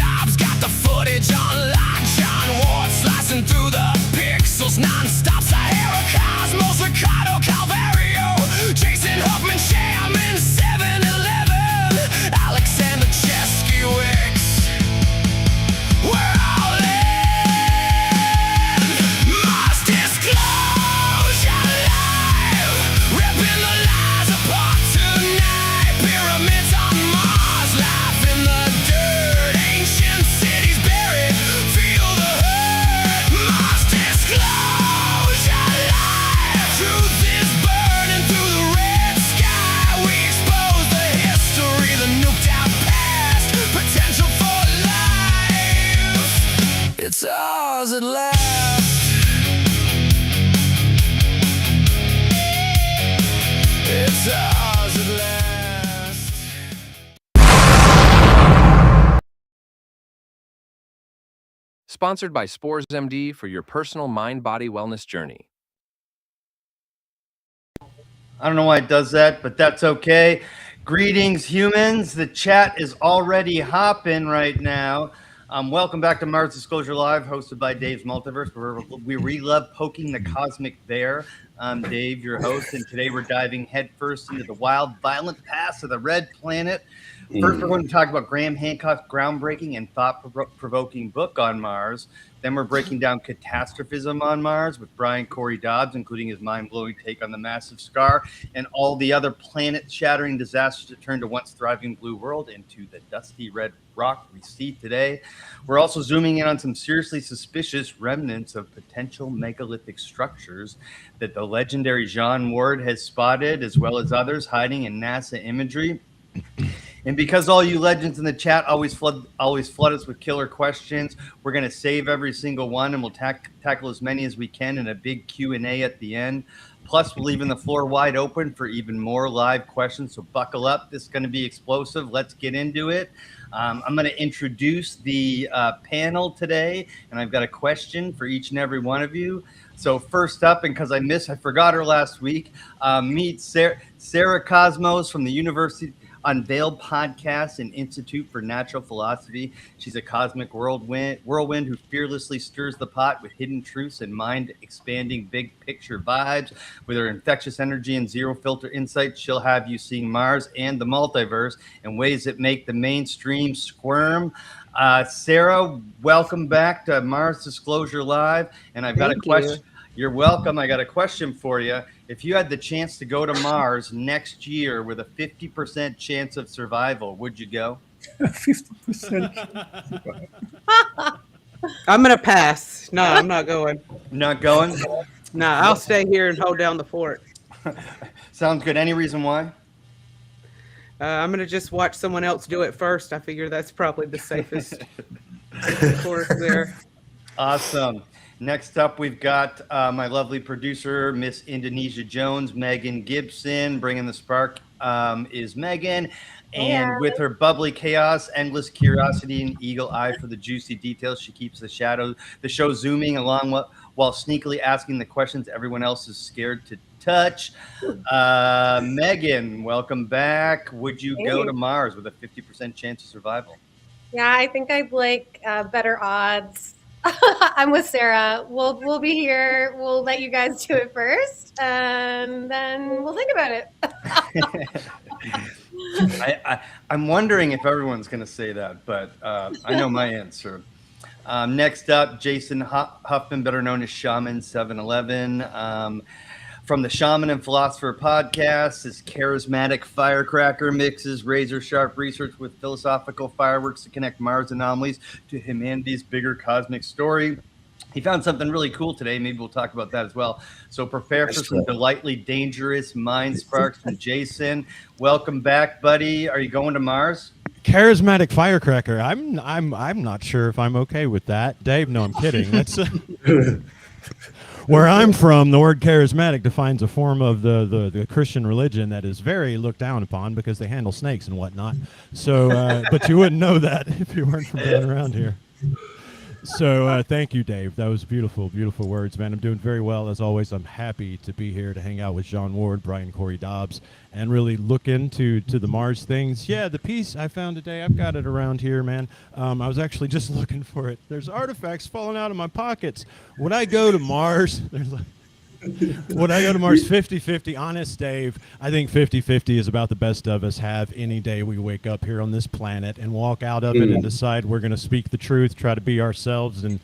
Dobbs got the footage on lock. John Ward slicing through the pixels non-stop. Sahara Cosmos, Ricardo Calvario, Jason Huffman, Sham in 7-Eleven, Alexander Cheskiewicz. We're all in. Mars Disclosure Live, ripping the lies apart tonight. Pyramids on Mars, life in the dirt, ancient cities buried. Feel the hurt. Mars Disclosure Live, truth is burning through the red sky. We expose the history, the nuked out past, potential for life. It's ours at last. It's ours at last. Sponsored by Spores MD for your personal mind-body wellness journey. I don't know why it does that, but that's okay. Greetings, humans. The chat is already hopping right now. Welcome back to Mars Disclosure Live, hosted by Dave's Multiverse, where we love poking the cosmic bear. I'm Dave, your host, and today we're diving headfirst into the wild, violent past of the Red Planet. First, we're going to talk about Graham Hancock's groundbreaking and thought-provoking book on Mars. Then we're breaking down catastrophism on Mars with Brian Corey Dobbs, including his mind-blowing take on the massive scar and all the other planet-shattering disasters that turned a once-thriving blue world into the dusty red rock we see today. We're also zooming in on some seriously suspicious remnants of potential megalithic structures that the legendary John Ward has spotted, as well as others hiding in NASA imagery. And because all you legends in the chat always flood us with killer questions, we're going to save every single one, and we'll tackle as many as we can in a big Q&A at the end. Plus, we're leaving the floor wide open for even more live questions, so buckle up. This is going to be explosive. Let's get into it. I'm going to introduce the panel today, and I've got a question for each and every one of you. So first up, and because I forgot her last week, meet Sarah Cosmos from the University Unveiled Podcast and Institute for Natural Philosophy. She's a cosmic whirlwind who fearlessly stirs the pot with hidden truths and mind-expanding big picture vibes. With her infectious energy and zero-filter insights, she'll have you seeing Mars and the multiverse in ways that make the mainstream squirm. Sarah, welcome back to Mars Disclosure Live. And I've got a question. You're welcome. I got a question for you. If you had the chance to go to Mars next year with a 50% chance of survival, would you go? 50%. I'm going to pass. No, I'm not going. Not going? No, I'll stay here and hold down the fort. Sounds good. Any reason why? I'm going to just watch someone else do it first. I figure that's probably the safest course there. Awesome. Next up, we've got my lovely producer, Miss Indonesia Jones, Megan Gibson. Bringing the spark is Megan. And with her bubbly chaos, endless curiosity, and eagle eye for the juicy details, she keeps the show zooming along while sneakily asking the questions everyone else is scared to touch. Megan, welcome back. Would you go to Mars with a 50% chance of survival? Yeah, I think I'd like better odds. I'm with Sarah. We'll be here. We'll let you guys do it first, and then we'll think about it. I'm wondering if everyone's going to say that, but I know my answer. Next up, Jason Huffman, better known as Shaman 711. From the Shaman and Philosopher podcast, his charismatic firecracker mixes razor-sharp research with philosophical fireworks to connect Mars anomalies to humanity's bigger cosmic story. He found something really cool today. Maybe we'll talk about that as well. So prepare for some delightfully dangerous mind sparks from Jason. Welcome back, buddy. Are you going to Mars? Charismatic firecracker. I'm not sure if I'm okay with that. Dave, no, I'm kidding. That's where I'm from. The word charismatic defines a form of the Christian religion that is very looked down upon because they handle snakes and whatnot. So, but you wouldn't know that if you weren't from down around here. So thank you, Dave. That was beautiful, beautiful words, man. I'm doing very well as always. I'm happy to be here to hang out with John Ward, Brian Corey Dobbs, and really look into the Mars things. Yeah, the piece I found today, I've got it around here, man. I was actually just looking for it. There's artifacts falling out of my pockets. When I go to Mars, there's like. When I go to Mars 50-50, honest, Dave, I think 50-50 is about the best of us have any day we wake up here on this planet and walk out of it and decide we're going to speak the truth, try to be ourselves, and,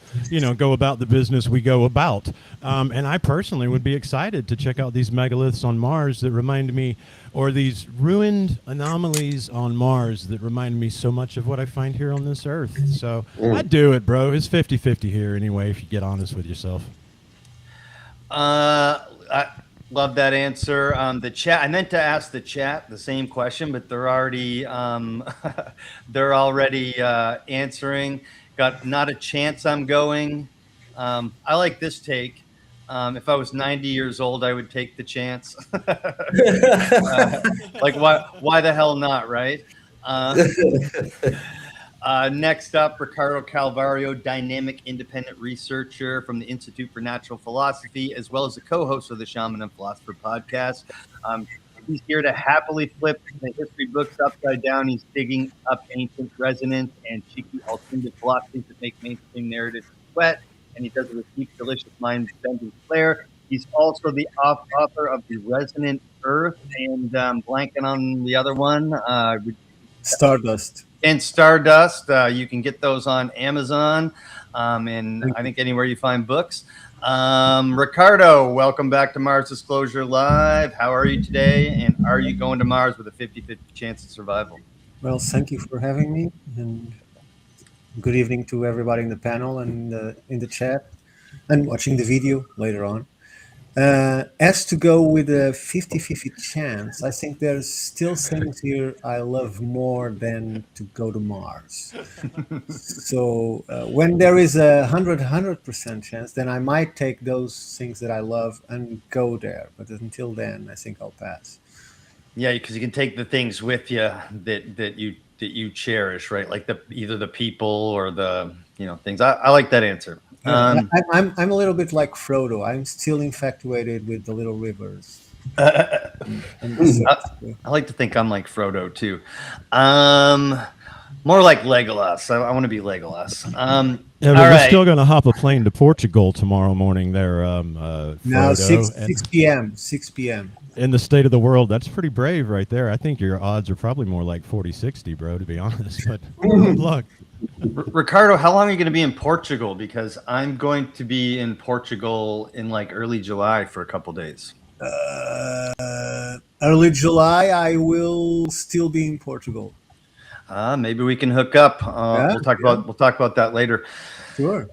go about the business we go about. And I personally would be excited to check out these megaliths on Mars that remind me, or these ruined anomalies on Mars that remind me so much of what I find here on this Earth. So I'd do it, bro. It's 50-50 here anyway, if you get honest with yourself. I love that answer. The chat. I meant to ask the chat the same question, but they're already answering. Got not a chance. I'm going. I like this take. If I was 90 years old, I would take the chance. Like why the hell not, right? Next up, Ricardo Calvario, dynamic independent researcher from the Institute for Natural Philosophy, as well as the co-host of the Shaman and Philosopher podcast. He's here to happily flip the history books upside down. He's digging up ancient resonance and cheeky alternative philosophies that make mainstream narratives sweat, and he does it with deep, delicious, mind-bending flair. He's also the author of The Resonant Earth and blanking on the other one. Stardust. And Stardust. You can get those on Amazon and I think anywhere you find books. Ricardo, welcome back to Mars Disclosure Live. How are you today? And are you going to Mars with a 50-50 chance of survival? Well, thank you for having me. And good evening to everybody in the panel and in the chat and watching the video later on. As to go with a 50-50 chance, I think there's still things here I love more than to go to Mars. So when there is a 100% chance, then I might take those things that I love and go there. But until then, I think I'll pass. Yeah, because you can take the things with you that you cherish, right? Like either the people or the things. I like that answer. I'm a little bit like Frodo. I'm still infatuated with the little rivers. I like to think I'm like Frodo too. More like Legolas. I want to be Legolas. Yeah, but we're still going to hop a plane to Portugal tomorrow morning there, Now, Frodo. 6 p.m. In the state of the world, that's pretty brave right there. I think your odds are probably more like 40-60, bro, to be honest. But good luck. Ricardo, how long are you going to be in Portugal? Because I'm going to be in Portugal in like early July for a couple days. Early July, I will still be in Portugal. Maybe we can hook up. We'll talk about that later. Sure.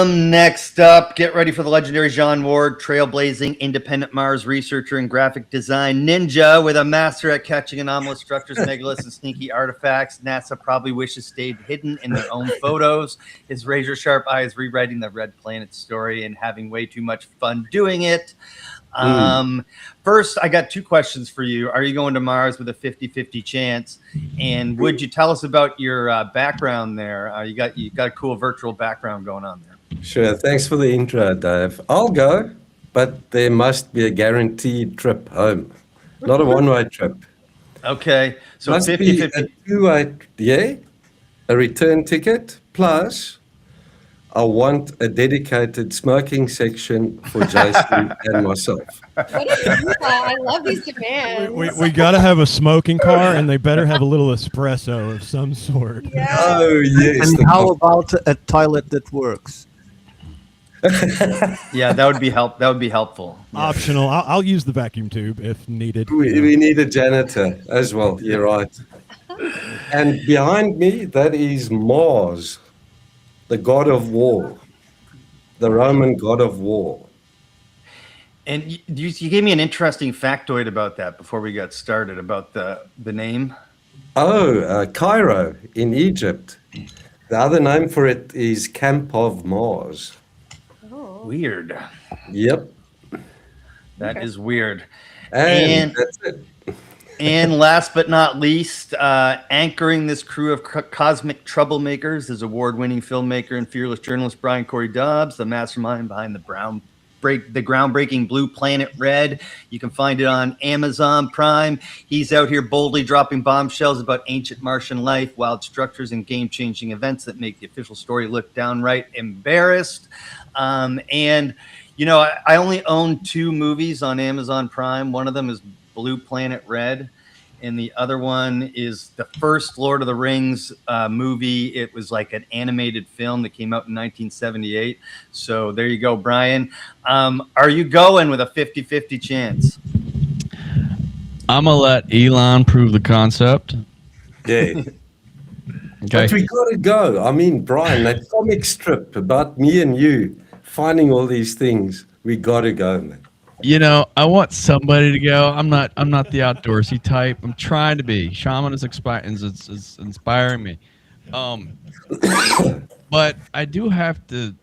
Next up, get ready for the legendary John Ward, trailblazing independent Mars researcher and graphic design ninja with a master at catching anomalous structures, megaliths, and sneaky artifacts. NASA probably wishes stayed hidden in their own photos. His razor-sharp eyes rewriting the Red Planet story and having way too much fun doing it. First, I got two questions for you. Are you going to Mars with a 50-50 chance? And would you tell us about your background there? You got a cool virtual background going on there. Sure. Thanks for the intro, Dave. I'll go, but there must be a guaranteed trip home, not a one-way trip. Okay. So Must 50-50. be a two-way, a return ticket, plus I want a dedicated smoking section for Jason and myself. What is that? I love these demands. We got to have a smoking car, and they better have a little espresso of some sort. Yeah. Oh, yes. And how about a toilet that works? Yeah, that would be helpful. Yeah. Optional. I'll use the vacuum tube if needed. We need a janitor as well. You're right. And behind me, that is Mars, the god of war, the Roman god of war. And you gave me an interesting factoid about that before we got started, about the name. Oh, Cairo in Egypt. The other name for it is Camp of Mars. Oh. Weird. Yep. That is weird. And that's it. And last but not least, anchoring this crew of cosmic troublemakers is award-winning filmmaker and fearless journalist Brian Corey Dobbs, the mastermind behind the groundbreaking Blue Planet Red. You can find it on Amazon Prime. He's out here boldly dropping bombshells about ancient Martian life, wild structures, and game-changing events that make the official story look downright embarrassed. And, you know, I only own 2 movies on Amazon Prime. One of them is Blue Planet Red, and the other one is the first Lord of the Rings movie. It was like an animated film that came out in 1978. So there you go, Brian. Are you going with a 50-50 chance? I'm gonna let Elon prove the concept. Yeah. Okay. But we got to go. I mean, Brian, that comic strip about me and you finding all these things, we got to go, man. You know, I want somebody to go. I'm not the outdoorsy type. I'm trying to be. Shaman is inspiring me. But I do have to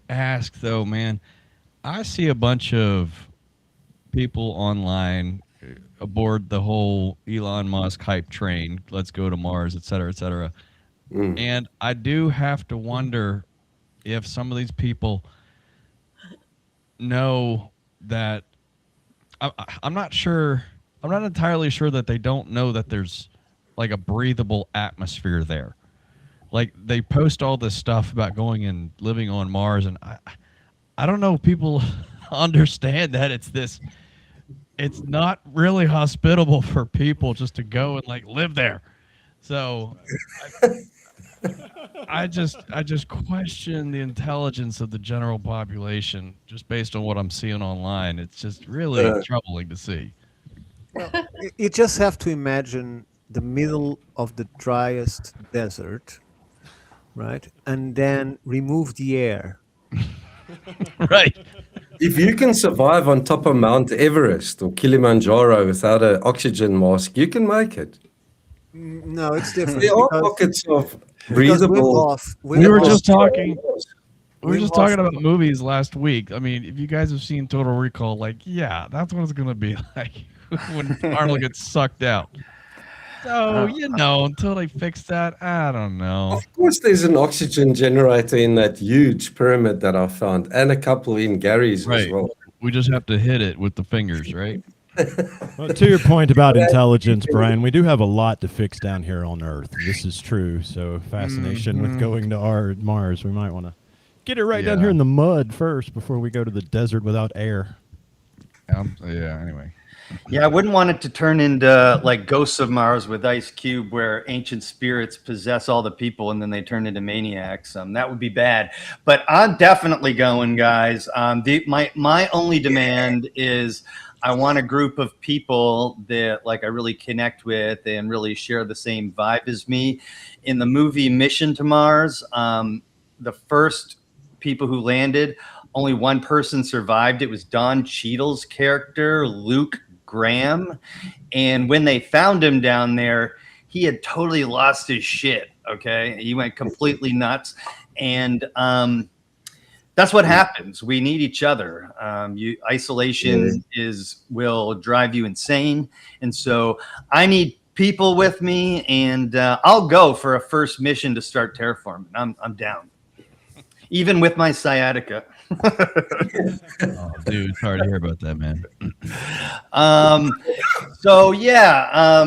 ask though, man. I see a bunch of people online aboard the whole Elon Musk hype train. Let's go to Mars, et cetera, et cetera. And I do have to wonder if some of these people know that I'm not sure. I'm not entirely sure that they don't know that there's like a breathable atmosphere there. Like they post all this stuff about going and living on Mars, and I don't know if people understand that it's not really hospitable for people just to go and like live there. So I just question the intelligence of the general population just based on what I'm seeing online. It's just really troubling to see. You just have to imagine the middle of the driest desert, right? And then remove the air. Right. If you can survive on top of Mount Everest or Kilimanjaro without an oxygen mask, you can make it. No, it's different. There are pockets of because breathable. We were just talking about movies last week. I mean, if you guys have seen Total Recall, like, yeah, that's what it's gonna be like when Arnold gets sucked out. So you know, until they fix that, I don't know. Of course, there's an oxygen generator in that huge pyramid that I found, and a couple in Gary's as well. We just have to hit it with the fingers, right? Well, to your point about intelligence, Brian, we do have a lot to fix down here on Earth. This is true. So fascination with going to Mars. We might want to get it right down here in the mud first before we go to the desert without air. Yeah, anyway. Yeah, I wouldn't want it to turn into like Ghosts of Mars with Ice Cube, where ancient spirits possess all the people and then they turn into maniacs. That would be bad. But I'm definitely going, guys. My only demand is I want a group of people that like I really connect with and really share the same vibe as me. In the movie Mission to Mars, the first people who landed, only one person survived. It was Don Cheadle's character, Luke Graham. And when they found him down there, he had totally lost his shit. Okay. He went completely nuts. And that's what happens. We need each other. Isolation will drive you insane. And so I need people with me, and I'll go for a first mission to start terraforming. I'm down. Even with my sciatica. Oh, dude, sorry to hear about that, man. So yeah,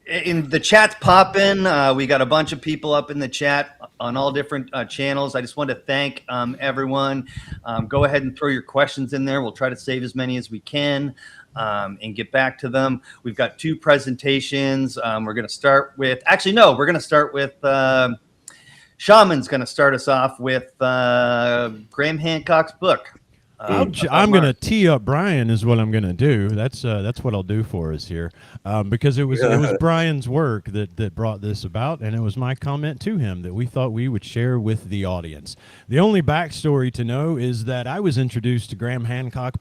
in the chat's popping. We got a bunch of people up in the chat on all different channels. I just want to thank everyone. Go ahead and throw your questions in there. We'll try to save as many as we can and get back to them. We've got 2 presentations. We're going to start with, we're going to start with Shaman's going to start us off with Graham Hancock's book. I'm going to tee up Brian is what I'm going to do. That's what I'll do for us here, because it was Brian's work that brought this about, and it was my comment to him that we thought we would share with the audience. The only backstory to know is that I was introduced to Graham Hancock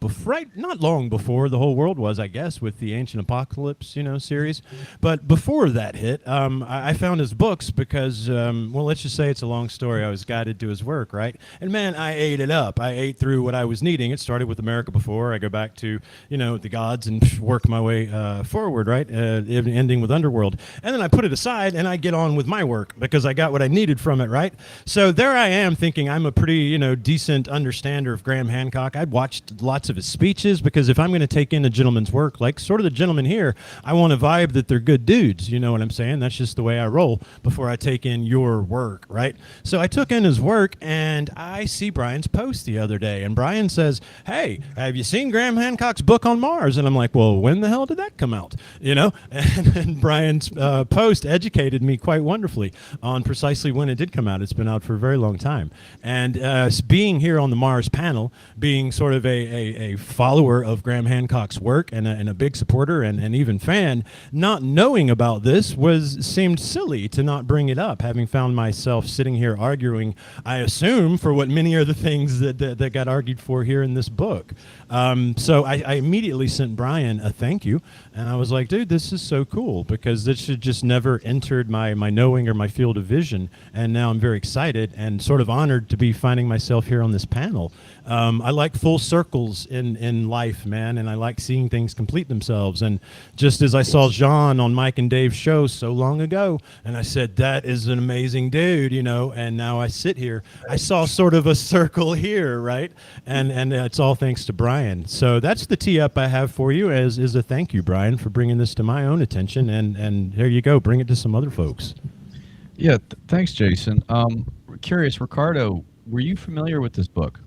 not long before the whole world was, I guess, with the Ancient Apocalypse, series. But before that hit, I found his books because, let's just say it's a long story. I was guided to his work, right? And man, I ate it up. I ate through what I was needing. It started with America Before. I go back to, the gods and work my way forward, right? Ending with Underworld. And then I put it aside and I get on with my work because I got what I needed from it, right? So there I am thinking I'm a pretty, decent understander of Graham Hancock. I'd watched lots of his speeches because if I'm going to take in a gentleman's work, like sort of the gentleman here, I want a vibe that they're good dudes. You know what I'm saying? That's just the way I roll before I take in your work, right? So I took in his work and I see Brian's post the other day and Brian says, "Hey, have you seen Graham Hancock's book on Mars?" And I'm like, "Well, when the hell did that come out?" And Brian's post educated me quite wonderfully on precisely when it did come out. It's been out for a very long time. And being here on the Mars panel, being sort of a follower of Graham Hancock's work and a big supporter and even fan, not knowing about this seemed silly to not bring it up, having found myself sitting here arguing, I assume, for what many are the things that got argued for here in this book. So I immediately sent Brian a thank you, and I was like, dude, this is so cool because this should just never entered my knowing or my field of vision, and now I'm very excited and sort of honored to be finding myself here on this panel. I like full circles in life, man, and I like seeing things complete themselves. And just as I saw Jean on Mike and Dave's show so long ago, and I said, that is an amazing dude, and now I sit here. I saw sort of a circle here, right? And it's all thanks to Brian. So that's the tee up I have for you is a thank you, Brian, for bringing this to my own attention. And here you go. Bring it to some other folks. Yeah, thanks, Jason. Curious, Ricardo, were you familiar with this book?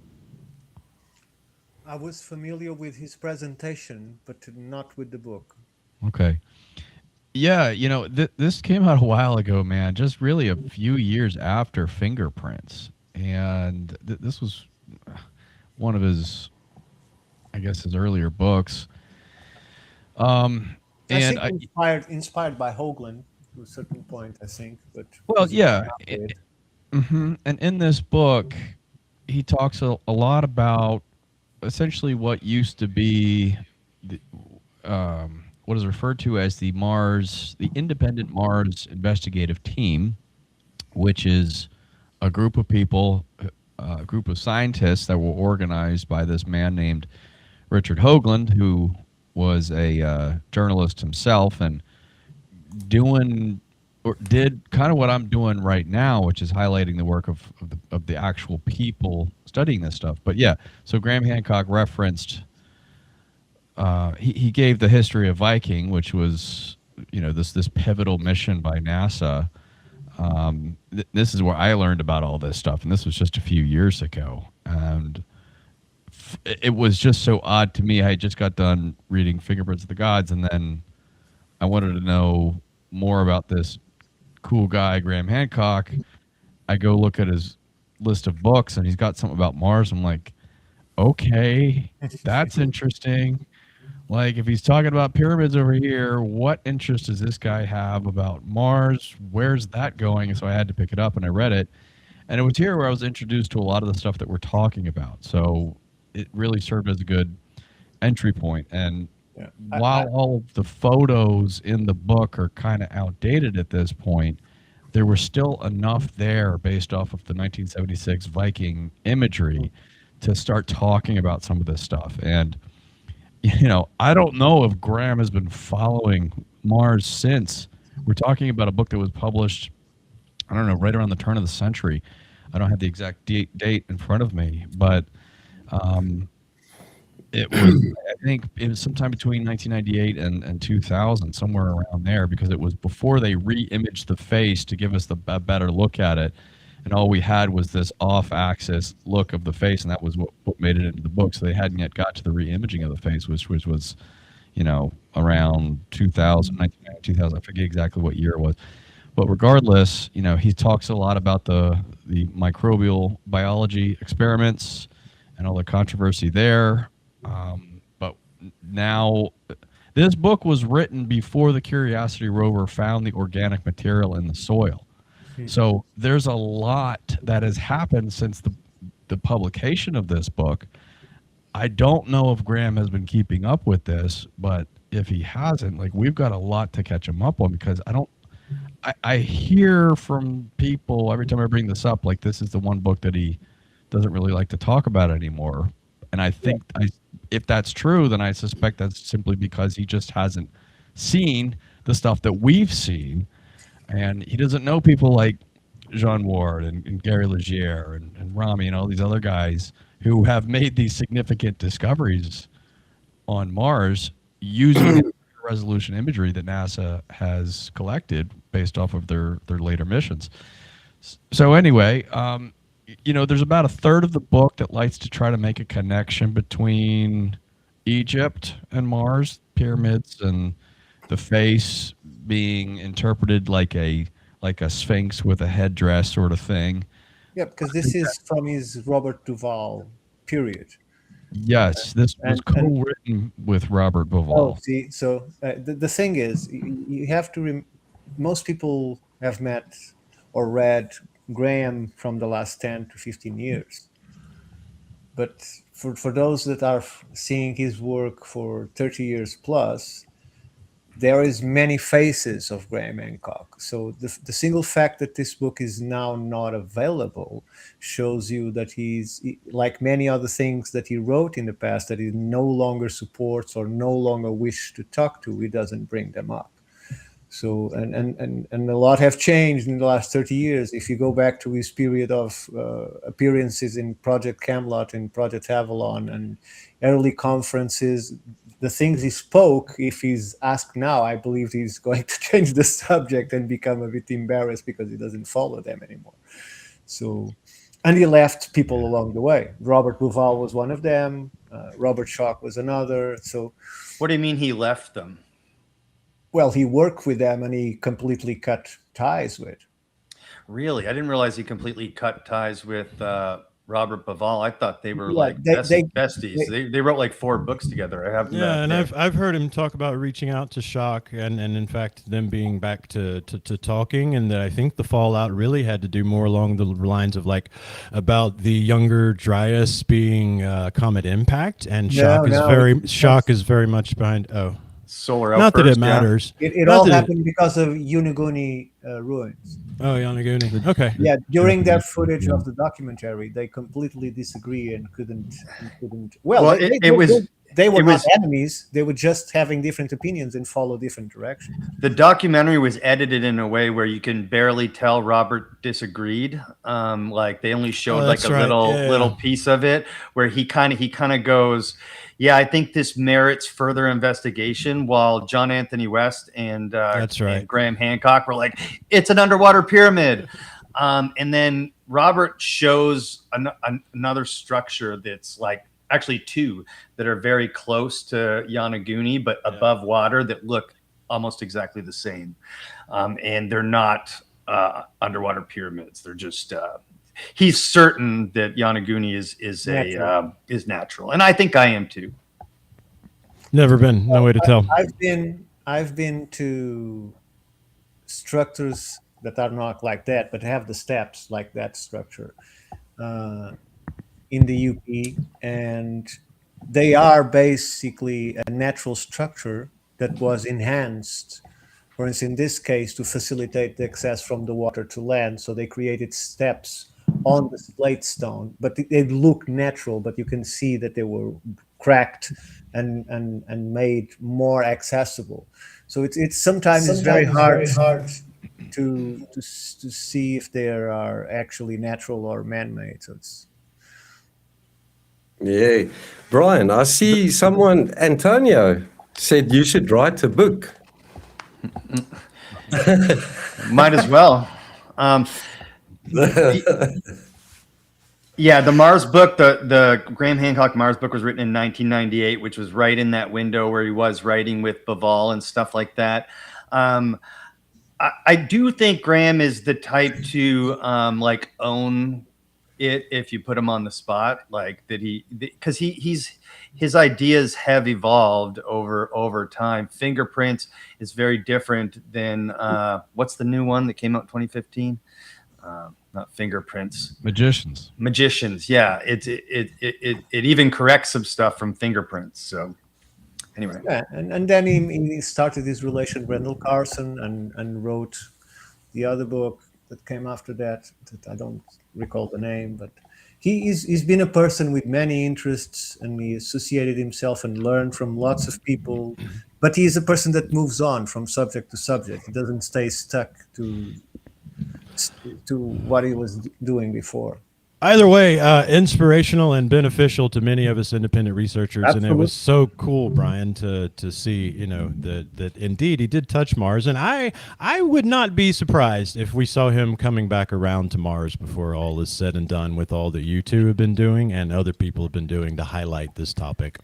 I was familiar with his presentation, but not with the book. Okay. Yeah, this came out a while ago, man, just really a few years after Fingerprints. And this was one of his, I guess, his earlier books. I think inspired by Hoagland to a certain point, I think. But well, yeah. And in this book, he talks a lot about essentially what used to be what is referred to as the Independent Mars Investigative Team, which is a group of people, a group of scientists that were organized by this man named Richard Hoagland, who was a journalist himself and did kind of what I'm doing right now, which is highlighting the work of the actual people studying this stuff. But yeah, so Graham Hancock referenced, he gave the history of Viking, which was, this pivotal mission by NASA. This is where I learned about all this stuff, and this was just a few years ago. And it was just so odd to me. I just got done reading Fingerprints of the Gods, and then I wanted to know more about this cool guy, Graham Hancock. I go look at his list of books, and he's got something about Mars. I'm like, okay, that's interesting. Like, if he's talking about pyramids over here, what interest does this guy have about Mars? Where's that going? And so I had to pick it up, and I read it. And it was here where I was introduced to a lot of the stuff that we're talking about. So it really served as a good entry point. And while all of the photos in the book are kind of outdated at this point, there was still enough there based off of the 1976 Viking imagery to start talking about some of this stuff. And, I don't know if Graham has been following Mars since. We're talking about a book that was published, I don't know, right around the turn of the century. I don't have the exact date in front of me, but it was, I think it was sometime between 1998 and 2000, somewhere around there, because it was before they re-imaged the face to give us a better look at it. And all we had was this off-axis look of the face, and that was what made it into the book. So they hadn't yet got to the re-imaging of the face, which was, around 2000, 1990, 2000. I forget exactly what year it was. But regardless, he talks a lot about the microbial biology experiments and all the controversy there. But now, this book was written before the Curiosity rover found the organic material in the soil. So there's a lot that has happened since the publication of this book. I don't know if Graham has been keeping up with this, but if he hasn't, we've got a lot to catch him up on, because I hear from people every time I bring this up, this is the one book that he doesn't really like to talk about anymore. And I think if that's true, then I suspect that's simply because he just hasn't seen the stuff that we've seen, and he doesn't know people like Jean Ward and Gary Legier and Rami and all these other guys who have made these significant discoveries on Mars using the resolution imagery that NASA has collected based off of their later missions. So anyway, there's about a third of the book that likes to try to make a connection between Egypt and Mars, pyramids, and the face being interpreted like a sphinx with a headdress sort of thing. Yeah, because this is from his Robert Duvall period. Yes, this was co-written with Robert Duvall. Oh, see, so the thing is, you have to. Most people have met or read Graham from the last 10 to 15 years, but for those that are seeing his work for 30 years plus, there is many faces of Graham Hancock. So the single fact that this book is now not available shows you that he's, like many other things that he wrote in the past, that he no longer supports or no longer wish to talk to, he doesn't bring them up. So and a lot have changed in the last 30 years. If you go back to his period of appearances in Project Camelot and Project Avalon and early conferences, the things he spoke, if he's asked now, I believe he's going to change the subject and become a bit embarrassed because he doesn't follow them anymore. So, and he left people along the way. Robert Duvall was one of them. Robert Schoch was another. So, What do you mean he left them? well, he worked with them and he completely cut ties with. Really? I didn't realize he completely cut ties with Robert Duvall. I thought they were Yeah, like besties. they- They wrote like 4 books together. I have Yeah, and I've heard him talk about reaching out to Schoch and in fact them being back to talking, and that I think the fallout really had to do more along the lines of like about the younger Dryas being comet impact, and Schoch is very much behind. Oh, solar not that it outburst, yeah. matters. It Not all that happened because of Yonaguni ruins. Oh, Yonaguni. Okay. Yeah, during that footage of the documentary, they completely disagree and couldn't. Well, they were not enemies. They were just having different opinions and follow different directions. The documentary was edited in a way where you can barely tell Robert disagreed. Like they only showed like a little piece of it where he kind of goes, "Yeah, I think this merits further investigation." While John Anthony West and and Graham Hancock were like, "It's an underwater pyramid." And then Robert shows another structure that's like actually 2 that are very close to Yonaguni, but above water that look almost exactly the same. And they're not underwater pyramids. They're just he's certain that Yonaguni is natural, and I think I am too. Never been. No way to tell. I've been to structures that are not like that, but have the steps like that structure in the UP, and they are basically a natural structure that was enhanced. For instance, in this case, to facilitate the access from the water to land, so they created steps on the slate stone, but they look natural, but you can see that they were cracked and made more accessible. So it's sometimes very hard to see if they are actually natural or man-made. So it's Yeah. Brian, I see someone, Antonio, said you should write a book. Might as well. Yeah, the Mars book, the Graham Hancock Mars book was written in 1998, which was right in that window where he was writing with Duvall and stuff like that. I do think Graham is the type to like own it if you put him on the spot, like that because his ideas have evolved over time. Fingerprints is very different than what's the new one that came out in 2015? Not Fingerprints. Magicians. Yeah, it even corrects some stuff from Fingerprints. So anyway, yeah, and then he started his relation with Randall Carlson and wrote the other book. that came after that I don't recall the name, but he's been a person with many interests, and he associated himself and learned from lots of people. But he is a person that moves on from subject to subject. He doesn't stay stuck to what he was doing before. Either way, inspirational and beneficial to many of us independent researchers, and it was so cool, Brian, to see, you know, that indeed he did touch Mars, and I would not be surprised if we saw him coming back around to Mars before all is said and done, with all that you two have been doing and other people have been doing to highlight this topic.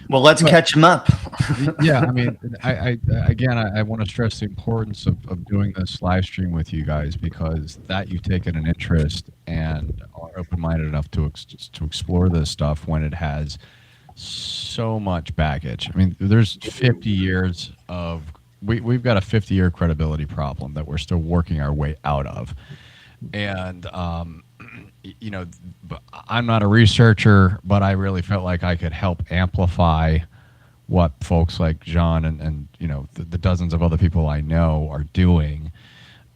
Well, let's catch him up. Yeah, I mean, I want to stress the importance of doing this live stream with you guys, because that you've taken an interest and are open-minded enough to explore this stuff when it has so much baggage. I mean, there's 50 years of we've got a 50-year credibility problem that we're still working our way out of, and you know, I'm not a researcher, but I really felt like I could help amplify what folks like John and you know, the dozens of other people I know are doing.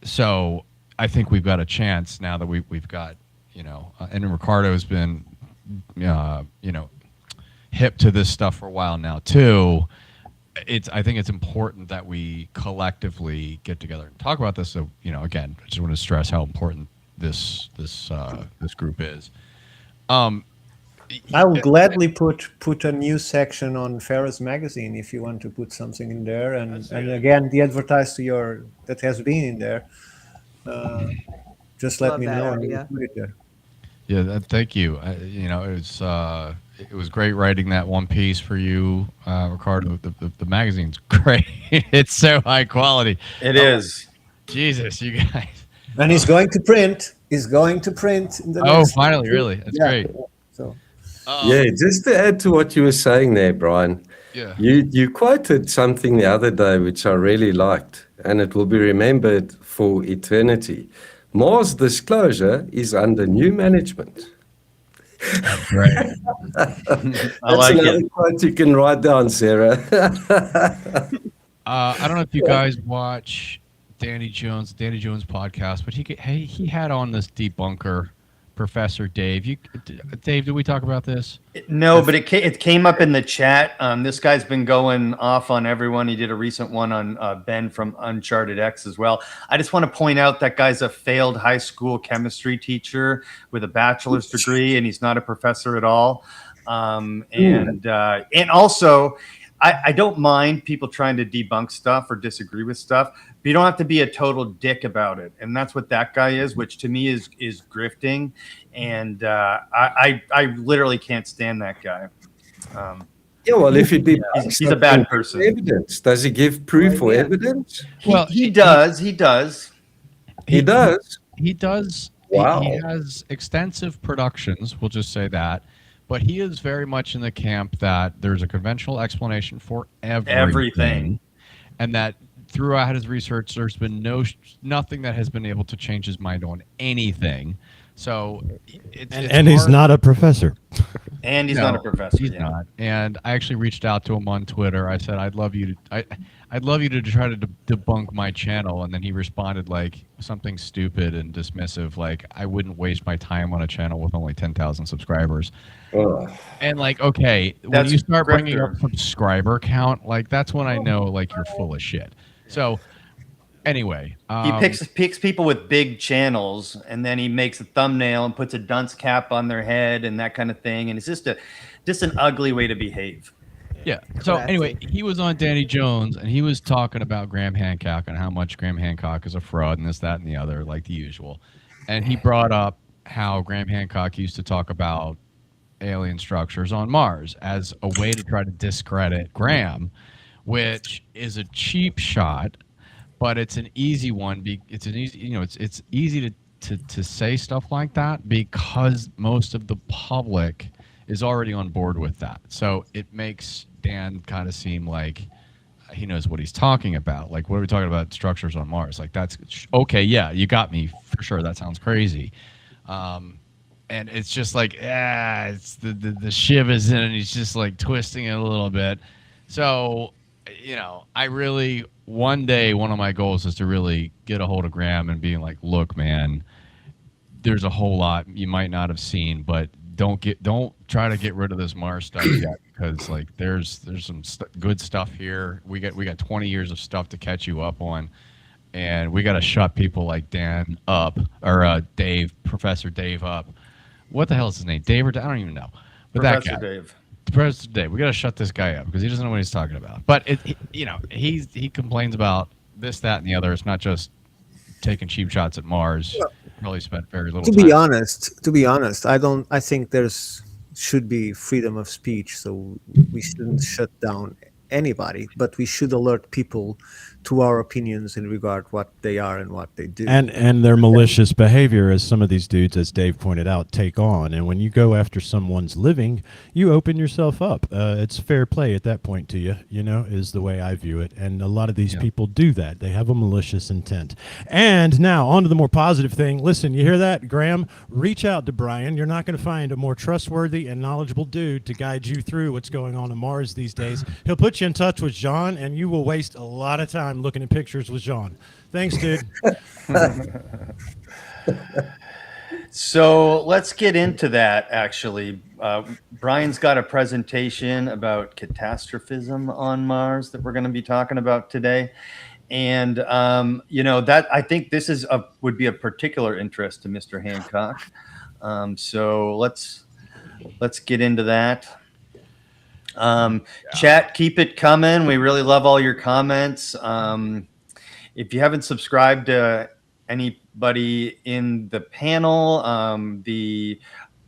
So I think we've got a chance now that we've got, you know, and Ricardo's been, you know, hip to this stuff for a while now too. I think it's important that we collectively get together and talk about this. So, you know, again, I just want to stress how important this group is. I will gladly put a new section on Ferris magazine if you want to put something in there, and again, the advertise to your that has been in there. Just let Love me that know and idea. we'll put it there. Yeah, thank you. You know, it was great writing that one piece for you, Ricardo. The magazine's great. It's so high quality. It is. Jesus, you guys. And he's going to print. He's going to print. In the next finally, really? That's great. So, Yeah, just to add to what you were saying there, Brian. Yeah. You quoted something the other day which I really liked, and it will be remembered for eternity. Mars Disclosure is under new management. Right. I like another it. quote you can write down, Sarah. I don't know if you guys watch Danny Jones podcast, but he had on this debunker, Professor Dave. Dave, did we talk about this? No, but it came up in the chat. This guy's been going off on everyone. He did a recent one on Ben from Uncharted X as well. I just want to point out that guy's a failed high school chemistry teacher with a bachelor's degree, and he's not a professor at all. And also, I don't mind people trying to debunk stuff or disagree with stuff, but you don't have to be a total dick about it. And that's what that guy is, which to me is grifting. And I literally can't stand that guy. Yeah, well, if he did, he's a bad person. Evidence. Does he give proof or evidence? He does. He does. He does. He does. Wow. He has extensive productions, we'll just say that. But he is very much in the camp that there's a conventional explanation for everything. And that throughout his research, there's been nothing that has been able to change his mind on anything. So and he's not a professor. And he's not a professor. He's not. And I actually reached out to him on Twitter. I said, I'd love you to try to debunk my channel. And then he responded like something stupid and dismissive, like I wouldn't waste my time on a channel with only 10,000 subscribers. And like, okay, when you start bringing up subscriber count, like that's when I know like you're full of shit. So anyway, he picks people with big channels, and then he makes a thumbnail and puts a dunce cap on their head and that kind of thing. And it's just an ugly way to behave. Yeah. So anyway, he was on Danny Jones, and he was talking about Graham Hancock and how much Graham Hancock is a fraud and this, that, and the other, like the usual. And he brought up how Graham Hancock used to talk about alien structures on Mars as a way to try to discredit Graham, which is a cheap shot, but it's an easy one. It's an easy, it's easy to say stuff like that because most of the public is already on board with that. So it makes Dan kind of seem like he knows what he's talking about. Like, what are we talking about? Structures on Mars. Like, that's okay. Yeah, you got me for sure. That sounds crazy. And it's just like, it's the shiv is in, and he's just like twisting it a little bit. So, I really one day, one of my goals is to really get a hold of Graham and being like, look, man, there's a whole lot you might not have seen, but don't try to get rid of this Mars stuff yet, because like there's some good stuff here. We got 20 years of stuff to catch you up on, and we got to shut people like Dan up, or Dave, Professor Dave up. What the hell is his name? Dave or I don't even know. But Professor that guy, Dave. Professor Dave. We got to shut this guy up because he doesn't know what he's talking about. But he complains about this, that, and the other. It's not just taking cheap shots at Mars. Really spent very little To time. be honest, I think there's should be freedom of speech, so we shouldn't shut down anybody, but we should alert people to our opinions in regard what they are and what they do. And their malicious behavior, as some of these dudes, as Dave pointed out, take on. And when you go after someone's living, you open yourself up. It's fair play at that point to you, is the way I view it. And a lot of these people do that. They have a malicious intent. And now on to the more positive thing. Listen, you hear that, Graham? Reach out to Brian. You're not going to find a more trustworthy and knowledgeable dude to guide you through what's going on Mars these days. He'll put you in touch with John, and you will waste a lot of time looking at pictures with John. Thanks, dude. So let's get into that, actually. Brian's got a presentation about catastrophism on Mars that we're going to be talking about today. And, that I think this would be of particular interest to Mr. Hancock. So let's get into that. Chat, keep it coming. We really love all your comments. If you haven't subscribed to anybody in the panel,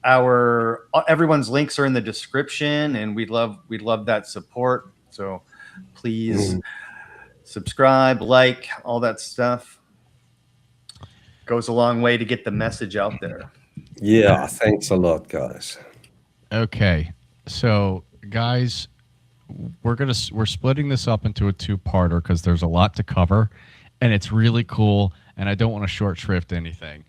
everyone's links are in the description, and we'd love that support. So please subscribe, like, all that stuff. Goes a long way to get the message out there. Yeah, thanks a lot, guys. Okay, so guys, we're splitting this up into a two-parter because there's a lot to cover, and it's really cool, and I don't want to short shrift anything.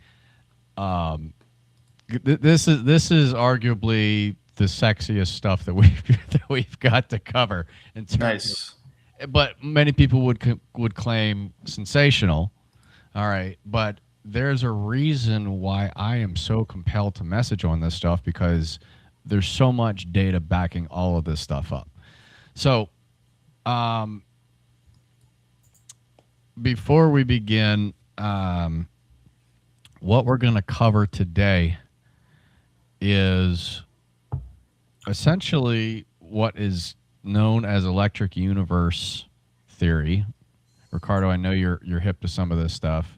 This is arguably the sexiest stuff that we've got to cover. Nice. But many people would claim sensational. All right, but there's a reason why I am so compelled to message on this stuff, because there's so much data backing all of this stuff up. So, before we begin, what we're going to cover today is essentially what is known as electric universe theory. Ricardo, I know you're hip to some of this stuff.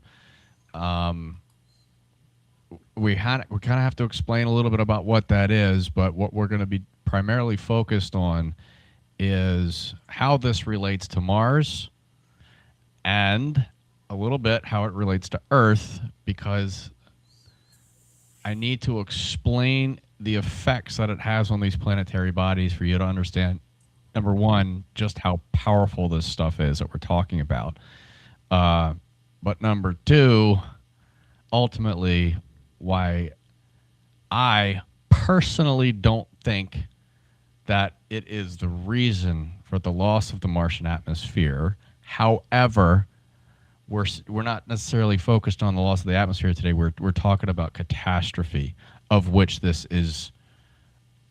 We kind of have to explain a little bit about what that is, but what we're going to be primarily focused on is how this relates to Mars and a little bit how it relates to Earth, because I need to explain the effects that it has on these planetary bodies for you to understand, number one, just how powerful this stuff is that we're talking about. But number two, ultimately, why I personally don't think that it is the reason for the loss of the Martian atmosphere. However, we're not necessarily focused on the loss of the atmosphere today. We're talking about catastrophe, of which this is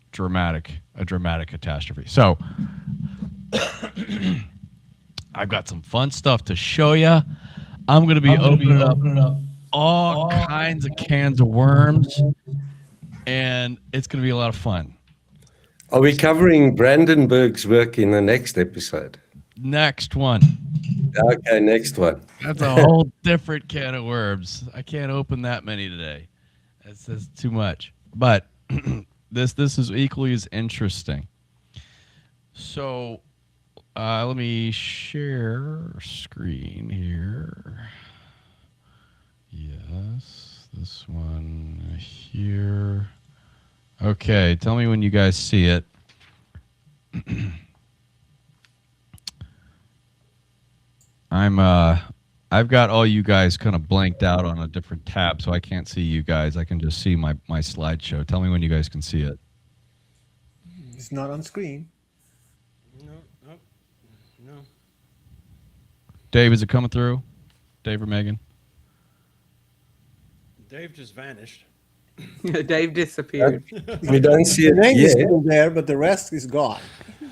a dramatic catastrophe. So I've got some fun stuff to show you. I'm going to be opening up all kinds of cans of worms, and it's going to be a lot of fun. Are we covering Brandenburg's work in the next episode? Next one. Okay, next one. That's a whole different can of worms. I can't open that many today. That's too much. But this is equally as interesting. So let me share screen here. Yes, this one here. Okay, tell me when you guys see it. I've got all you guys kind of blanked out on a different tab, so I can't see you guys. I can just see my slideshow. Tell me when you guys can see it. It's not on screen. No. Dave, is it coming through? Dave or Megan? Dave just vanished. Dave disappeared. We don't see The it name is yet. still there, but the rest is gone.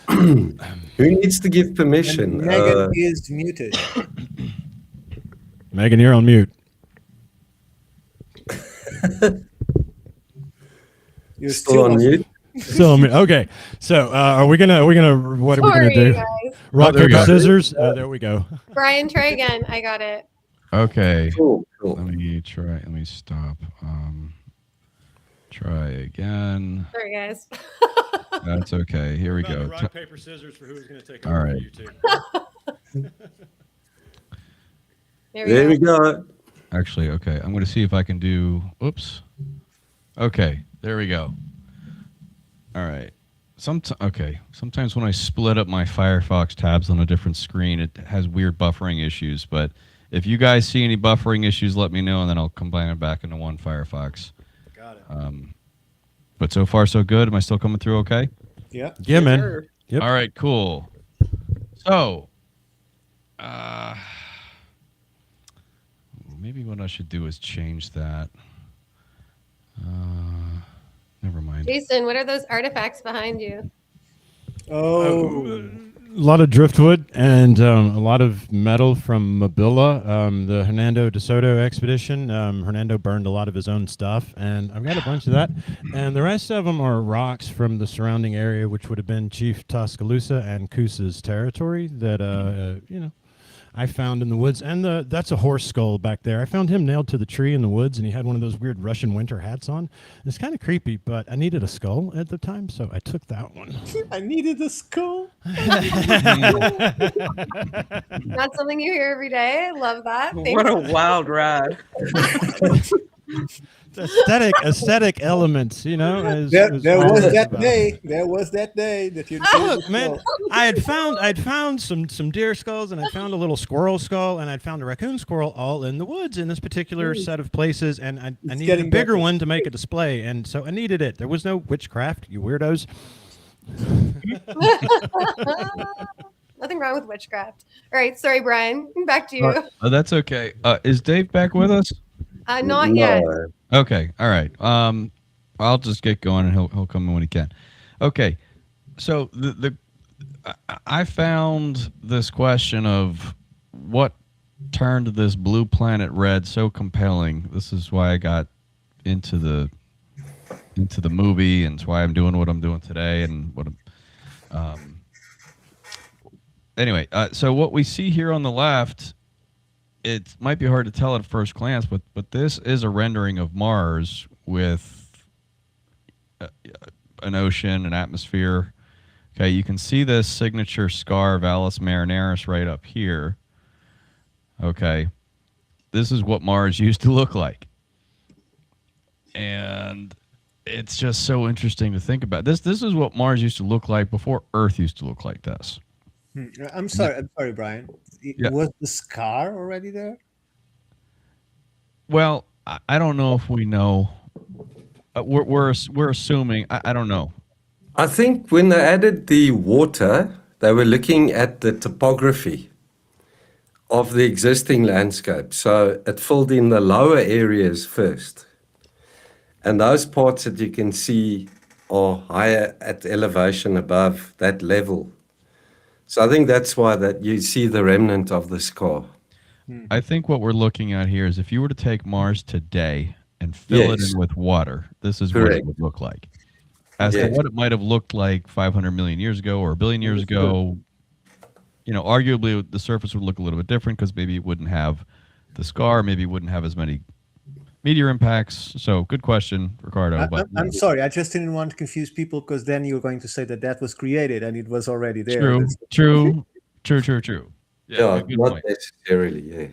Who needs to give permission? And Megan is muted. Megan, you're on mute. You're Still on mute? Still on mute. Okay. So what are we gonna Sorry, do? guys. Rock, there we paper, go. scissors. There we go. Brian, try again. I got it. Okay. Cool, cool. Let me try. Let me stop. Try again. Sorry, guys. That's okay. Here we go. Rock, paper, scissors for who's gonna take All over right. for you two. There we go. Actually, okay. I'm going to see if I can do. Oops. Okay. There we go. All right. Okay. Sometimes when I split up my Firefox tabs on a different screen, it has weird buffering issues. But if you guys see any buffering issues, let me know, and then I'll combine it back into one Firefox. Got it. But so far, so good. Am I still coming through okay? Yeah. Yeah, man. Sure. Yep. All right, cool. So, maybe what I should do is change that. Never mind. Jason, what are those artifacts behind you? Oh, A lot of driftwood and a lot of metal from Mobila, the Hernando de Soto expedition. Hernando burned a lot of his own stuff, and I've got a bunch of that. And the rest of them are rocks from the surrounding area, which would have been Chief Tuscaloosa and Coosa's territory that, I found in the woods. And that's a horse skull back there. I found him nailed to the tree in the woods, and he had one of those weird Russian winter hats on. It's kind of creepy, but I needed a skull at the time, so I took that one. I needed a skull. Not something you hear every day. I love that. What a wild ride. aesthetic elements, as There what was it's that about. day. There was that day that you. Oh, look, man! I'd found some deer skulls, and I found a little squirrel skull, and I'd found a raccoon squirrel all in the woods in this particular set of places, and I needed a getting bigger better. one to make a display, and so I needed it. There was no witchcraft, you weirdos. Nothing wrong with witchcraft. All right, sorry, Brian. Back to you. Oh, that's okay. Is Dave back with us? Not yet. No. Okay. All right. I'll just get going, and he'll come in when he can. Okay. So I found this question of what turned this blue planet red so compelling. This is why I got into the movie, and it's why I'm doing what I'm doing today, and what I'm. Anyway, so what we see here on the left, it might be hard to tell at first glance, but this is a rendering of Mars with an ocean, an atmosphere. Okay, you can see this signature scar of Valles Marineris right up here. Okay, this is what Mars used to look like, and it's just so interesting to think about. This is what Mars used to look like before Earth used to look like this. I'm sorry, Brian. Yeah. Was the scar already there? Well, I don't know if we know. We're assuming. I don't know. I think when they added the water, they were looking at the topography of the existing landscape. So it filled in the lower areas first. And those parts that you can see are higher at elevation above that level. So I think that's why that you see the remnant of the scar. I think what we're looking at here is if you were to take Mars today and fill it Yes. in with water, this is what Correct. it would look like. As Yes. to what it might have looked like 500 million years ago or a billion years ago, arguably the surface would look a little bit different because maybe it wouldn't have the scar, maybe it wouldn't have as many meteor impacts. So good question, Ricardo. But I'm sorry. I just didn't want to confuse people because then you're going to say that was created and it was already there. true, That's- true. Yeah, good not point. necessarily, yeah.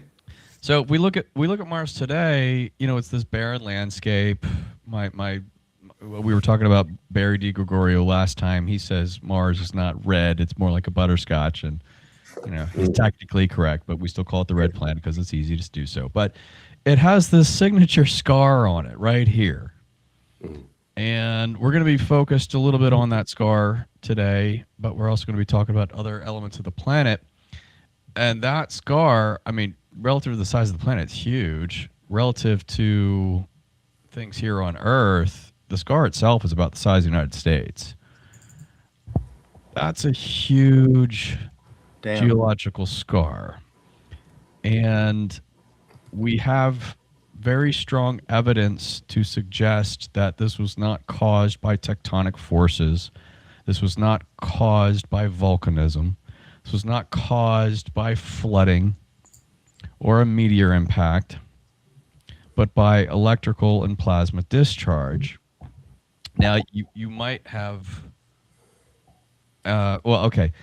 So if we look at Mars today, it's this barren landscape. We were talking about Barry DiGregorio last time. He says Mars is not red; it's more like a butterscotch, and he's technically correct, but we still call it the red planet because it's easy to do so. But it has this signature scar on it right here, and we're going to be focused a little bit on that scar today. But we're also going to be talking about other elements of the planet. And that scar, I mean, relative to the size of the planet, it's huge. Relative to things here on Earth, the scar itself is about the size of the United States. That's a huge geological scar. And we have very strong evidence to suggest that this was not caused by tectonic forces. This was not caused by volcanism. This was not caused by flooding or a meteor impact, but by electrical and plasma discharge. Now, you might have, okay.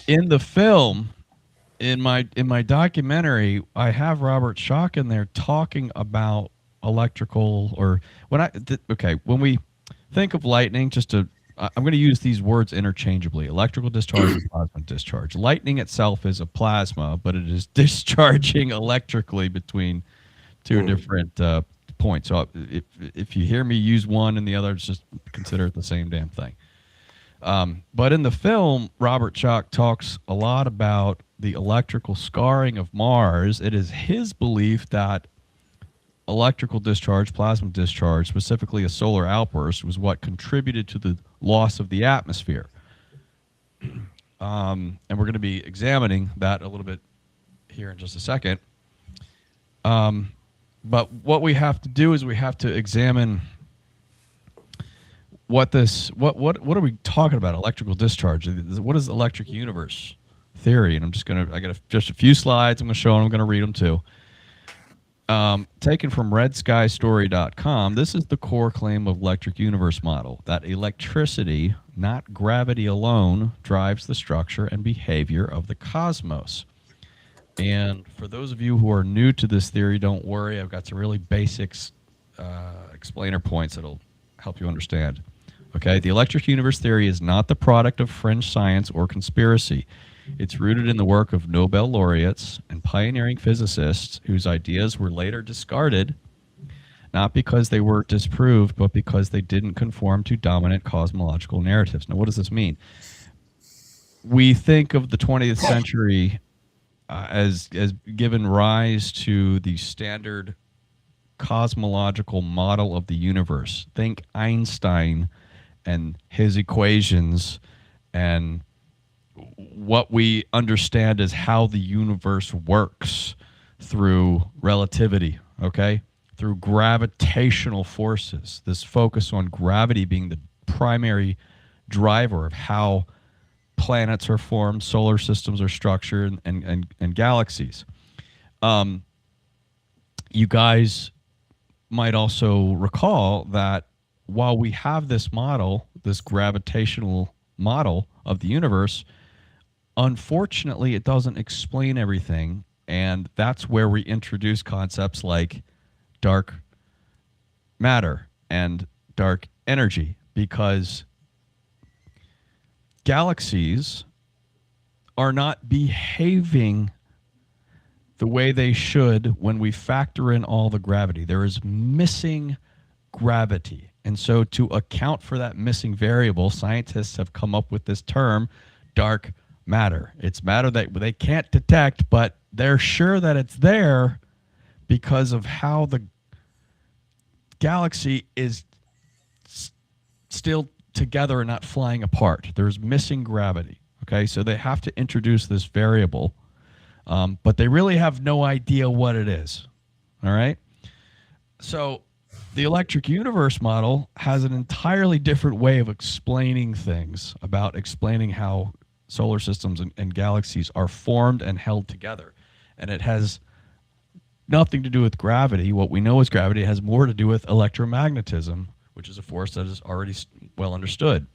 In the film, in my documentary, I have Robert Schock in there talking about electrical, or when we think of lightning, I'm going to use these words interchangeably: electrical discharge and plasma discharge. Lightning itself is a plasma, but it is discharging electrically between two different points. So if you hear me use one and the other, just consider it the same damn thing. But in the film, Robert Schock talks a lot about the electrical scarring of Mars. It is his belief that electrical discharge, plasma discharge, specifically a solar outburst, was what contributed to the loss of the atmosphere. And we're going to be examining that a little bit here in just a second. But what we have to do is we have to examine what are we talking about? Electrical discharge. What is electric universe theory? And I got just a few slides I'm going to show, and I'm going to read them too. Taken from redskystory.com, this is the core claim of electric universe model, that electricity, not gravity alone, drives the structure and behavior of the cosmos. And for those of you who are new to this theory, don't worry. I've got some really basics explainer points that'll help you understand. Okay, the electric universe theory is not the product of fringe science or conspiracy. It's rooted in the work of Nobel laureates and pioneering physicists whose ideas were later discarded, not because they were disproved, but because they didn't conform to dominant cosmological narratives. Now, what does this mean? We think of the 20th century as given rise to the standard cosmological model of the universe. Think Einstein and his equations and what we understand as how the universe works through relativity, okay? Through gravitational forces. This focus on gravity being the primary driver of how planets are formed, solar systems are structured, and galaxies. You guys might also recall that while we have this model, this gravitational model of the universe, unfortunately, it doesn't explain everything, and that's where we introduce concepts like dark matter and dark energy, because galaxies are not behaving the way they should when we factor in all the gravity. There is missing gravity. And so to account for that missing variable, scientists have come up with this term, dark matter. It's matter that they can't detect, but they're sure that it's there because of how the galaxy is still together and not flying apart. There's missing gravity. Okay, so they have to introduce this variable, but they really have no idea what it is. All right, so the electric universe model has an entirely different way of explaining things, about explaining how solar systems and galaxies are formed and held together. And it has nothing to do with gravity. What we know is gravity. It has more to do with electromagnetism, which is a force that is already well understood.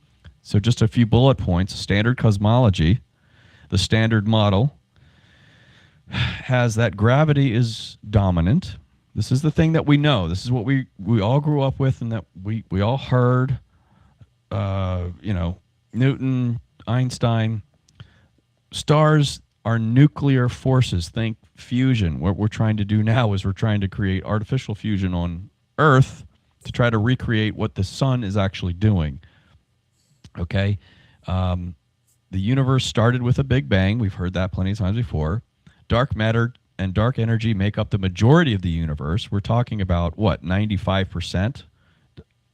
So just a few bullet points. Standard cosmology, the standard model, has that gravity is dominant. This is the thing that we know. This is what we all grew up with, and that we all heard. Newton, Einstein. Stars are nuclear forces. Think fusion. What we're trying to do now is we're trying to create artificial fusion on Earth to try to recreate what the sun is actually doing. Okay? the universe started with a big bang. We've heard that plenty of times before. Dark matter and dark energy make up the majority of the universe. We're talking about what, 95%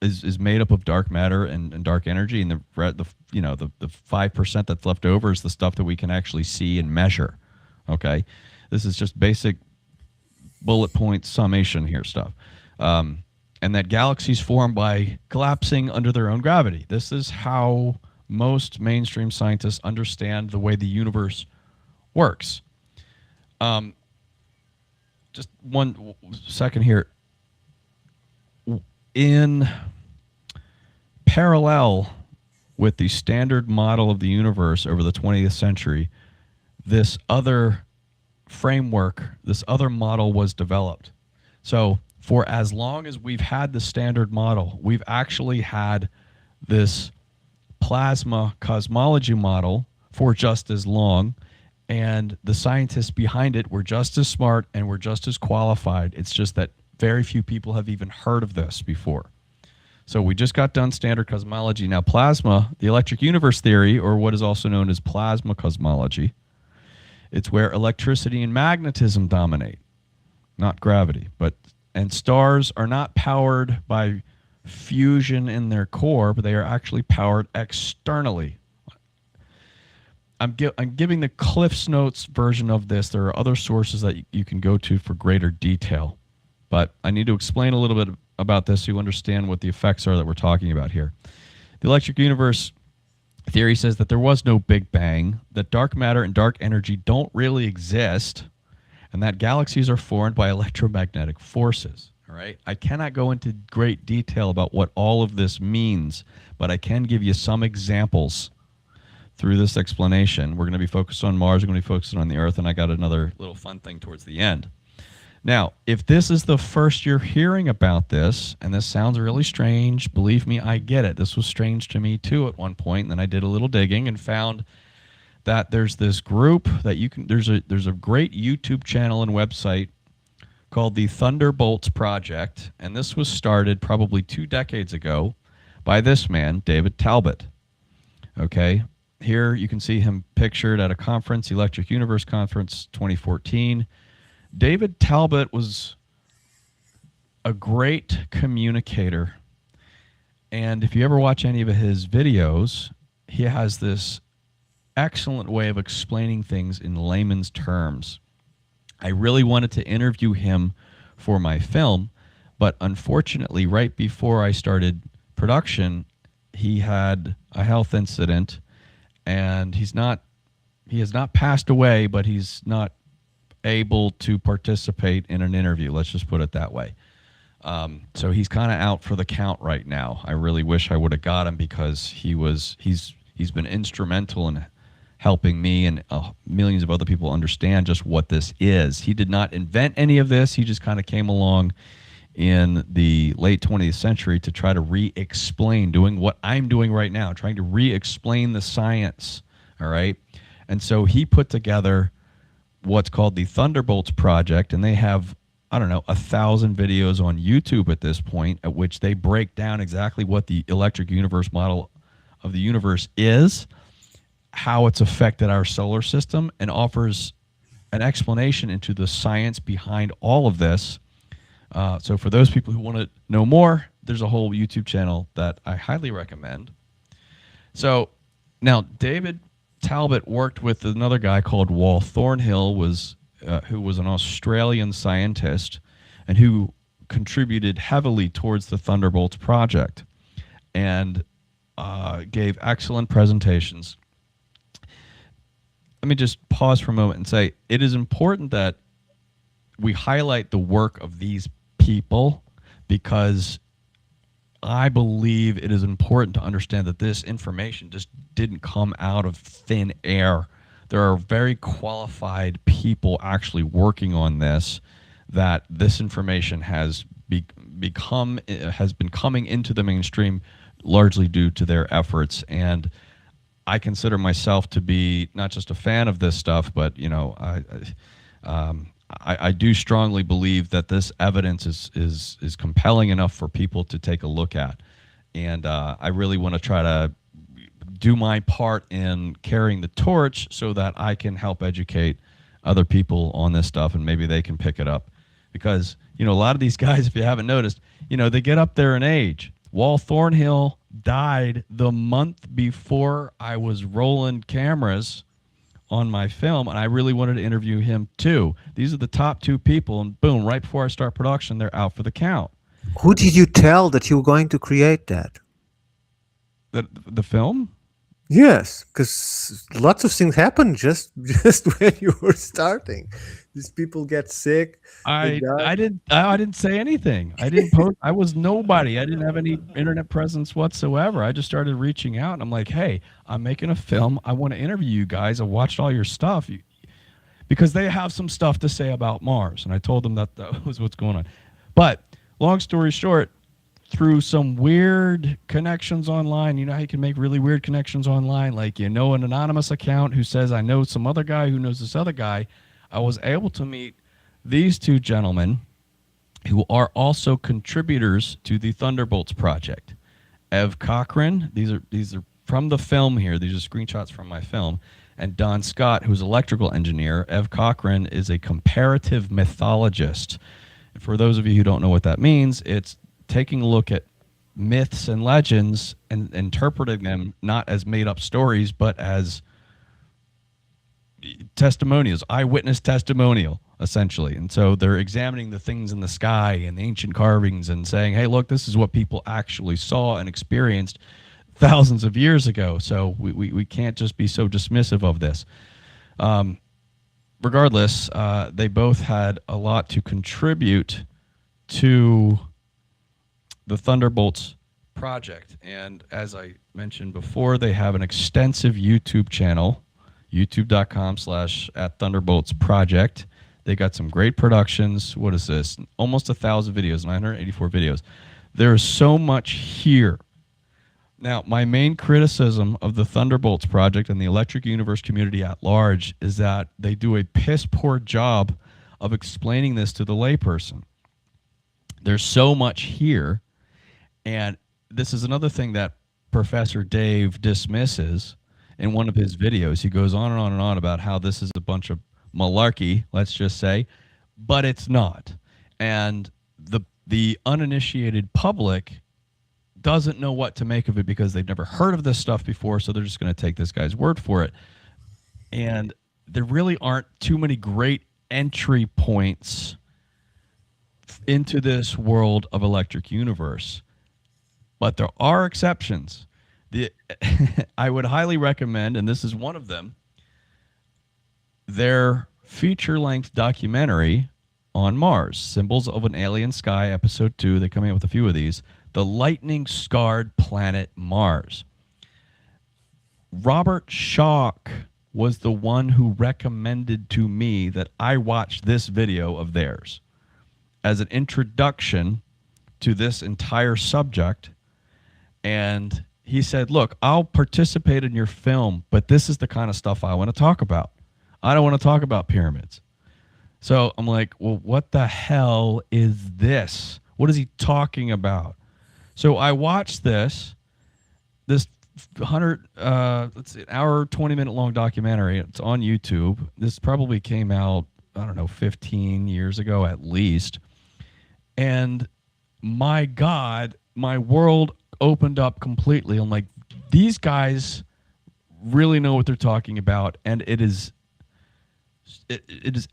is made up of dark matter and dark energy, and the 5% that's left over is the stuff that we can actually see and measure. Okay, this is just basic bullet point summation here stuff. And that galaxies form by collapsing under their own gravity. This is how most mainstream scientists understand the way the universe works. Just 1 second here. In parallel with the standard model of the universe over the 20th century, this other framework, this other model was developed. So for as long as we've had the standard model, we've actually had this plasma cosmology model for just as long, and the scientists behind it were just as smart and were just as qualified. It's just that very few people have even heard of this before. So we just got done standard cosmology. Now plasma, the electric universe theory, or what is also known as plasma cosmology, it's where electricity and magnetism dominate, not gravity. And stars are not powered by fusion in their core, but they are actually powered externally. I'm giving the Cliff's Notes version of this. There are other sources that you can go to for greater detail. But I need to explain a little bit about this so you understand what the effects are that we're talking about here. The electric universe theory says that there was no Big Bang, that dark matter and dark energy don't really exist, and that galaxies are formed by electromagnetic forces. All right? I cannot go into great detail about what all of this means, but I can give you some examples through this explanation. We're going to be focused on Mars, we're going to be focusing on the Earth, and I got another little fun thing towards the end. Now, if this is the first you're hearing about this, and this sounds really strange, believe me, I get it. This was strange to me too at one point, and then I did a little digging and found that there's this group that you can, there's a great YouTube channel and website called the Thunderbolts Project, and this was started probably 2 decades ago by this man, David Talbot. Okay, here you can see him pictured at a conference, Electric Universe Conference 2014. David Talbot was a great communicator, and if you ever watch any of his videos, he has this excellent way of explaining things in layman's terms. I really wanted to interview him for my film, but unfortunately, right before I started production, he had a health incident, and he has not passed away, but he's not able to participate in an interview. Let's just put it that way. So he's kind of out for the count right now. I really wish I would have got him because he's been instrumental in helping me and millions of other people understand just what this is. He did not invent any of this. He just kind of came along in the late 20th century to try to re-explain, doing what I'm doing right now, trying to re-explain the science. All right. And so he put together what's called the Thunderbolts Project, and they have, I don't know, 1,000 videos on YouTube at this point, at which they break down exactly what the electric universe model of the universe is, how it's affected our solar system, and offers an explanation into the science behind all of this. So for those people who want to know more, there's a whole YouTube channel that I highly recommend. So now David Talbot worked with another guy called Wal Thornhill, who was an Australian scientist and who contributed heavily towards the Thunderbolts Project and gave excellent presentations. Let me just pause for a moment and say it is important that we highlight the work of these people because I believe it is important to understand that this information just didn't come out of thin air. There are very qualified people actually working on this, that this information has been coming into the mainstream largely due to their efforts. And I consider myself to be not just a fan of this stuff, but you know, I do strongly believe that this evidence is compelling enough for people to take a look at, and I really want to try to do my part in carrying the torch so that I can help educate other people on this stuff, and maybe they can pick it up. Because, a lot of these guys, if you haven't noticed, they get up there in age. Wal Thornhill died the month before I was rolling cameras on my film, and I really wanted to interview him too. These are the top two people, and boom, right before I start production, they're out for the count. Who did you tell that you were going to create that? The film? Yes, because lots of things happen just when you were starting. These people get sick. I didn't say anything. I didn't post. I was nobody. I didn't have any internet presence whatsoever. I just started reaching out, and I'm like, hey, I'm making a film. I want to interview you guys. I watched all your stuff because they have some stuff to say about Mars, and I told them that was what's going on. But long story short, through some weird connections online, how you can make really weird connections online, like an anonymous account who says I know some other guy who knows this other guy. I was able to meet these two gentlemen who are also contributors to the Thunderbolts project. Ev Cochran, these are from the film here. These are screenshots from my film. And Don Scott, who's an electrical engineer. Ev Cochran is a comparative mythologist. And for those of you who don't know what that means, it's taking a look at myths and legends and interpreting them not as made-up stories, but as testimonials, eyewitness testimonial, essentially. And so they're examining the things in the sky and the ancient carvings and saying, hey, look, this is what people actually saw and experienced thousands of years ago. So we can't just be so dismissive of this. Regardless, they both had a lot to contribute to the Thunderbolts project. And as I mentioned before, they have an extensive YouTube channel, youtube.com/@thunderboltsproject. They got some great productions. What is this? Almost 1,000 videos, 984 videos. There's so much here. Now, my main criticism of the Thunderbolts project and the Electric Universe community at large is that they do a piss poor job of explaining this to the layperson. There's so much here. And this is another thing that Professor Dave dismisses in one of his videos. He goes on and on and on about how this is a bunch of malarkey, let's just say, but it's not. And the uninitiated public doesn't know what to make of it because they've never heard of this stuff before, so they're just going to take this guy's word for it. And there really aren't too many great entry points into this world of Electric Universe. But there are exceptions. I would highly recommend, and this is one of them, their feature-length documentary on Mars, Symbols of an Alien Sky, Episode 2. They come in with a few of these. The lightning-scarred planet Mars. Robert Schock was the one who recommended to me that I watch this video of theirs as an introduction to this entire subject. And he said, look, I'll participate in your film, but this is the kind of stuff I want to talk about. I don't want to talk about pyramids. So I'm like, well, what the hell is this? What is he talking about? So I watched this 100, let's see, an hour, 20-minute long documentary. It's on YouTube. This probably came out, I don't know, 15 years ago at least. And my God, my world opened up completely. I'm like, these guys really know what they're talking about, and it is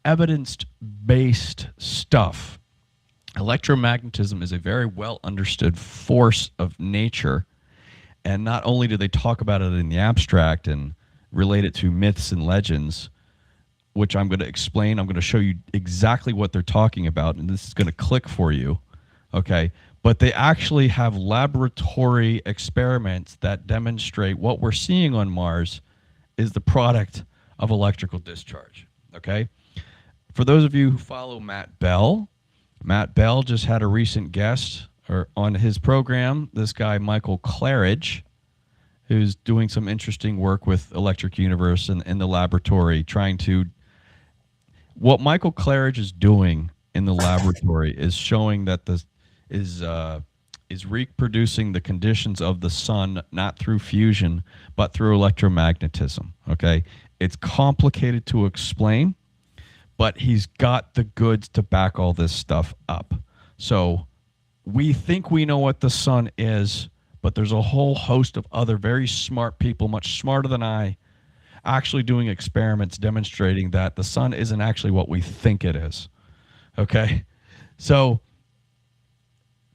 evidence-based stuff. Electromagnetism is a very well understood force of nature, and not only do they talk about it in the abstract and relate it to myths and legends, which I'm going to explain. I'm going to show you exactly what they're talking about, and this is going to click for you, okay? But they actually have laboratory experiments that demonstrate what we're seeing on Mars is the product of electrical discharge, okay? For those of you who follow Matt Bell just had a recent guest on his program, this guy Michael Claridge, who's doing some interesting work with Electric Universe and in the laboratory, trying to... What Michael Claridge is doing in the laboratory is showing that is reproducing the conditions of the sun, not through fusion, but through electromagnetism. Okay? It's complicated to explain, but he's got the goods to back all this stuff up. So we think we know what the sun is, but there's a whole host of other very smart people, much smarter than I, actually doing experiments demonstrating that the sun isn't actually what we think it is. Okay? So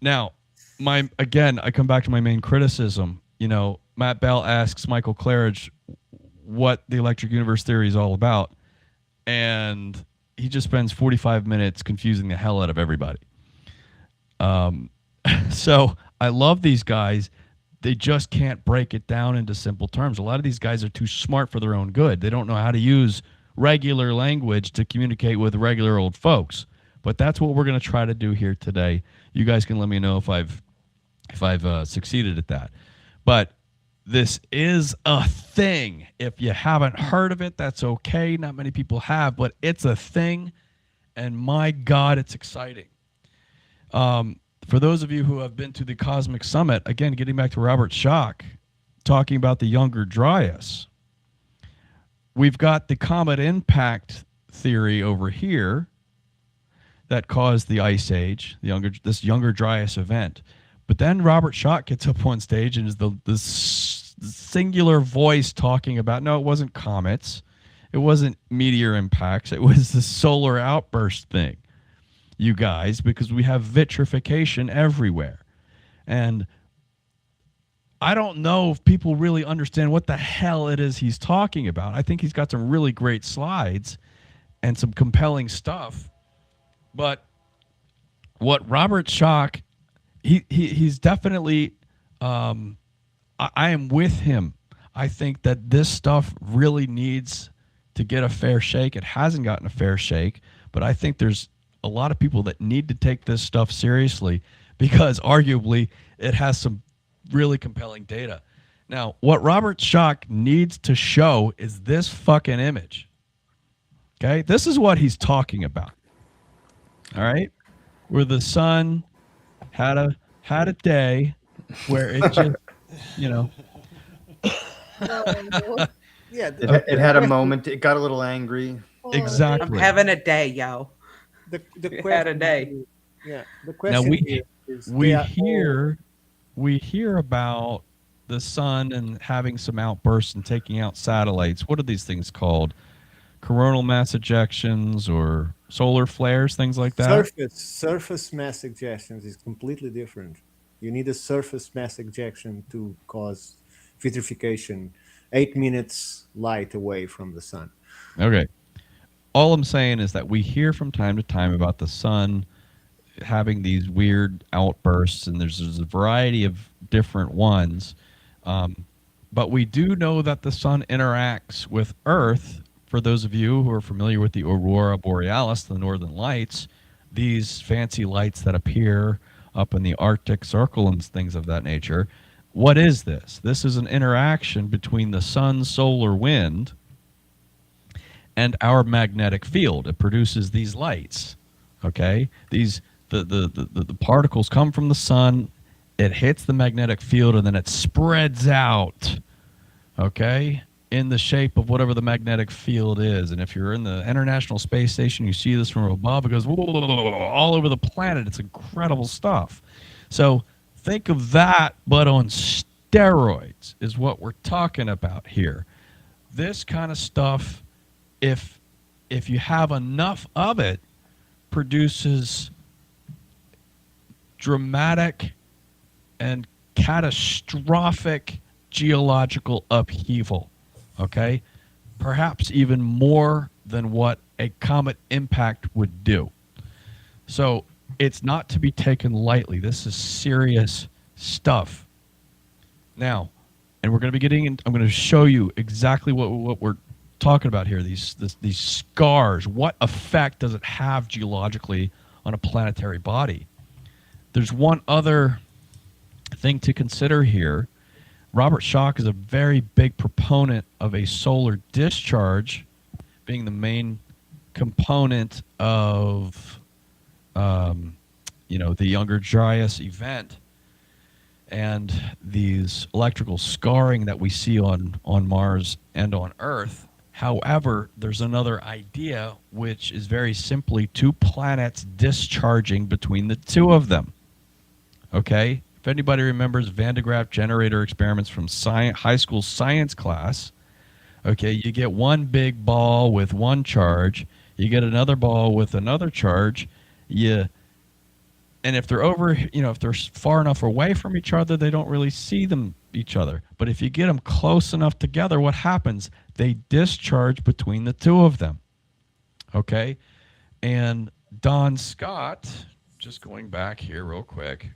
now, I come back to my main criticism. You know, Matt Bell asks Michael Claridge what the electric universe theory is all about, and he just spends 45 minutes confusing the hell out of everybody. So I love these guys. They just can't break it down into simple terms. A lot of these guys are too smart for their own good. They don't know how to use regular language to communicate with regular old folks. But that's what we're going to try to do here today. You guys can let me know if I've succeeded at that. But this is a thing. If you haven't heard of it, that's okay. Not many people have, but it's a thing. And my God, it's exciting. For those of you who have been to the Cosmic Summit, again, getting back to Robert Schoch, talking about the Younger Dryas, we've got the comet impact theory over here that caused the Ice Age, this Younger Dryas event. But then Robert Schoch gets up on stage and is the singular voice talking about, no, it wasn't comets, it wasn't meteor impacts, it was the solar outburst thing. You guys, because we have vitrification everywhere. And I don't know if people really understand what the hell it is he's talking about. I think he's got some really great slides and some compelling stuff. But what Robert Schoch, he's definitely, I am with him. I think that this stuff really needs to get a fair shake. It hasn't gotten a fair shake, but I think there's a lot of people that need to take this stuff seriously because arguably it has some really compelling data. Now, what Robert Schoch needs to show is this fucking image. Okay? This is what he's talking about. All right? Where the sun had a day where it just, you know. Yeah, It had a moment. It got a little angry. Exactly. I'm having a day, yo. the We had a day. Yeah, the Now question is we hear about the sun and having some outbursts and taking out satellites. What are these things called? Coronal mass ejections or solar flares, things like that? Surface mass ejections is completely different. You need a surface mass ejection to cause vitrification 8 minutes light away from the sun. Okay. All I'm saying is that we hear from time to time about the sun having these weird outbursts, and there's a variety of different ones. But we do know that the sun interacts with Earth. For those of you who are familiar with the Aurora Borealis, the northern lights, these fancy lights that appear up in the Arctic Circle and things of that nature, what is this? This is an interaction between the sun's solar wind and our magnetic field. It produces these lights. Okay? The particles come from the sun, it hits the magnetic field, and then it spreads out. Okay? In the shape of whatever the magnetic field is. And if you're in the International Space Station, you see this from above, it goes all over the planet. It's incredible stuff. So think of that, but on steroids is what we're talking about here. This kind of stuff, if you have enough of it, produces dramatic and catastrophic geological upheaval. Okay? Perhaps even more than what a comet impact would do. So it's not to be taken lightly. This is serious stuff. Now, and we're going to be getting in, I'm going to show you exactly what we're talking about here, these scars. What effect does it have geologically on a planetary body? There's one other thing to consider here. Robert Schoch is a very big proponent of a solar discharge being the main component of, the Younger Dryas event. and these electrical scarring that we see on Mars and on Earth. However, there's another idea, which is very simply two planets discharging between the two of them. Okay? If anybody remembers Van de Graaff generator experiments from high school science class, okay, you get one big ball with one charge, you get another ball with another charge, and if they're if they're far enough away from each other, they don't really see each other. But if you get them close enough together, what happens? They discharge between the two of them. Okay? And Don Scott, just going back here real quick,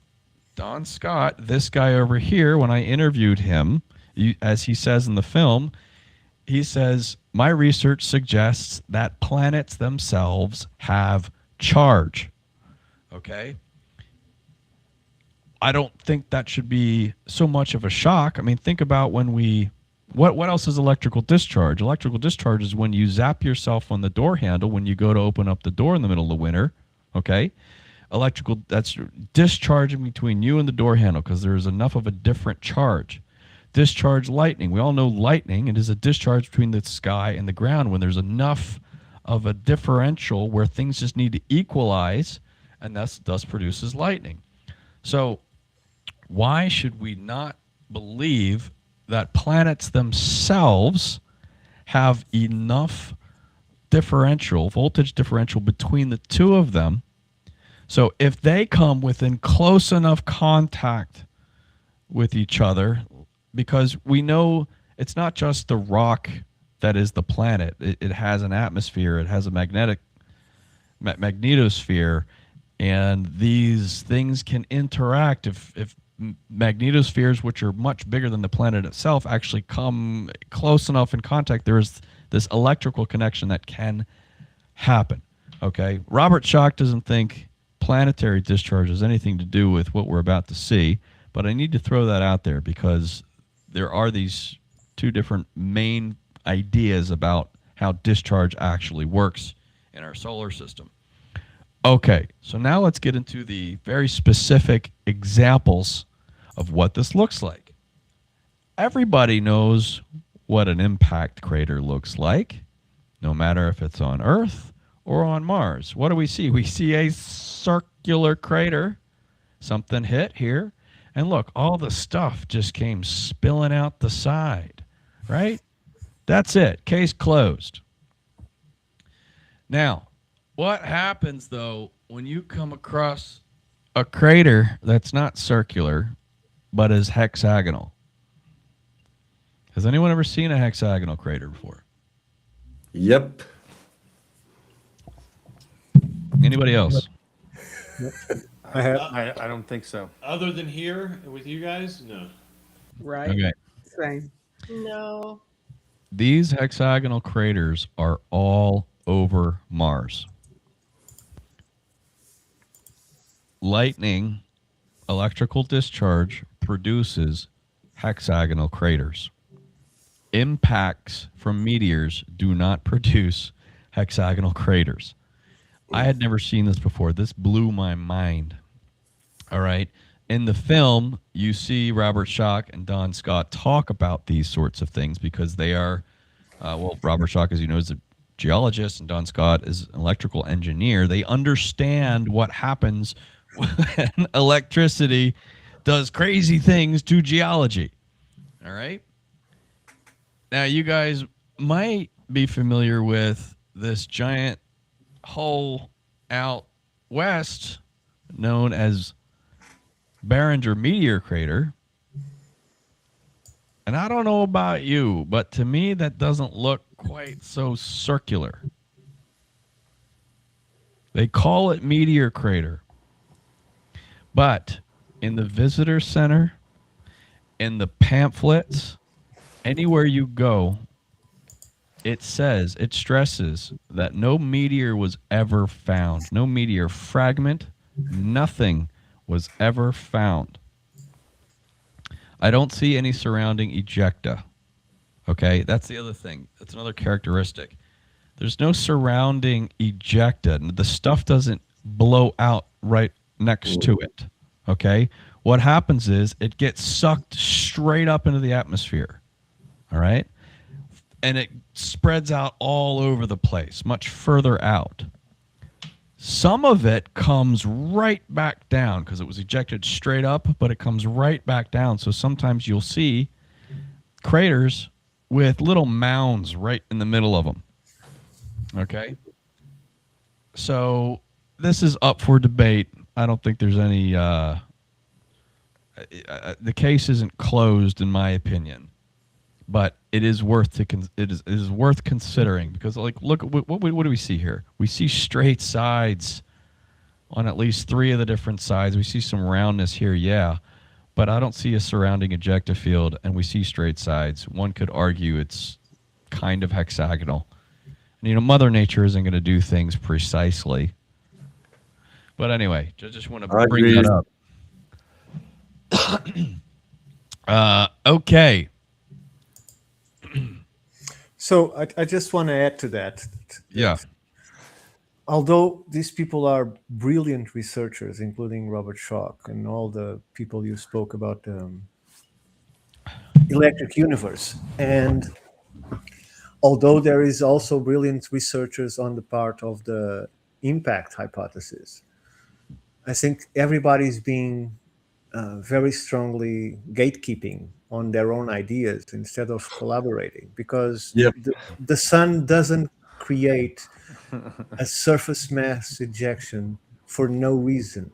Don Scott, this guy over here, when I interviewed him, as he says in the film, he says, my research suggests that planets themselves have charge. Okay? I don't think that should be so much of a shock. I mean, think about when what else is electrical discharge? Electrical discharge is when you zap yourself on the door handle when you go to open up the door in the middle of the winter. Okay? That's discharging between you and the door handle because there is enough of a different charge. Discharge lightning. We all know lightning. It is a discharge between the sky and the ground when there's enough of a differential where things just need to equalize, and thus produces lightning. So why should we not believe that planets themselves have enough voltage differential between the two of them? So if they come within close enough contact with each other, because we know it's not just the rock that is the planet. It has an atmosphere. It has a magnetosphere. And these things can interact if magnetospheres, which are much bigger than the planet itself, actually come close enough in contact. There is this electrical connection that can happen. Okay, Robert Schoch doesn't think planetary discharge has anything to do with what we're about to see, but I need to throw that out there because there are these two different main ideas about how discharge actually works in our solar system. Okay, so now let's get into the very specific examples of what this looks like. Everybody knows what an impact crater looks like, no matter if it's on Earth or on Mars. What do we see? We see a circular crater. Something hit here. And look, all the stuff just came spilling out the side, right? That's it. Case closed. Now, what happens, though, when you come across a crater that's not circular, but is hexagonal? Has anyone ever seen a hexagonal crater before? Yep. Anybody else? I have. I don't think so. Other than here with you guys, no. Right? Okay. Same. No. These hexagonal craters are all over Mars. Lightning, electrical discharge, produces hexagonal craters. Impacts from meteors do not produce hexagonal craters. I had never seen this before. This blew my mind. All right. In the film, you see Robert Schoch and Don Scott talk about these sorts of things because they are, Robert Schoch, as you know, is a geologist, and Don Scott is an electrical engineer. They understand what happens when electricity does crazy things to geology. All right. Now, you guys might be familiar with this giant hole out west known as Barringer Meteor Crater. And I don't know about you, but to me, that doesn't look quite so circular. They call it Meteor Crater. But in the visitor center, in the pamphlets, anywhere you go, it stresses that no meteor was ever found. No meteor fragment, nothing was ever found. I don't see any surrounding ejecta. Okay, that's the other thing. That's another characteristic. There's no surrounding ejecta. The stuff doesn't blow out right next to it. Okay, what happens is it gets sucked straight up into the atmosphere. All right. And it spreads out all over the place, much further out. Some of it comes right back down because it was ejected straight up, but it comes right back down. So sometimes you'll see craters with little mounds right in the middle of them. Okay. So this is up for debate. I don't think there's any, the case isn't closed in my opinion, but it is worth it is worth considering because like, look, what do we see here? We see straight sides on at least 3 of the different sides. We see some roundness here. Yeah. But I don't see a surrounding ejecta field, and we see straight sides. One could argue it's kind of hexagonal. And, you know, Mother Nature isn't going to do things precisely. But anyway, just want to bring that up. Okay. So I just want to add to that. Yeah. Although these people are brilliant researchers, including Robert Schoch and all the people you spoke about, electric universe, and although there is also brilliant researchers on the part of the impact hypothesis, I think everybody's being very strongly gatekeeping on their own ideas instead of collaborating, because the sun doesn't create a surface mass ejection for no reason.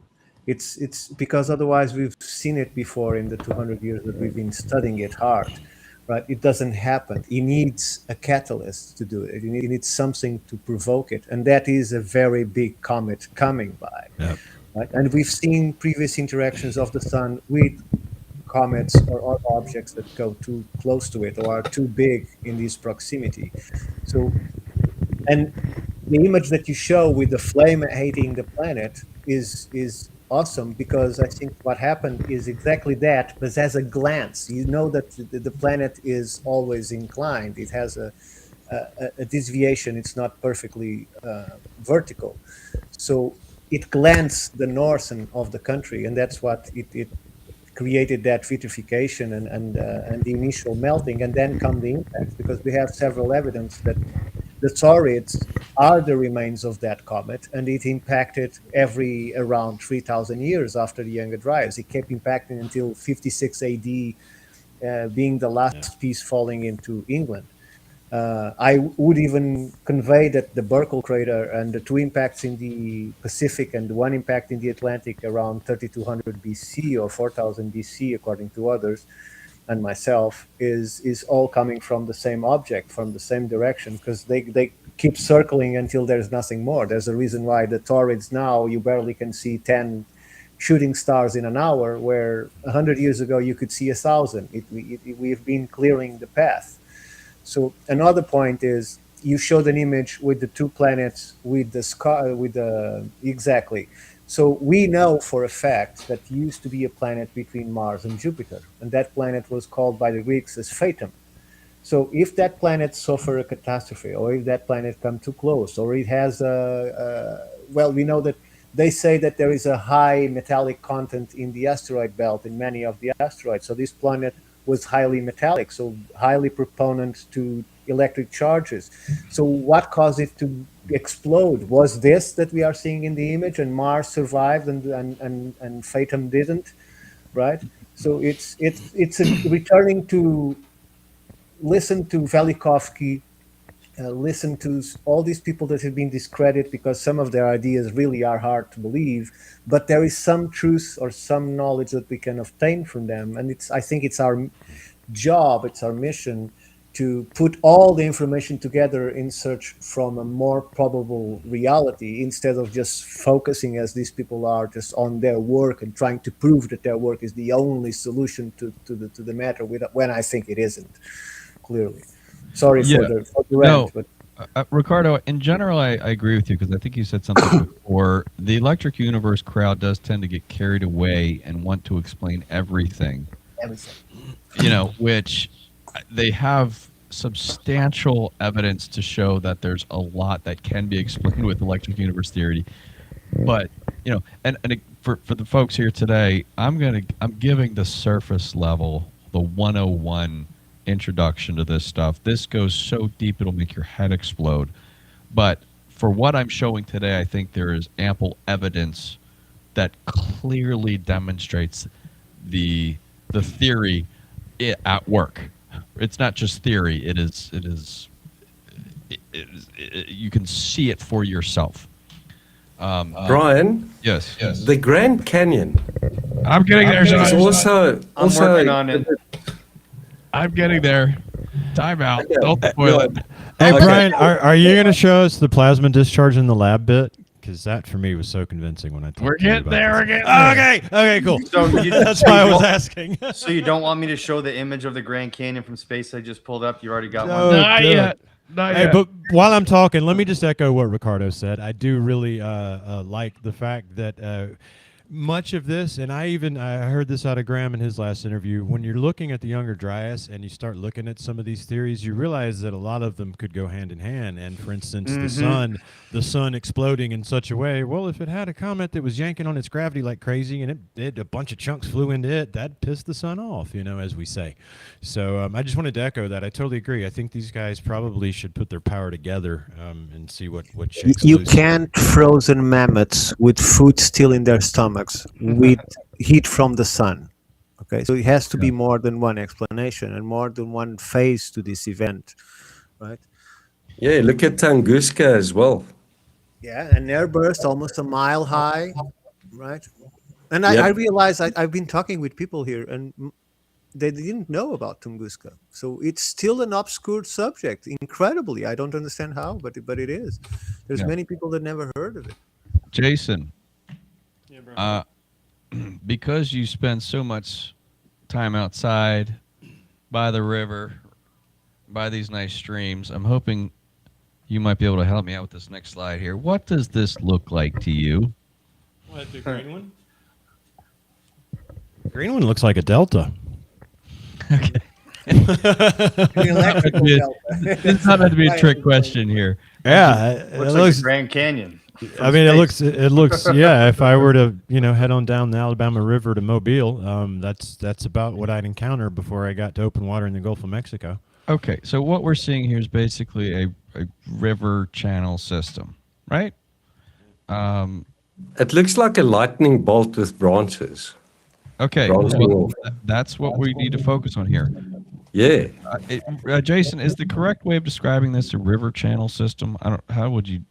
It's because otherwise we've seen it before in the 200 years that we've been studying it hard, right? It doesn't happen. It needs a catalyst to do it. It needs something to provoke it, and that is a very big comet coming by. Yep. Right? And we've seen previous interactions of the sun with comets or other objects that go too close to it or are too big in this proximity. So, and the image that you show with the flame hitting the planet is awesome, because I think what happened is exactly that, but as a glance. You know that the planet is always inclined. It has a deviation. It's not perfectly vertical. So it glanced the north of the country, and that's what it created, that vitrification and the initial melting, and then come the impact, because we have several evidence that the Taurids are the remains of that comet, and it impacted every around 3,000 years after the Younger Dryas. It kept impacting until 56 AD, being the last piece falling into England. I would even convey that the Burkle crater and the 2 impacts in the Pacific and the 1 impact in the Atlantic around 3200 BC or 4000 BC, according to others and myself, is all coming from the same object, from the same direction, because they keep circling until there's nothing more. There's a reason why the Taurids now, you barely can see 10 shooting stars in an hour, where 100 years ago you could see 1,000. We've been clearing the path. So another point is, you showed an image with the 2 planets with the sky, exactly. So we know for a fact that used to be a planet between Mars and Jupiter, and that planet was called by the Greeks as Phaeton. So if that planet suffer a catastrophe, or if that planet come too close, or it has well, we know that they say that there is a high metallic content in the asteroid belt, in many of the asteroids. So this planet was highly metallic, so highly proponent to electric charges. So what caused it to explode? Was this that we are seeing in the image, and Mars survived and Phaeton didn't, right? So it's returning to listen to Velikovsky, listen to all these people that have been discredited because some of their ideas really are hard to believe, but there is some truth or some knowledge that we can obtain from them. And I think it's our job, it's our mission to put all the information together in search from a more probable reality, instead of just focusing, as these people are, just on their work and trying to prove that their work is the only solution to the matter, when I think it isn't, clearly. Sorry for the rant, but Ricardo, in general, I agree with you, because I think you said something before. The Electric Universe crowd does tend to get carried away and want to explain everything. You know, which they have substantial evidence to show that there's a lot that can be explained with electric universe theory. But, you know, and for the folks here today, I'm giving the surface level, the 101 introduction to this stuff. This goes so deep it'll make your head explode. But for what I'm showing today, I think there is ample evidence that clearly demonstrates the theory at work. It's not just theory. It is you can see it for yourself. Brian, yes. the Grand Canyon I'm getting there, is John. I'm working on it. I'm getting there. Time out. Don't spoil it. Hey, Okay. Brian, are you going to show us the plasma discharge in the lab bit? Because that for me was so convincing when I talked We're to you getting about there. this. We're getting there. Okay, cool. So That's why I was asking. So you don't want me to show the image of the Grand Canyon from space I just pulled up? You already got No. one. Not good. yet. Not Hey, yet. but while I'm talking, let me just echo what Ricardo said. I do really like the fact that much of this, and I heard this out of Graham in his last interview, when you're looking at the Younger Dryas and you start looking at some of these theories, you realize that a lot of them could go hand in hand. And for instance, the sun exploding in such a way, well, if it had a comet that was yanking on its gravity like crazy and it a bunch of chunks flew into it, that pissed the sun off, as we say. So I just wanted to echo that. I totally agree. I think these guys probably should put their power together and see what shakes You loose. can't frozen mammoths with food still in their stomachs with heat from the sun. Okay, so it has to be more than one explanation and more than one phase to this event, right? Yeah, look at Tunguska as well. Yeah, an airburst almost a mile high, right? And I realize I've been talking with people here and they didn't know about Tunguska. So it's still an obscure subject, incredibly. I don't understand how, but it is. There's many people that never heard of it. Jason, because you spend so much time outside by the river, by these nice streams, I'm hoping you might be able to help me out with this next slide here. What does this look like to you? What, the green one? Green one looks like a delta. Okay. The electrical delta. It's not meant to be a trick question here. Yeah, it Looks like looks. the Grand Canyon. I mean, it looks. Yeah, if I were to, head on down the Alabama River to Mobile, that's about what I'd encounter before I got to open water in the Gulf of Mexico. Okay, so what we're seeing here is basically a river channel system, right? It looks like a lightning bolt with branches. Okay, Branching well, off. that's what we need to focus on here. Yeah. Jason, is the correct way of describing this a river channel system? How would you?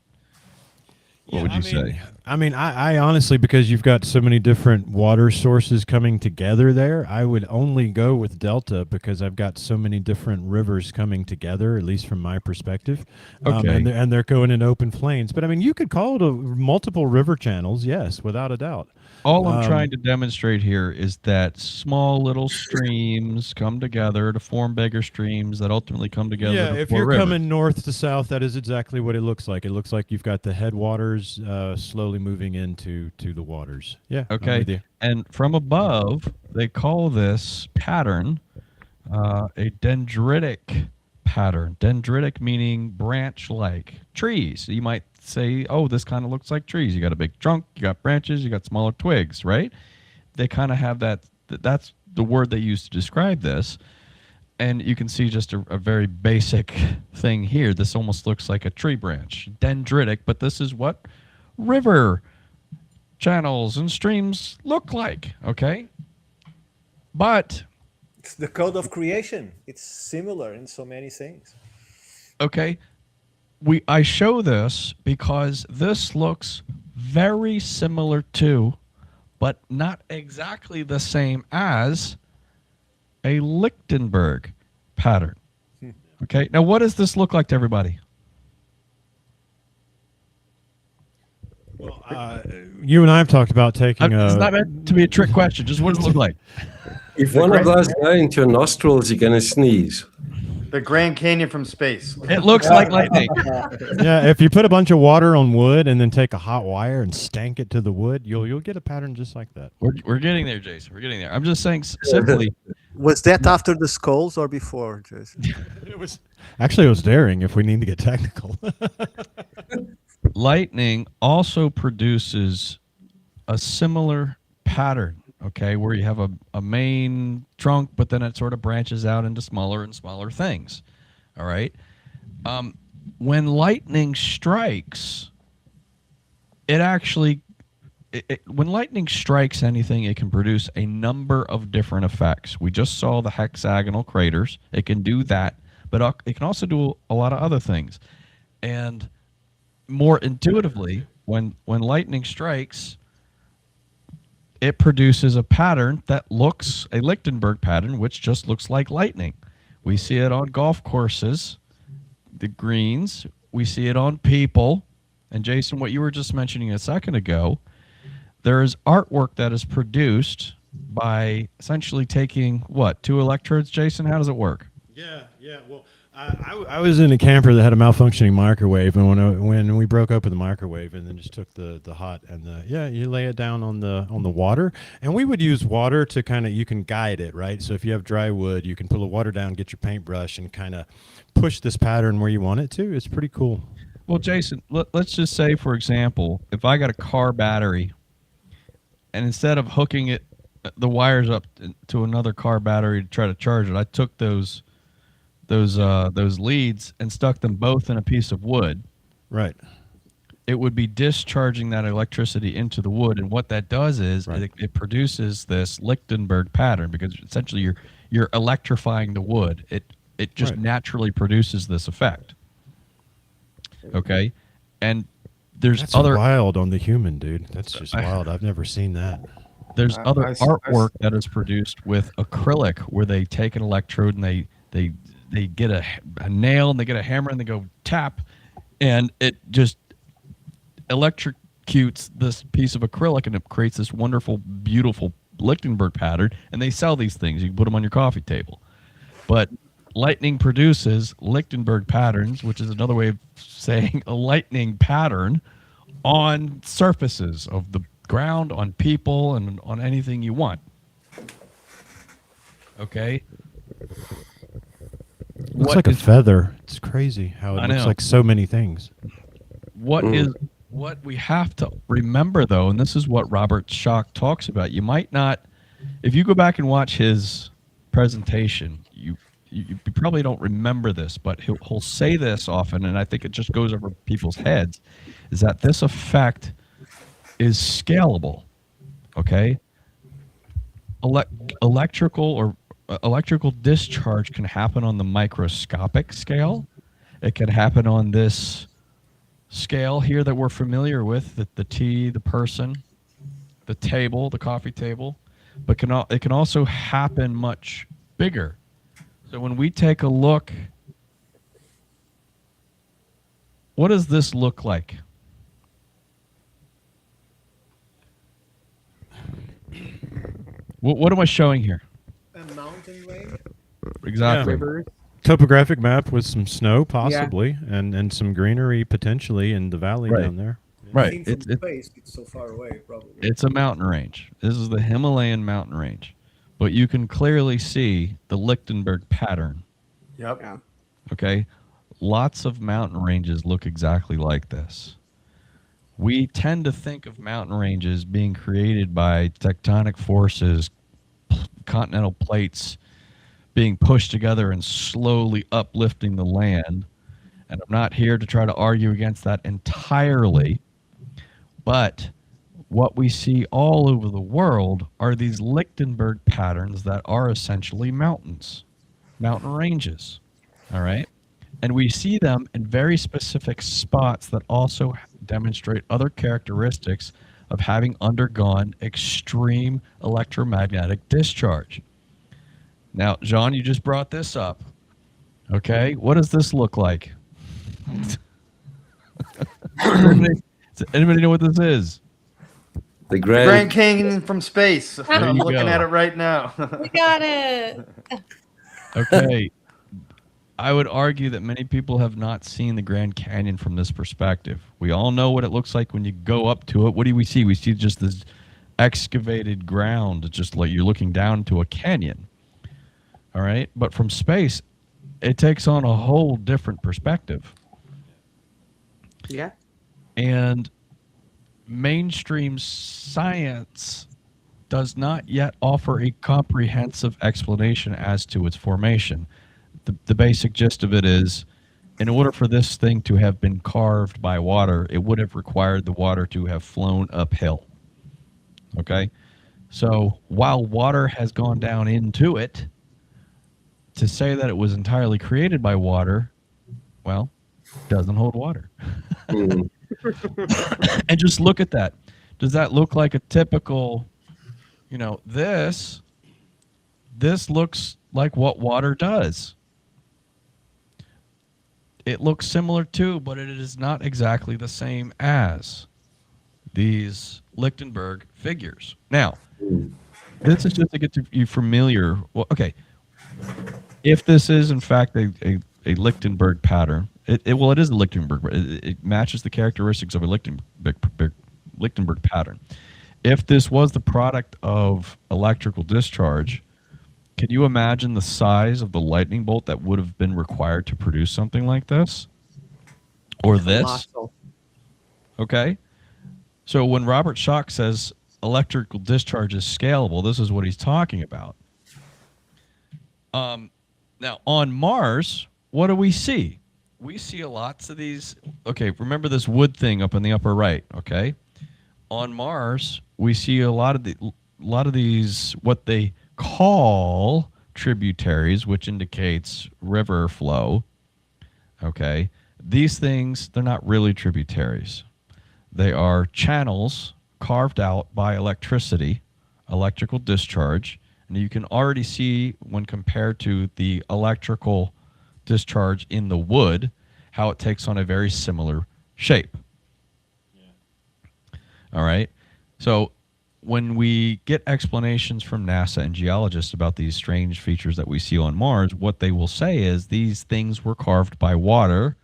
What would you say? I mean, I honestly, because you've got so many different water sources coming together there, I would only go with Delta because I've got so many different rivers coming together, at least from my perspective. Okay. And they're going in open plains. But I mean, you could call it multiple river channels, yes, without a doubt. All I'm trying to demonstrate here is that small little streams come together to form bigger streams that ultimately come together. Yeah, to if form you're rivers. coming north to south, that is exactly what it looks like. It looks like you've got the headwaters slowly moving into the waters. Yeah. I'm with Okay. you. And from above, they call this pattern a dendritic pattern. Dendritic meaning branch-like trees. You might say, oh, this kind of looks like trees. You got a big trunk, you got branches, you got smaller twigs, right? They kind of have that. That's the word they use to describe this. And you can see just a very basic thing here. This almost looks like a tree branch. Dendritic, but this is what river channels and streams look like, okay? But It's the code of creation. It's similar in so many things. okay, I show this because this looks very similar to, but not exactly the same as, a Lichtenberg pattern. Okay, now what does this look like to everybody? You and I have talked about taking It's not meant to be a trick question. Just what does it look like? If one of those go into your nostrils, you're going to sneeze. The Grand Canyon from space. It looks like lightning. Yeah, if you put a bunch of water on wood and then take a hot wire and stank it to the wood, you'll get a pattern just like that. We're getting there, Jason. We're getting there. I'm just saying simply. Was that after the skulls or before, Jason? It was daring if we need to get technical. Lightning also produces a similar pattern, okay, where you have a main trunk, but then it sort of branches out into smaller and smaller things. All right. When lightning strikes, it actually, when lightning strikes anything, it can produce a number of different effects. We just saw the hexagonal craters. It can do that, but it can also do a lot of other things. And more intuitively, when lightning strikes, it produces a pattern that looks a Lichtenberg pattern, which just looks like lightning. We see it on golf courses, the greens. We see it on people. And Jason, what you were just mentioning a second ago, there is artwork that is produced by essentially taking what, 2 electrodes, Jason? How does it work? Yeah. Well, I was in a camper that had a malfunctioning microwave, and when we broke open the microwave and then just took the hot and you lay it down on the water, and we would use water to kind of, you can guide it, right? So if you have dry wood, you can put the water down, get your paintbrush, and kind of push this pattern where you want it to. It's pretty cool. Well, Jason, let's just say, for example, if I got a car battery, and instead of hooking the wires up to another car battery to try to charge it, I took those leads and stuck them both in a piece of wood. Right. It would be discharging that electricity into the wood, and what that does is it produces this Lichtenberg pattern, because essentially you're electrifying the wood. It just naturally produces this effect. Okay, and that's wild on the human, dude. That's just wild. I've never seen that. There's other artwork that is produced with acrylic, where they take an electrode and they get a nail and they get a hammer and they go tap, and it just electrocutes this piece of acrylic, and it creates this wonderful, beautiful Lichtenberg pattern. And they sell these things. You can put them on your coffee table. But lightning produces Lichtenberg patterns, which is another way of saying a lightning pattern on surfaces of the ground, on people, and on anything you want. Okay? Looks like a feather. It's crazy how it looks like so many things. What we have to remember, though, and this is what Robert Schoch talks about, you might not, if you go back and watch his presentation, you probably don't remember this, but he'll say this often, and I think it just goes over people's heads, is that this effect is scalable, okay? Electrical discharge can happen on the microscopic scale. It can happen on this scale here that we're familiar with, the tea, the person, the table, the coffee table, but it can also happen much bigger. So when we take a look, what does this look like? What am I showing here? A mountain range? Exactly. Rivers. Topographic map with some snow, possibly, and some greenery potentially in the valley down there. Right. Seen from space, it's so far away, probably. It's a mountain range. This is the Himalayan mountain range. But you can clearly see the Lichtenberg pattern. Yep. Yeah. Okay? Lots of mountain ranges look exactly like this. We tend to think of mountain ranges being created by tectonic forces, continental plates being pushed together and slowly uplifting the land. And I'm not here to try to argue against that entirely. But what we see all over the world are these Lichtenberg patterns that are essentially mountains, mountain ranges. All right? And we see them in very specific spots that also demonstrate other characteristics of having undergone extreme electromagnetic discharge. Now, Jean, you just brought this up. Okay, what does this look like? Anybody know what this is? The Grand Canyon from space. I'm you looking go. at it right now. We got it. Okay. I would argue that many people have not seen the Grand Canyon from this perspective. We all know what it looks like when you go up to it. What do we see? We see just this excavated ground. It's just like you're looking down into a canyon. All right? But from space, it takes on a whole different perspective. Yeah. And mainstream science does not yet offer a comprehensive explanation as to its formation. The basic gist of it is, in order for this thing to have been carved by water, it would have required the water to have flown uphill. Okay? So while water has gone down into it, to say that it was entirely created by water, well, doesn't hold water. Mm. And just look at that. Does that look like a typical, this looks like what water does. It looks similar to, but it is not exactly the same as these Lichtenberg figures. Now, this is just to get you familiar. Well, okay. If this is in fact a Lichtenberg pattern, it is a Lichtenberg. It matches the characteristics of a Lichtenberg pattern. If this was the product of electrical discharge, can you imagine the size of the lightning bolt that would have been required to produce something like this? Or this? Colossal. Okay. So when Robert Schoch says electrical discharge is scalable, this is what he's talking about. Now, on Mars, what do we see? We see lots of these. Okay, remember this wood thing up in the upper right, okay? On Mars, we see a lot of these what they call tributaries, which indicates river flow. Okay, these things, they're not really tributaries. They are channels carved out by electricity, electrical discharge, and you can already see when compared to the electrical discharge in the wood how it takes on a very similar shape. All right, so when we get explanations from NASA and geologists about these strange features that we see on Mars, what they will say is these things were carved by water,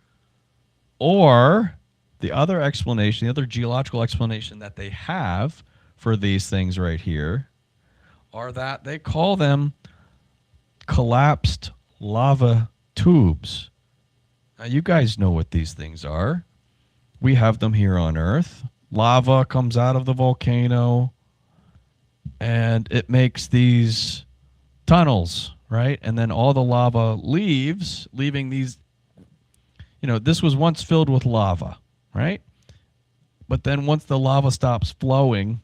or the other explanation, the other geological explanation that they have for these things right here are that they call them collapsed lava tubes. Now, you guys know what these things are. We have them here on Earth. Lava comes out of the volcano, and it makes these tunnels, right? And then all the lava leaves, leaving these, this was once filled with lava, right? But then once the lava stops flowing,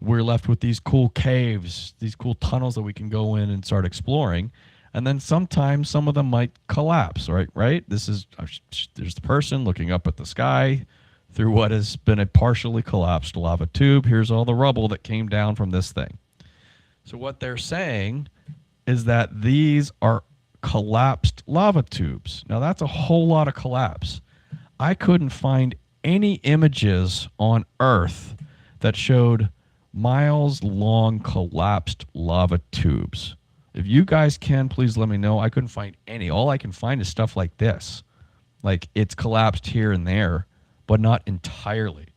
we're left with these cool caves, these cool tunnels that we can go in and start exploring. And then sometimes some of them might collapse, right? There's the person looking up at the sky through what has been a partially collapsed lava tube. Here's all the rubble that came down from this thing. So what they're saying is that these are collapsed lava tubes. Now that's a whole lot of collapse. I couldn't find any images on Earth that showed miles-long collapsed lava tubes. If you guys can, please let me know. I couldn't find any. All I can find is stuff like this. Like it's collapsed here and there, but not entirely.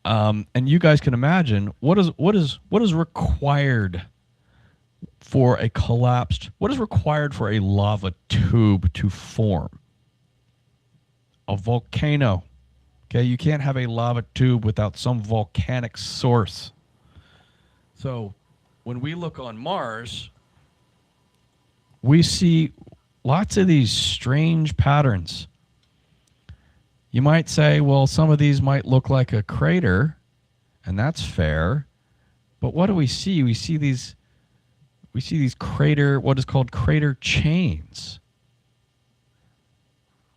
And you guys can imagine what is required for a collapsed, what is required for a lava tube to form? A volcano. Okay, you can't have a lava tube without some volcanic source. So when we look on Mars, we see lots of these strange patterns. You might say, well, some of these might look like a crater, and that's fair. But what do we see? We see these crater, what is called crater chains.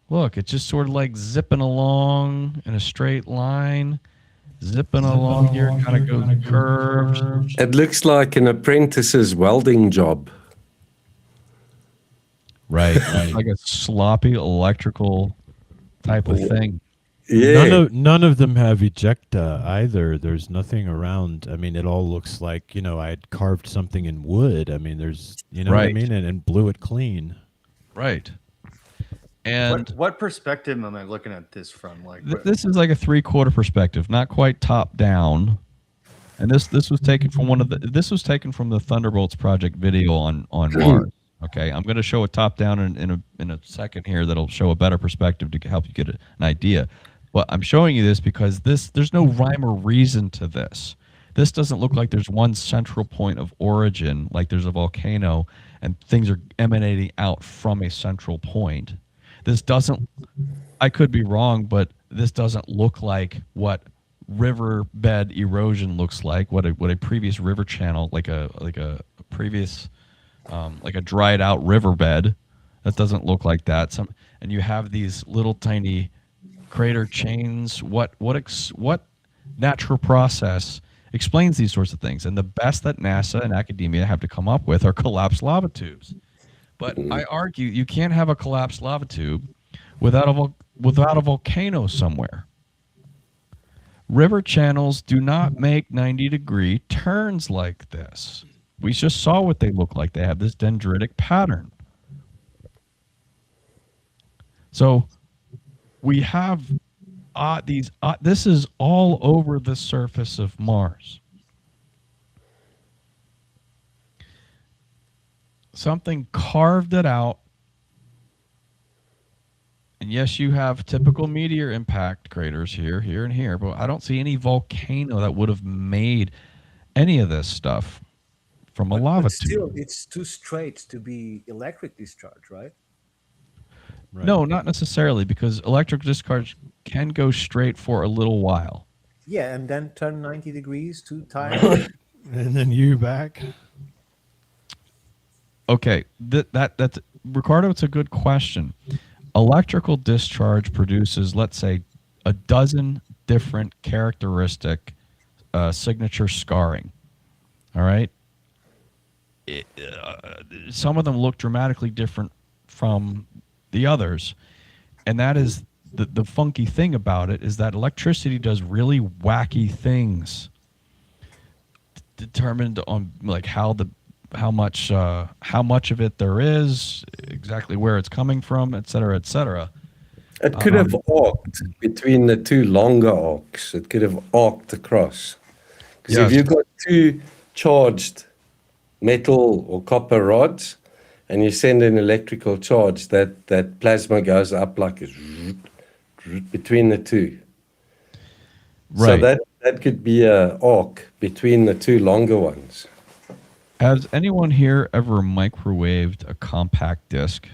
Look, it's just sort of like zipping along in a straight line, zipping along here, kind of goes curved. It looks like an apprentice's welding job. Right. Like a sloppy electrical type of thing. Yeah. None of them have ejecta either. There's nothing around. I mean, it all looks like, I had carved something in wood. I mean, there's, what I mean? And blew it clean. Right. And what perspective am I looking at this from? Like this is like a 3/4 perspective, not quite top down. And this was taken from this was taken from the Thunderbolts Project video on Mars. Okay, I'm going to show a top down in a second here that'll show a better perspective to help you get an idea. But I'm showing you this because there's no rhyme or reason to this. This doesn't look like there's one central point of origin, like there's a volcano and things are emanating out from a central point. This doesn't, I could be wrong, but this doesn't look like what riverbed erosion looks like, what a previous river channel, like a previous like a dried out riverbed. That doesn't look like that. And you have these little tiny crater chains. What natural process explains these sorts of things? And the best that NASA and academia have to come up with are collapsed lava tubes. But I argue you can't have a collapsed lava tube without a volcano somewhere. River channels do not make 90-degree turns like this. We just saw what they look like. They have this dendritic pattern. So we have this is all over the surface of Mars. Something carved it out. And yes, you have typical meteor impact craters here, here, and here, but I don't see any volcano that would have made any of this stuff from a lava But still, tube. it's too straight to be electric discharge, right? Right. No, not necessarily, because electric discharge can go straight for a little while. Yeah, and then turn 90 degrees, too tired. And then you back. Okay, that's Ricardo. It's a good question. Electrical discharge produces, let's say, a dozen different characteristic signature scarring. All right. Some of them look dramatically different from the others, and that is the funky thing about it, is that electricity does really wacky things determined on like how much of it there is, exactly where it's coming from, et cetera, et cetera. It could have arced between the two longer arcs. It could have arced across. Because Yes. if you've got two charged metal or copper rods and you send an electrical charge, that plasma goes up like a between the two. So Right. that could be a arc between the two longer ones. Has anyone here ever microwaved a compact disc?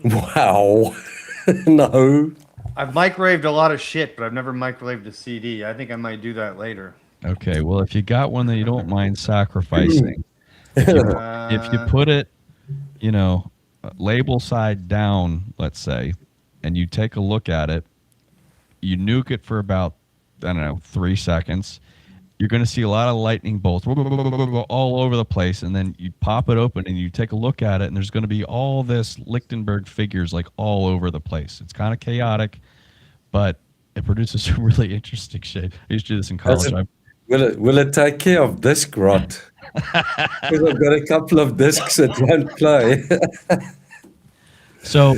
Wow. No. I've microwaved a lot of shit, but I've never microwaved a CD. I think I might do that later. Okay, well, if you got one that you don't mind sacrificing, if you put it, label side down, let's say, and you take a look at it, you nuke it for about, 3 seconds. You're going to see a lot of lightning bolts all over the place, and then you pop it open and you take a look at it, and there's going to be all this Lichtenberg figures like all over the place. It's kind of chaotic, but it produces some really interesting shape. I used to do this in college. Will it take care of disc rot? Because I've got a couple of discs that won't play. So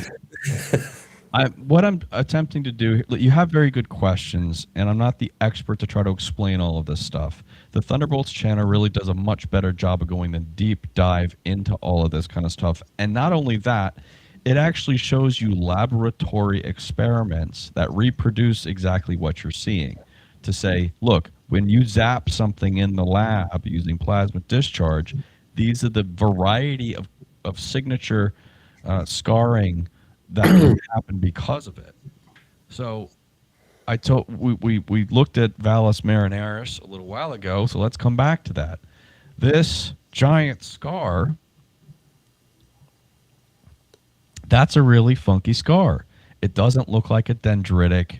what I'm attempting to do, you have very good questions, and I'm not the expert to try to explain all of this stuff. The Thunderbolts channel really does a much better job of going the deep dive into all of this kind of stuff. And not only that, it actually shows you laboratory experiments that reproduce exactly what you're seeing. To say, look, when you zap something in the lab using plasma discharge, these are the variety of signature scarring that can happen because of it. So we looked at Valles Marineris a little while ago, so let's come back to that. This giant scar, that's a really funky scar. It doesn't look like a dendritic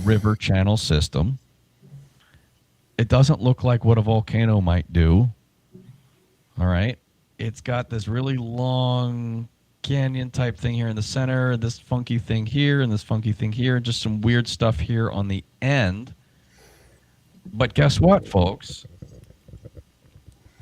river channel system. It doesn't look like what a volcano might do. All right. It's got this really long canyon type thing here in the center, this funky thing here, and this funky thing here, and just some weird stuff here on the end. But guess what, folks?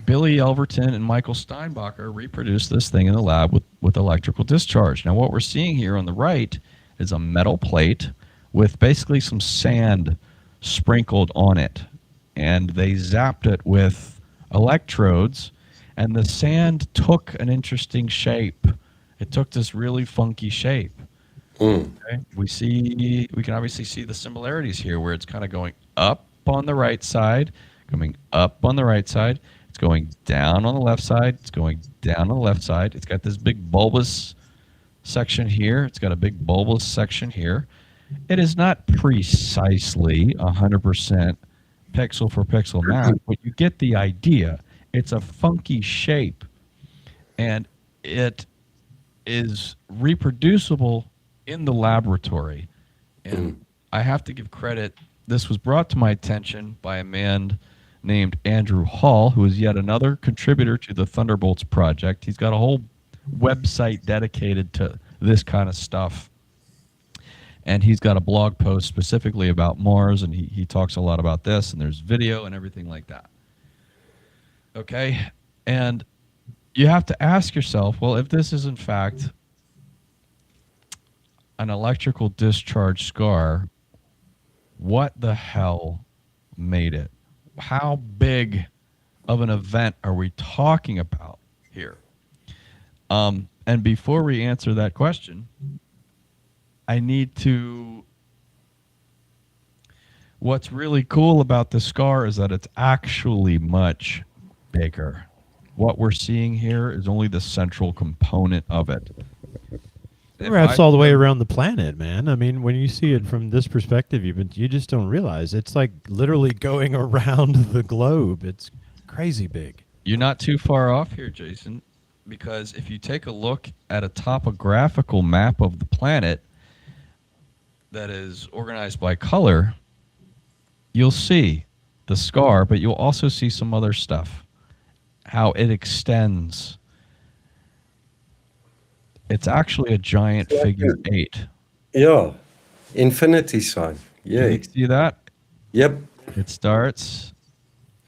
Billy Elverton and Michael Steinbacher reproduced this thing in the lab with electrical discharge. Now, what we're seeing here on the right is a metal plate with basically some sand sprinkled on it. And they zapped it with electrodes, and the sand took an interesting shape. It took this really funky shape. Okay? We can obviously see the similarities here where it's kind of going up on the right side, coming up on the right side. It's going down on the left side. It's going down on the left side. It's got this big bulbous section here. It's got a big bulbous section here. It is not precisely 100% pixel for pixel map, but you get the idea. It's a funky shape, and it is reproducible in the laboratory. And I have to give credit. This was brought to my attention by a man named Andrew Hall, who is yet another contributor to the Thunderbolts project. He's got a whole website dedicated to this kind of stuff. And he's got a blog post specifically about Mars, and he talks a lot about this, and there's video and everything like that. Okay? And you have to ask yourself, well, if this is in fact an electrical discharge scar, what the hell made it? How big of an event are we talking about here? And before we answer that question, I need to... What's really cool about the scar is that it's actually much bigger. What we're seeing here is only the central component of it. Wraps all the way around the planet, man. I mean, when you see it from this perspective, you just don't realize it's like literally going around the globe. It's crazy big. You're not too far off here, Jason, because if you take a look at a topographical map of the planet that is organized by color, you'll see the scar, but you'll also see some other stuff, how it extends. It's actually a giant figure 8. Yeah, infinity sign. Yeah. Can you see that? Yep. It starts,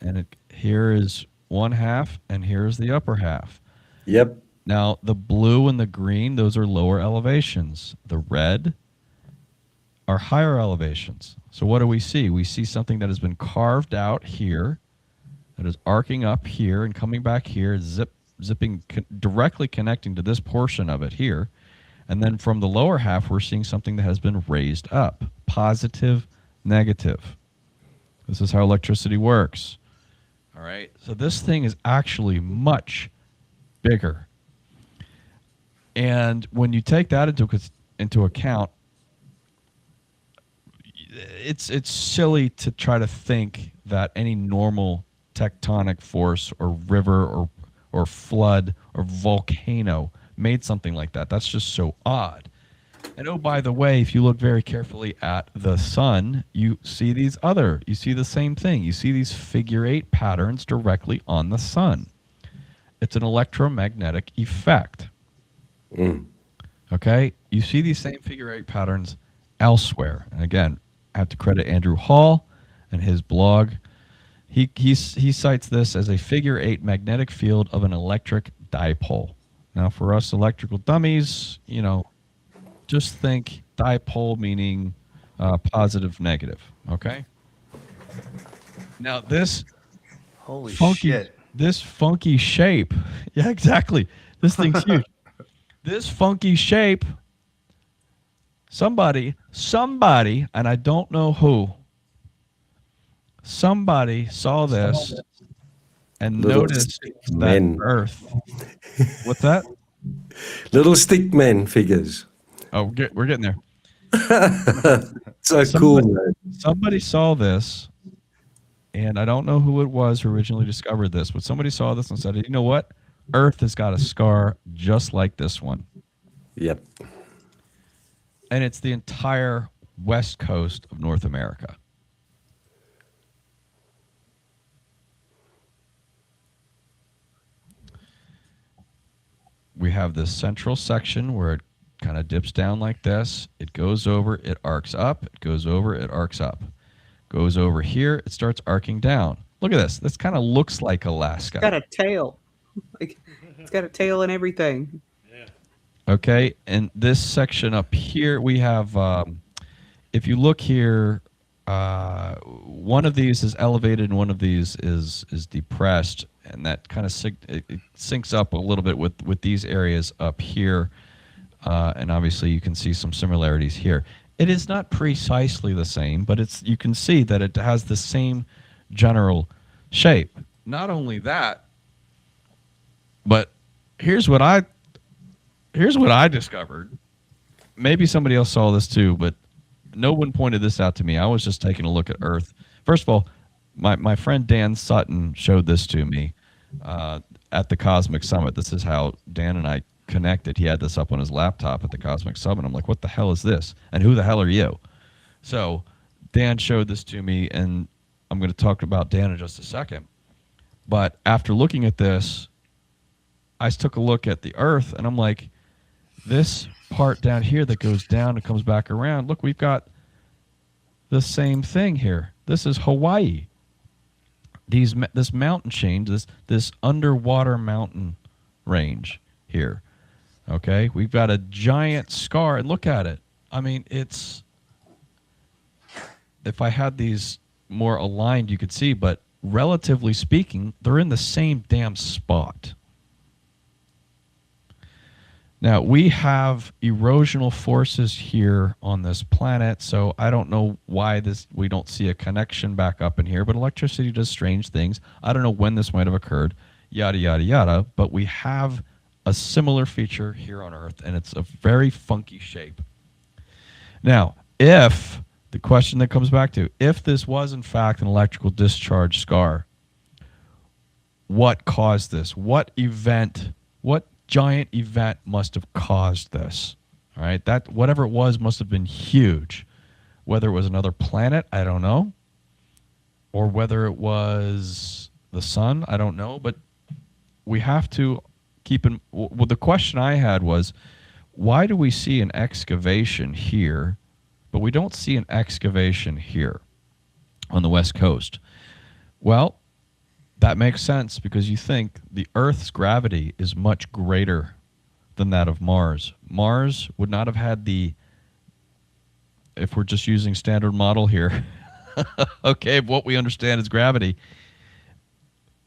and here is one half, and here's the upper half. Yep. Now, the blue and the green, those are lower elevations. The red are higher elevations. So what do we see? We see something that has been carved out here, that is arcing up here and coming back here, zipping, directly connecting to this portion of it here. And then from the lower half, we're seeing something that has been raised up. Positive, negative. This is how electricity works. All right. So this thing is actually much bigger. And when you take that into account, it's silly to try to think that any normal tectonic force or river or flood or volcano made something like that. That's just so odd. And oh, by the way, if you look very carefully at the sun, you see you see the same thing. You see these figure 8 patterns directly on the sun. It's an electromagnetic effect. Okay? You see these same figure 8 patterns elsewhere. And again, I have to credit Andrew Hall and his blog. He cites this as a figure 8 magnetic field of an electric dipole. Now, for us electrical dummies, just think dipole meaning positive, negative. Okay. Now this Holy funky, shit. this funky shape. Yeah, exactly. This thing's huge. This funky shape. Somebody, and I don't know who. Somebody saw this and Little noticed stick that men. Earth. What's that? Little stick man figures. Oh, we're getting there. So cool, man. Somebody saw this, and I don't know who it was who originally discovered this, but somebody saw this and said, you know what? Earth has got a scar just like this one. Yep. And it's the entire west coast of North America. We have this central section where it kind of dips down like this. It goes over, it arcs up. It goes over, it arcs up. Goes over here, it starts arcing down. Look at this. This kind of looks like Alaska. It's got a tail. It's got a tail and everything. Okay, and this section up here, we have, if you look here, one of these is elevated and one of these is depressed, and that kind of it syncs up a little bit with these areas up here. and obviously you can see some similarities here. It is not precisely the same, but you can see that it has the same general shape. Not only that, but here's what I discovered. Maybe somebody else saw this too, but no one pointed this out to me. I was just taking a look at Earth. First of all, my friend Dan Sutton showed this to me at the Cosmic Summit. This is how Dan and I connected. He had this up on his laptop at the Cosmic Summit. I'm like, what the hell is this? And who the hell are you? So Dan showed this to me, and I'm going to talk about Dan in just a second. But after looking at this, I took a look at the Earth, and I'm like, this part down here that goes down and comes back around, look, we've got the same thing here. This is Hawaii. This mountain chain, this underwater mountain range here. Okay, we've got a giant scar, and look at it. I mean, it's, if I had these more aligned, you could see, but relatively speaking, they're in the same damn spot. Now, we have erosional forces here on this planet, so I don't know why we don't see a connection back up in here, but electricity does strange things. I don't know when this might have occurred, yada, yada, yada, but we have a similar feature here on Earth, and it's a very funky shape. Now, if, the question that comes back to, if this was in fact an electrical discharge scar, what caused this? What giant event must have caused this? All right, that whatever it was must have been huge. Whether it was another planet, I don't know, or whether it was the sun, I don't know. But we have to keep in. Well, the question I had was, why do we see an excavation here, but we don't see an excavation here on the West Coast? Well, that makes sense because you think the Earth's gravity is much greater than that of Mars. Mars would not have had the, if we're just using standard model here, okay, what we understand is gravity.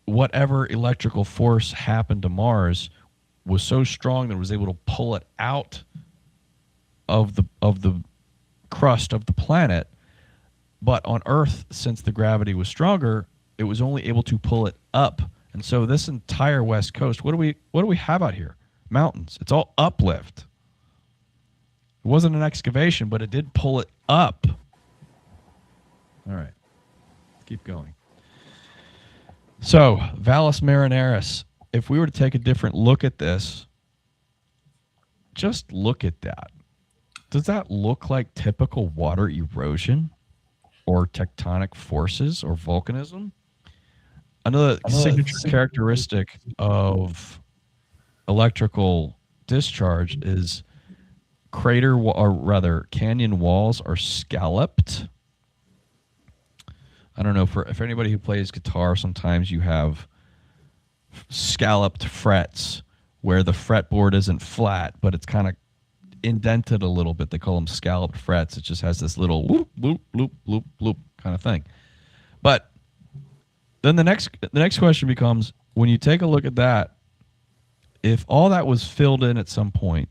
Whatever electrical force happened to Mars was so strong that it was able to pull it out of the crust of the planet. But on Earth, since the gravity was stronger, it was only able to pull it up. And so this entire West Coast, what do we have out here? Mountains. It's all uplift. It wasn't an excavation, but it did pull it up. All right. Let's keep going. So, Valles Marineris, if we were to take a different look at this, just look at that. Does that look like typical water erosion or tectonic forces or volcanism? Another signature characteristic of electrical discharge is canyon walls are scalloped. I don't know, if anybody who plays guitar, sometimes you have scalloped frets where the fretboard isn't flat, but it's kind of indented a little bit. They call them scalloped frets. It just has this little loop, loop, loop, loop, loop kind of thing. But then the next question becomes, when you take a look at that, if all that was filled in at some point,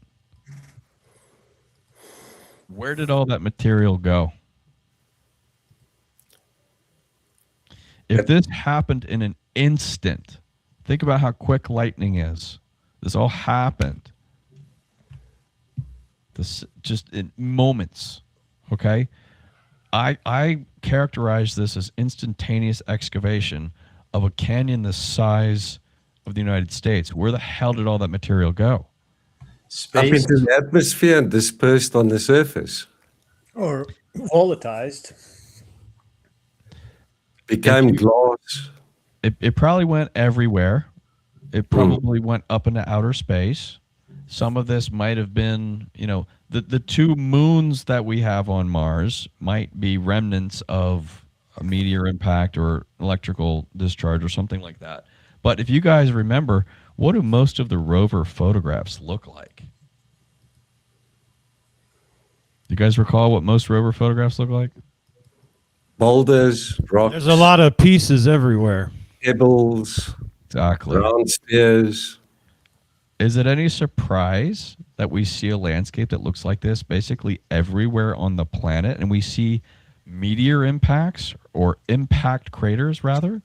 where did all that material go? If this happened in an instant, think about how quick lightning is. This all happened. This just in moments, okay? I characterize this as instantaneous excavation of a canyon the size of the United States. Where the hell did all that material go? Up into the atmosphere and dispersed on the surface. Or volatilized. Became glass. It probably went everywhere. It probably went up into outer space. Some of this might have been, the two moons that we have on Mars might be remnants of a meteor impact or electrical discharge or something like that. But if you guys remember, what do most of the rover photographs look like? You guys recall what most rover photographs look like? Boulders, rocks. There's a lot of pieces everywhere. Pebbles. Exactly. Round stairs. Is it any surprise that we see a landscape that looks like this basically everywhere on the planet, and we see meteor impacts or impact craters rather?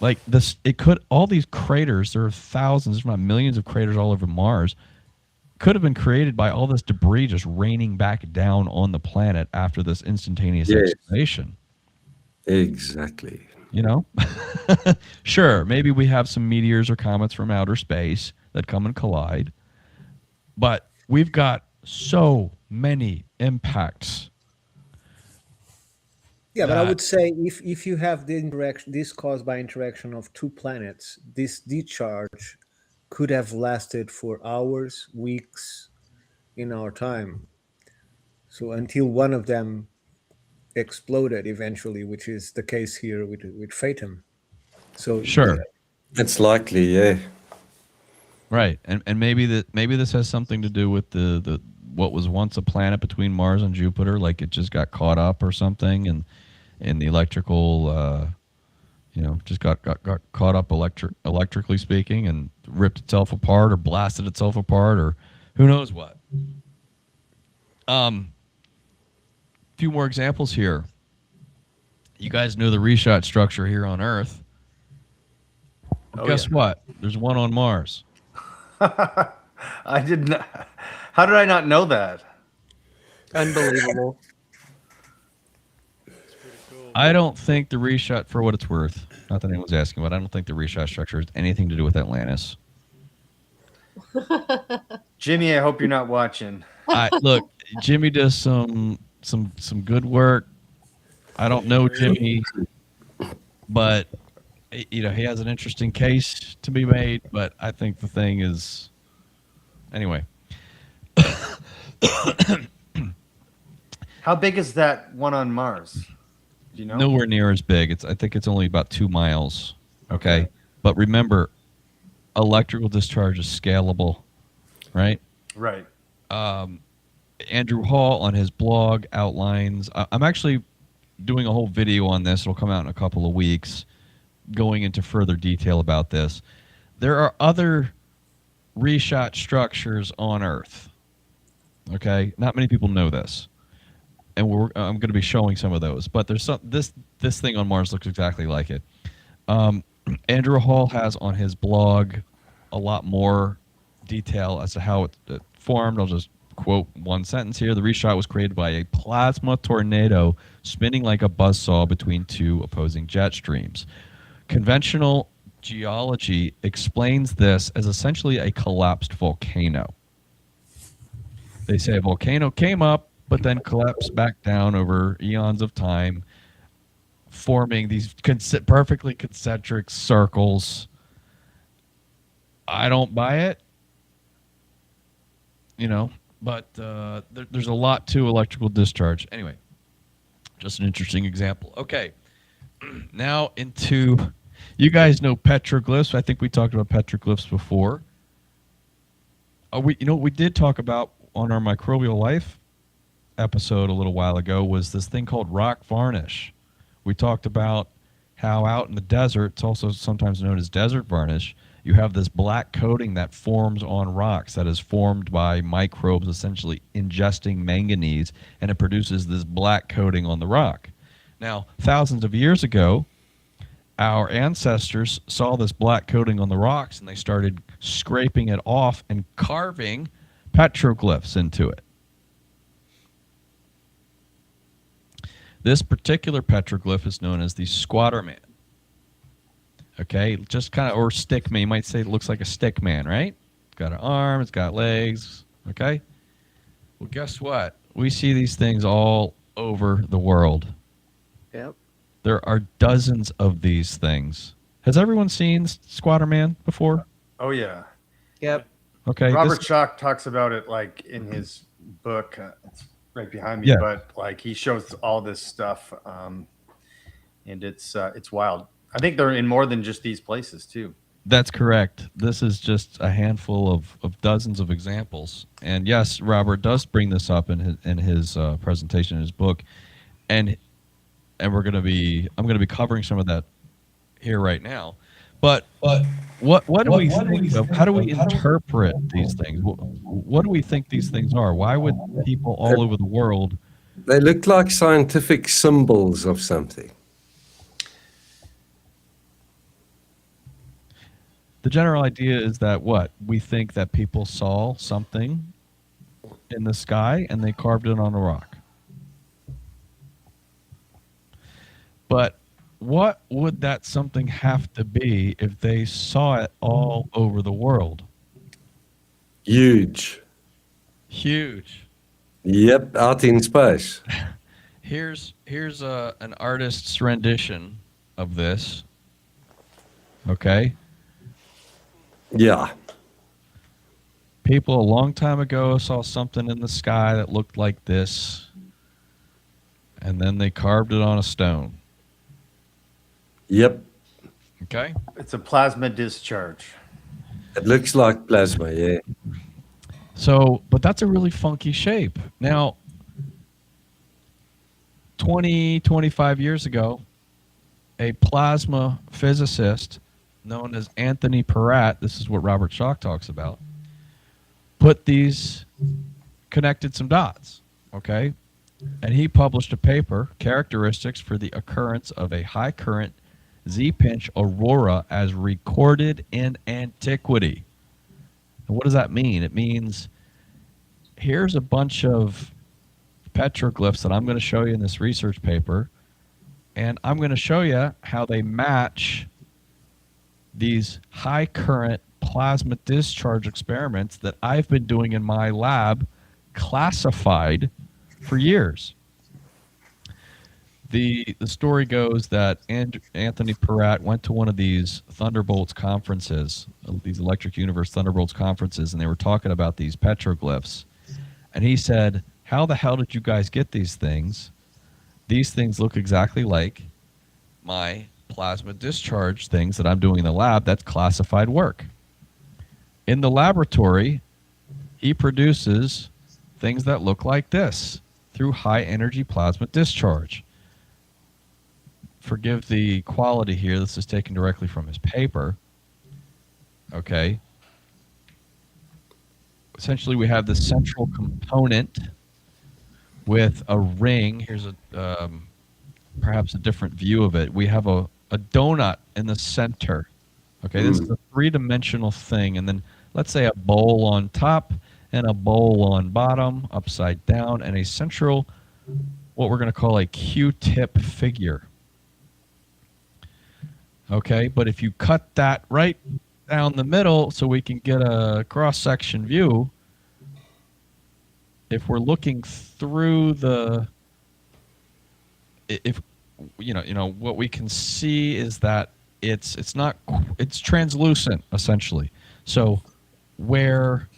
Like this, it could, all these craters, there are thousands, if not millions of craters all over Mars, could have been created by all this debris just raining back down on the planet after this instantaneous Yes. excavation. Exactly. You know? Sure, maybe we have some meteors or comets from outer space that come and collide, but we've got so many impacts. Yeah, but I would say if you have the interaction, this caused by interaction of two planets, this discharge could have lasted for hours, weeks in our time. So until one of them exploded eventually, which is the case here with Fatum. So Sure. It's likely, yeah. Right, and maybe this has something to do with the what was once a planet between Mars and Jupiter, like it just got caught up or something, and the electrical, just got caught up electrically speaking, and ripped itself apart or blasted itself apart or who knows what. Few more examples here. You guys know the reshot structure here on Earth. Well, guess what? There's one on Mars. I did not. How did I not know that? Unbelievable. I don't think the reshot, for what it's worth, not that anyone's asking, but I don't think the reshot structure has anything to do with Atlantis. Jimmy, I hope you're not watching. Look, Jimmy does some good work. I don't know Jimmy, but he has an interesting case to be made. But I think the thing is, anyway. How big is that one on Mars? Do you know? Nowhere near as big. I think it's only about 2 miles. Okay, but remember, electrical discharge is scalable, right? Right. Andrew Hall on his blog outlines. I'm actually doing a whole video on this. It'll come out in a couple of weeks, going into further detail about this. There are other reshot structures on Earth. Okay, not many people know this, and I'm going to be showing some of those. But there's some this thing on Mars looks exactly like it. Andrew Hall has on his blog a lot more detail as to how it formed. I'll just quote one sentence here. The reshot was created by a plasma tornado spinning like a buzzsaw between two opposing jet streams. Conventional geology explains this as essentially a collapsed volcano. They say a volcano came up, but then collapsed back down over eons of time, forming these perfectly concentric circles. I don't buy it, but there's a lot to electrical discharge. Anyway, just an interesting example. Okay, now into, you guys know petroglyphs. I think we talked about petroglyphs before. We did talk about on our microbial life episode a little while ago was this thing called rock varnish. We talked about how out in the desert, it's also sometimes known as desert varnish, you have this black coating that forms on rocks that is formed by microbes essentially ingesting manganese, and it produces this black coating on the rock. Now, thousands of years ago, our ancestors saw this black coating on the rocks, and they started scraping it off and carving petroglyphs into it. This particular petroglyph is known as the squatter man. Okay, just kind of, or stick man. You might say it looks like a stick man, right? It's got an arm, it's got legs. Okay. Well, guess what? We see these things all over the world. Yep. There are dozens of these things. Has everyone seen Squatter Man before? Oh yeah. Yep. Okay. Robert Schoch talks about it like in his book. It's right behind me, Yeah. but like he shows all this stuff, and it's wild. I think they're in more than just these places too. That's correct. This is just a handful of dozens of examples. And yes, Robert does bring this up in his presentation in his book, and I'm going to be covering some of that here right now. But what do we think of? How do we interpret these things? What do we think these things are? Why would people all over the world? They look like scientific symbols of something. The general idea is that what we think that people saw something in the sky and they carved it on a rock. But what would that something have to be if they saw it all over the world? Huge. Huge. Yep, out in space. Here's an artist's rendition of this. Okay. Yeah. People a long time ago saw something in the sky that looked like this, and then they carved it on a stone. Yep. Okay. It's a plasma discharge. It looks like plasma, yeah. So, but that's a really funky shape. Now, 25 years ago, a plasma physicist known as Anthony Peratt, this is what Robert Schoch talks about, connected some dots, okay? And he published a paper, Characteristics for the Occurrence of a High Current Z-pinch Aurora as Recorded in Antiquity. And what does that mean? It means here's a bunch of petroglyphs that I'm going to show you in this research paper, and I'm going to show you how they match these high current plasma discharge experiments that I've been doing in my lab, classified for years. The story goes that Anthony Peratt went to one of these Thunderbolts conferences, these Electric Universe Thunderbolts conferences, and they were talking about these petroglyphs. And he said, how the hell did you guys get these things? These things look exactly like my plasma discharge things that I'm doing in the lab. That's classified work. In the laboratory, he produces things that look like this through high energy plasma discharge. Forgive the quality here. This is taken directly from his paper. Okay. Essentially, we have the central component with a ring. Here's perhaps a different view of it. We have a donut in the center. Okay, this is a three-dimensional thing. And then let's say a bowl on top and a bowl on bottom, upside down, and a central, what we're going to call a Q-tip figure. Okay, but if you cut that right down the middle so we can get a cross-section view, if we're looking through what we can see is that it's translucent essentially. So where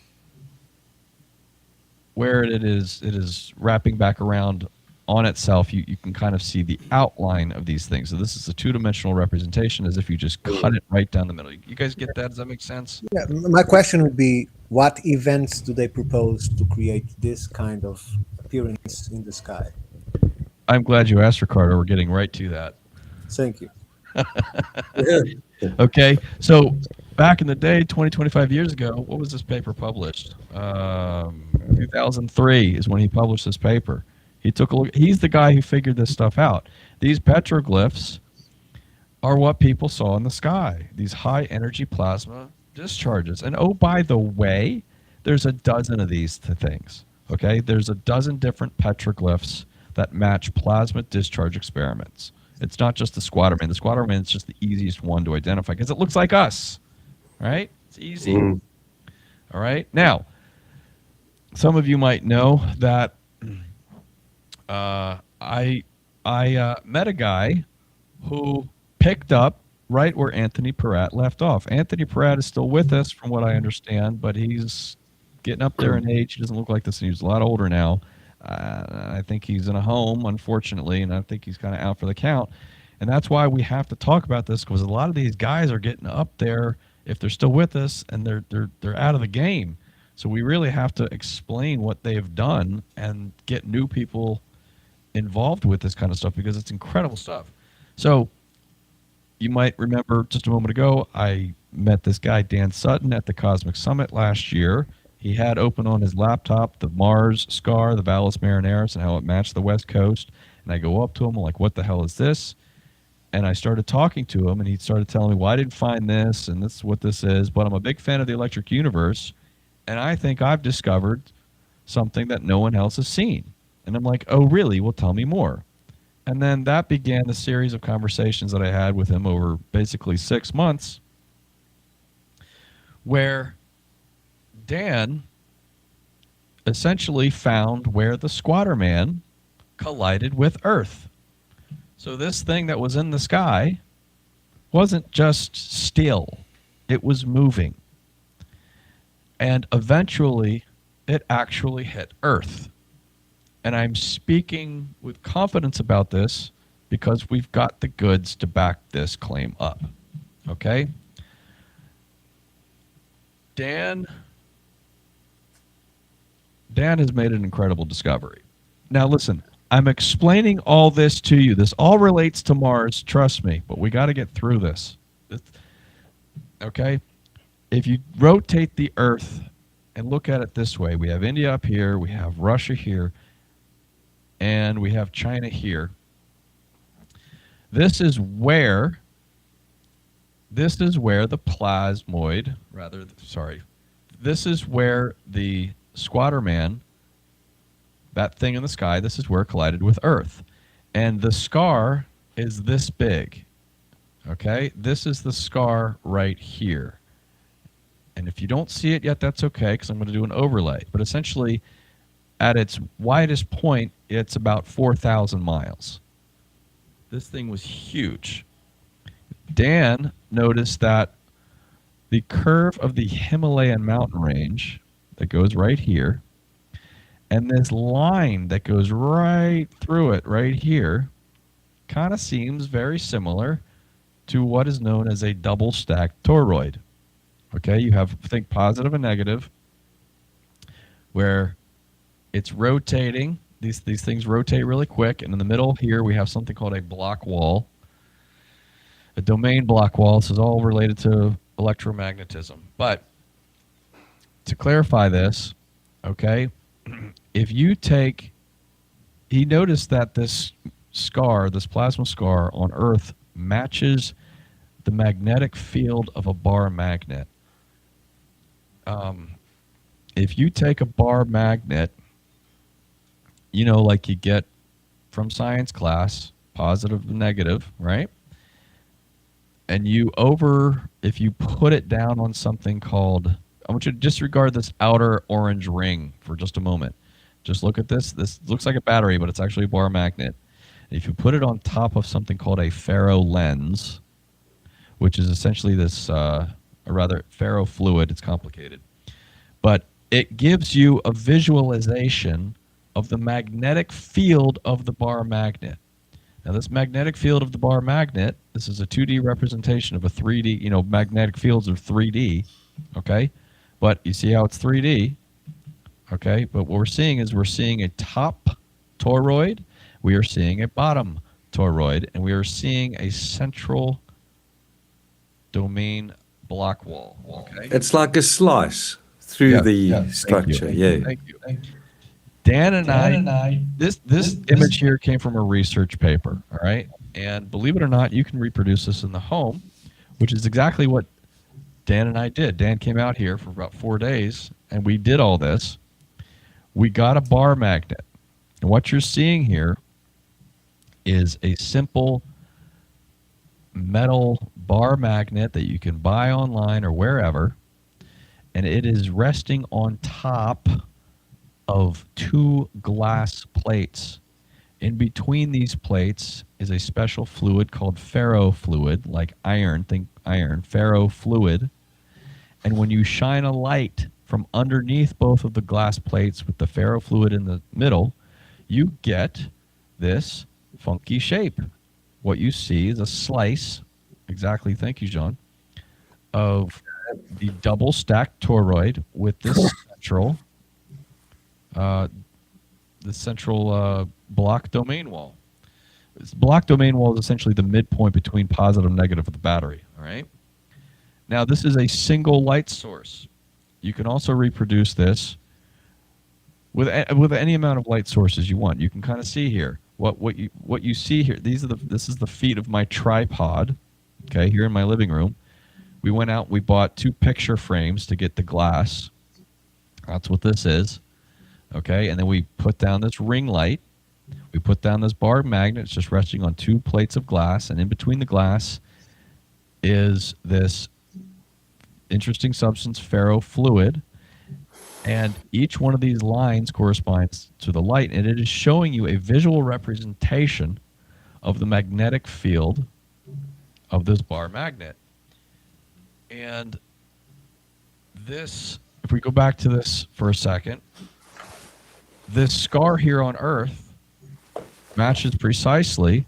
it is wrapping back around on itself, you can kind of see the outline of these things. So this is a two-dimensional representation, as if you just cut it right down the middle. You guys get that? Does that make sense? Yeah, my question would be, what events do they propose to create this kind of appearance in the sky? I'm glad you asked, Ricardo. We're getting right to that. Thank you. Okay, so back in the day, 25 years ago, what was this paper published? 2003 is when he published this paper. He took a look. He's the guy who figured this stuff out. These petroglyphs are what people saw in the sky, these high energy plasma discharges. And oh, by the way, there's a dozen of these things. Okay, there's a dozen different petroglyphs that match plasma discharge experiments. It's not just the Squatterman. The Squatterman is just the easiest one to identify because it looks like us, right? It's easy. All right. Now, some of you might know that I met a guy who picked up right where Anthony Peratt left off. Anthony Peratt is still with us, from what I understand, but he's getting up there in age. He doesn't look like this, and he's a lot older now. I think he's in a home, unfortunately, and I think he's kind of out for the count. And that's why we have to talk about this, because a lot of these guys are getting up there, if they're still with us, and they're out of the game. So we really have to explain what they've done and get new people involved with this kind of stuff, because it's incredible stuff. So you might remember just a moment ago, I met this guy, Dan Sutton, at the Cosmic Summit last year. He had open on his laptop the Mars scar, the Valles Marineris, and how it matched the West Coast. And I go up to him, I'm like, what the hell is this? And I started talking to him, and he started telling me, well, I didn't find this, and this is what this is, but I'm a big fan of the electric universe, and I think I've discovered something that no one else has seen. And I'm like, oh, really? Well, tell me more. And then that began the series of conversations that I had with him over basically 6 months, where Dan essentially found where the Squatter Man collided with Earth. So this thing that was in the sky wasn't just still, it was moving. And eventually, it actually hit Earth. And I'm speaking with confidence about this because we've got the goods to back this claim up. Okay? Dan has made an incredible discovery. Now listen, I'm explaining all this to you. This all relates to Mars, trust me, but we got to get through this. Okay? If you rotate the Earth and look at it this way, we have India up here, we have Russia here, and we have China here. This is where the plasmoid, this is where the Squatter Man, that thing in the sky, this is where it collided with Earth. And the scar is this big. Okay? This is the scar right here. And if you don't see it yet, that's okay, because I'm going to do an overlay. But essentially, at its widest point, it's about 4,000 miles. This thing was huge. Dan noticed that the curve of the Himalayan mountain range that goes right here, and this line that goes right through it right here, kind of seems very similar to what is known as a double-stacked toroid. Okay, you have, think positive and negative, where it's rotating. These things rotate really quick, and in the middle here we have something called a block wall, a domain block wall. This is all related to electromagnetism. But to clarify this, okay, if you take, he noticed that this scar, this plasma scar on Earth matches the magnetic field of a bar magnet. If you take a bar magnet, you know, like you get from science class, positive and negative, right? And if you put it down on something called, I want you to disregard this outer orange ring for just a moment. Just look at this. This looks like a battery, but it's actually a bar magnet. And if you put it on top of something called a ferro lens, which is essentially this, or rather ferro fluid, it's complicated, but it gives you a visualization of the magnetic field of the bar magnet. Now this magnetic field of the bar magnet, this is a 2D representation of a 3D, you know, magnetic fields are 3D, okay? But you see how it's 3D, okay? But what we're seeing a top toroid, we are seeing a bottom toroid, and we are seeing a central domain block wall, okay? It's like a slice through the structure. Thank you. Dan and I, this image here came from a research paper, all right? And believe it or not, you can reproduce this in the home, which is exactly what Dan and I did. Dan came out here for about 4 days, and we did all this. We got a bar magnet. And what you're seeing here is a simple metal bar magnet that you can buy online or wherever, and it is resting on top of 2 glass plates. In between these plates is a special fluid called ferro fluid, like iron, think iron, ferro fluid. And when you shine a light from underneath both of the glass plates with the ferro fluid in the middle, you get this funky shape. What you see is a slice, exactly, thank you, John, of the double stacked toroid with this central block domain wall. Black domain wall is essentially the midpoint between positive and negative of the battery. All right. Now this is a single light source. You can also reproduce this with any amount of light sources you want. You can kind of see here what you see here. This is the feet of my tripod. Okay, here in my living room. We went out. We bought 2 picture frames to get the glass. That's what this is. Okay, and then we put down this ring light. We put down this bar magnet. It's just resting on 2 plates of glass, and in between the glass is this interesting substance, ferrofluid, and each one of these lines corresponds to the light, and it is showing you a visual representation of the magnetic field of this bar magnet. And this, if we go back to this for a second, this scar here on Earth matches precisely.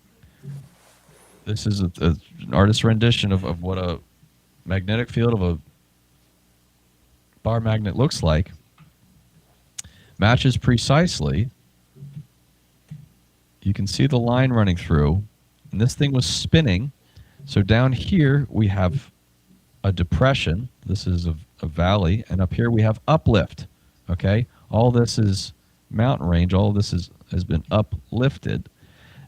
This is an artist's rendition of what a magnetic field of a bar magnet looks like. Matches precisely. You can see the line running through, and this thing was spinning. So down here we have a depression. This is a valley, and up here we have uplift. Okay, all this is mountain range. All of this has been uplifted.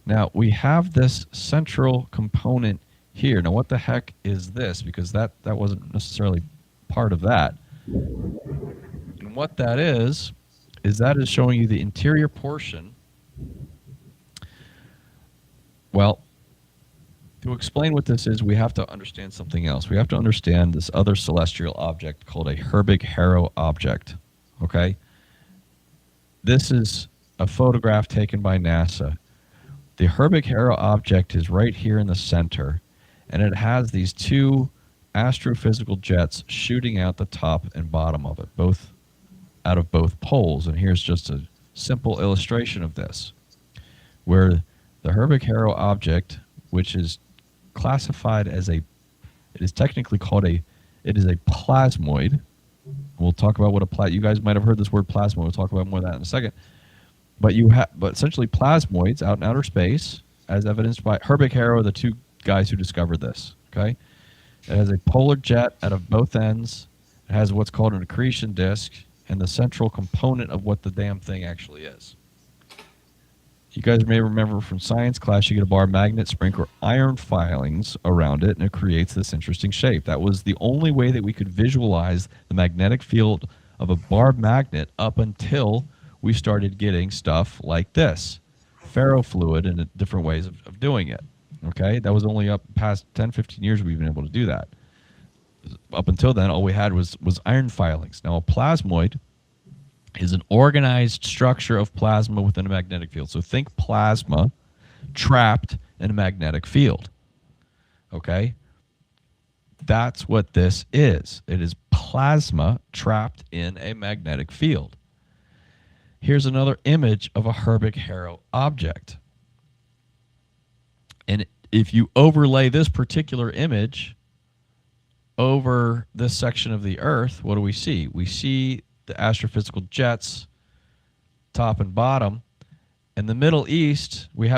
Now we have this central component here. Now what the heck is this? Because that wasn't necessarily part of that. And what that is that is showing you the interior portion. Well, to explain what this is, we have to understand something else. We have to understand this other celestial object called a Herbig-Haro object. Okay? This is a photograph taken by NASA. The Herbig-Haro object is right here in the center, and it has these 2 astrophysical jets shooting out the top and bottom of it, both out of both poles. And here's just a simple illustration of this, where the Herbig-Haro object, which is classified as it is technically called it is a plasmoid. We'll talk about what you guys might have heard this word plasmoid. We'll talk about more of that in a second. But essentially plasmoids out in outer space, as evidenced by Herbig-Haro, the 2 guys who discovered this. Okay, it has a polar jet out of both ends. It has what's called an accretion disk, and the central component of what the damn thing actually is. You guys may remember from science class, you get a bar magnet, sprinkle iron filings around it, and it creates this interesting shape. That was the only way that we could visualize the magnetic field of a bar magnet up until we started getting stuff like this, ferrofluid, and different ways of doing it. Okay, that was only up past 10, 15 years we've been able to do that. Up until then, all we had was iron filings. Now, a plasmoid is an organized structure of plasma within a magnetic field. So think plasma trapped in a magnetic field. Okay? That's what this is. It is plasma trapped in a magnetic field. Here's another image of a Herbig-Haro object. And if you overlay this particular image over this section of the Earth, what do we see? We see the astrophysical jets, top and bottom. In the Middle East, it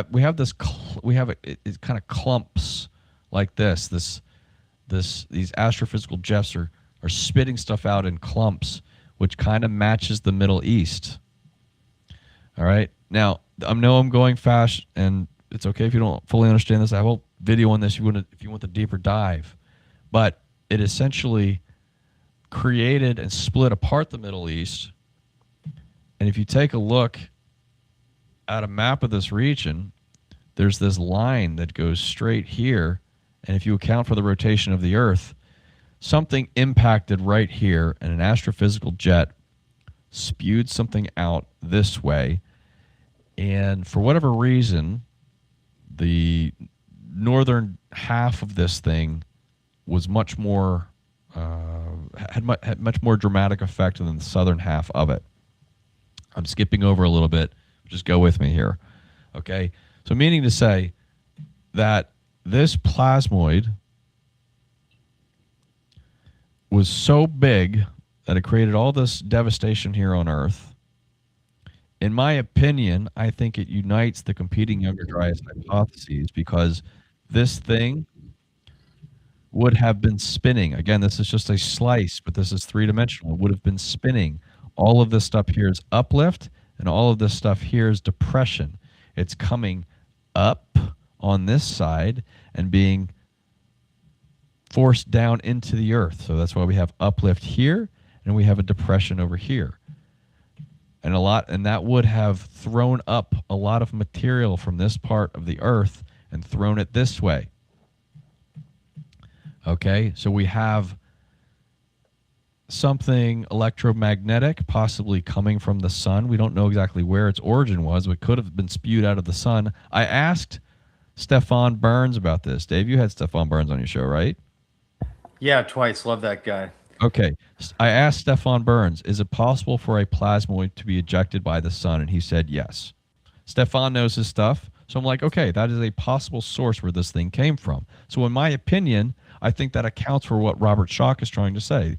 kind of clumps like this. These astrophysical jets are spitting stuff out in clumps, which kind of matches the Middle East. All right. Now, I know I'm going fast, and it's okay if you don't fully understand this. I have a whole video on this if you want the deeper dive. But it essentially created and split apart the Middle East. And if you take a look at a map of this region, there's this line that goes straight here. And if you account for the rotation of the Earth, something impacted right here, and an astrophysical jet spewed something out this way. And for whatever reason, the northern half of this thing was much more had much more dramatic effect than the southern half of it. I'm skipping over a little bit. Just go with me here. Okay? So meaning to say that this plasmoid was so big that it created all this devastation here on Earth. In my opinion, I think it unites the competing Younger Dryas hypotheses because this thing would have been spinning. Again, this is just a slice, but this is three-dimensional. It would have been spinning. All of this stuff here is uplift, and all of this stuff here is depression. It's coming up on this side and being forced down into the earth. So that's why we have uplift here, and we have a depression over here. And that would have thrown up a lot of material from this part of the earth and thrown it this way. Okay, so we have something electromagnetic possibly coming from the sun. We don't know exactly where its origin was. It could have been spewed out of the sun. I asked Stefan Burns about this. Dave, you had Stefan Burns on your show, right? Yeah, twice. Love that guy. Okay. I asked Stefan Burns, is it possible for a plasmoid to be ejected by the sun? And he said yes. Stefan knows his stuff. So I'm like, okay, that is a possible source where this thing came from. So in my opinion, I think that accounts for what Robert Schoch is trying to say.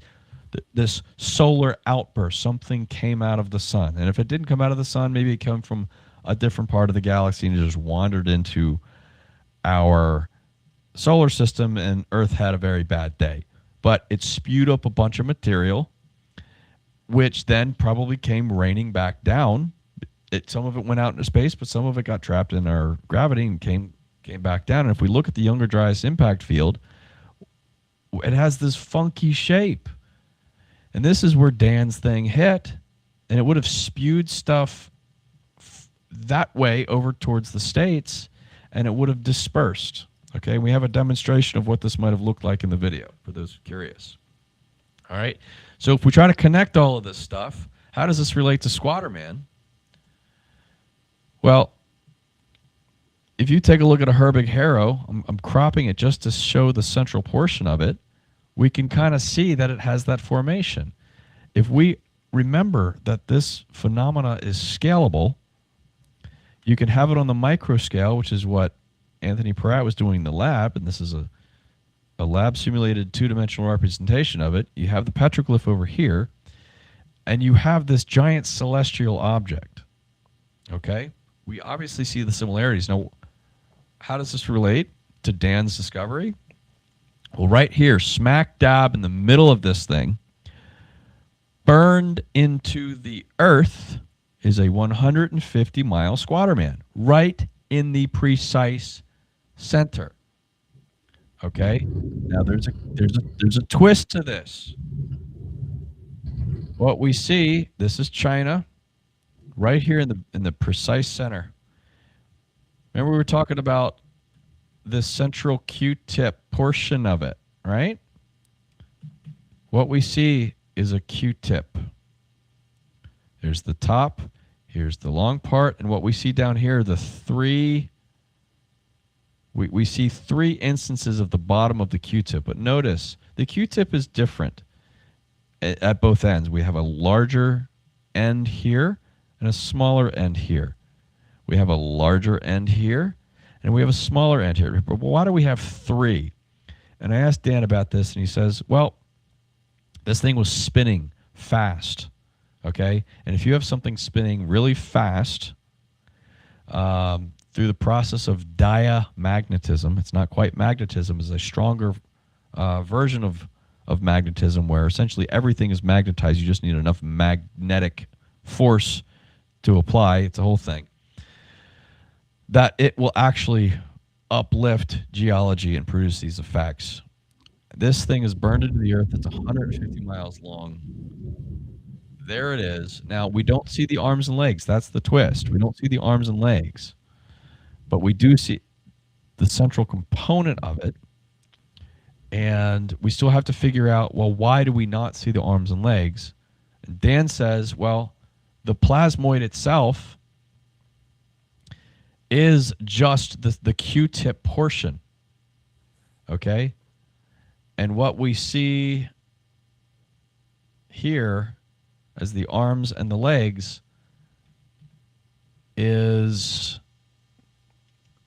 This solar outburst, something came out of the sun. And if it didn't come out of the sun, maybe it came from a different part of the galaxy and it just wandered into our solar system and Earth had a very bad day. But it spewed up a bunch of material, which then probably came raining back down. Some of it went out into space, but some of it got trapped in our gravity and came back down. And if we look at the Younger Dryas impact field, it has this funky shape. And this is where Dan's thing hit. And it would have spewed stuff that way over towards the States, and it would have dispersed. Okay, we have a demonstration of what this might have looked like in the video for those curious. All right, so if we try to connect all of this stuff, how does this relate to Squatterman? Well, if you take a look at a Herbig Harrow, I'm cropping it just to show the central portion of it, we can kind of see that it has that formation. If we remember that this phenomena is scalable, you can have it on the micro scale, which is what Anthony Peratt was doing in the lab, and this is a lab simulated two-dimensional representation of it. You have the petroglyph over here, and you have this giant celestial object. Okay? We obviously see the similarities. Now, how does this relate to Dan's discovery? Well, right here, smack dab in the middle of this thing, burned into the earth, is a 150-mile Squatterman, right in the precise center. Okay? Now there's a twist to this. What we see, this is China, right here in the precise center. Remember we were talking about this central Q-tip portion of it, right? What we see is a Q-tip. There's the top, here's the long part, and what we see down here are the three. We see three instances of the bottom of the Q-tip, but notice the Q-tip is different at both ends. We have a larger end here and a smaller end here. We have a larger end here and we have a smaller end here. But why do we have three? And I asked Dan about this, and he says, well, this thing was spinning fast. Okay? And if you have something spinning really fast, through the process of diamagnetism, it's not quite magnetism, it's a stronger version of magnetism where essentially everything is magnetized. You just need enough magnetic force to apply. It's a whole thing. That it will actually uplift geology and produce these effects. This thing is burned into the earth. It's 150 miles long. There it is. Now, we don't see the arms and legs. That's the twist. We don't see the arms and legs. But we do see the central component of it. And we still have to figure out, well, why do we not see the arms and legs? And Dan says, well, the plasmoid itself is just the Q-tip portion. Okay? And what we see here as the arms and the legs is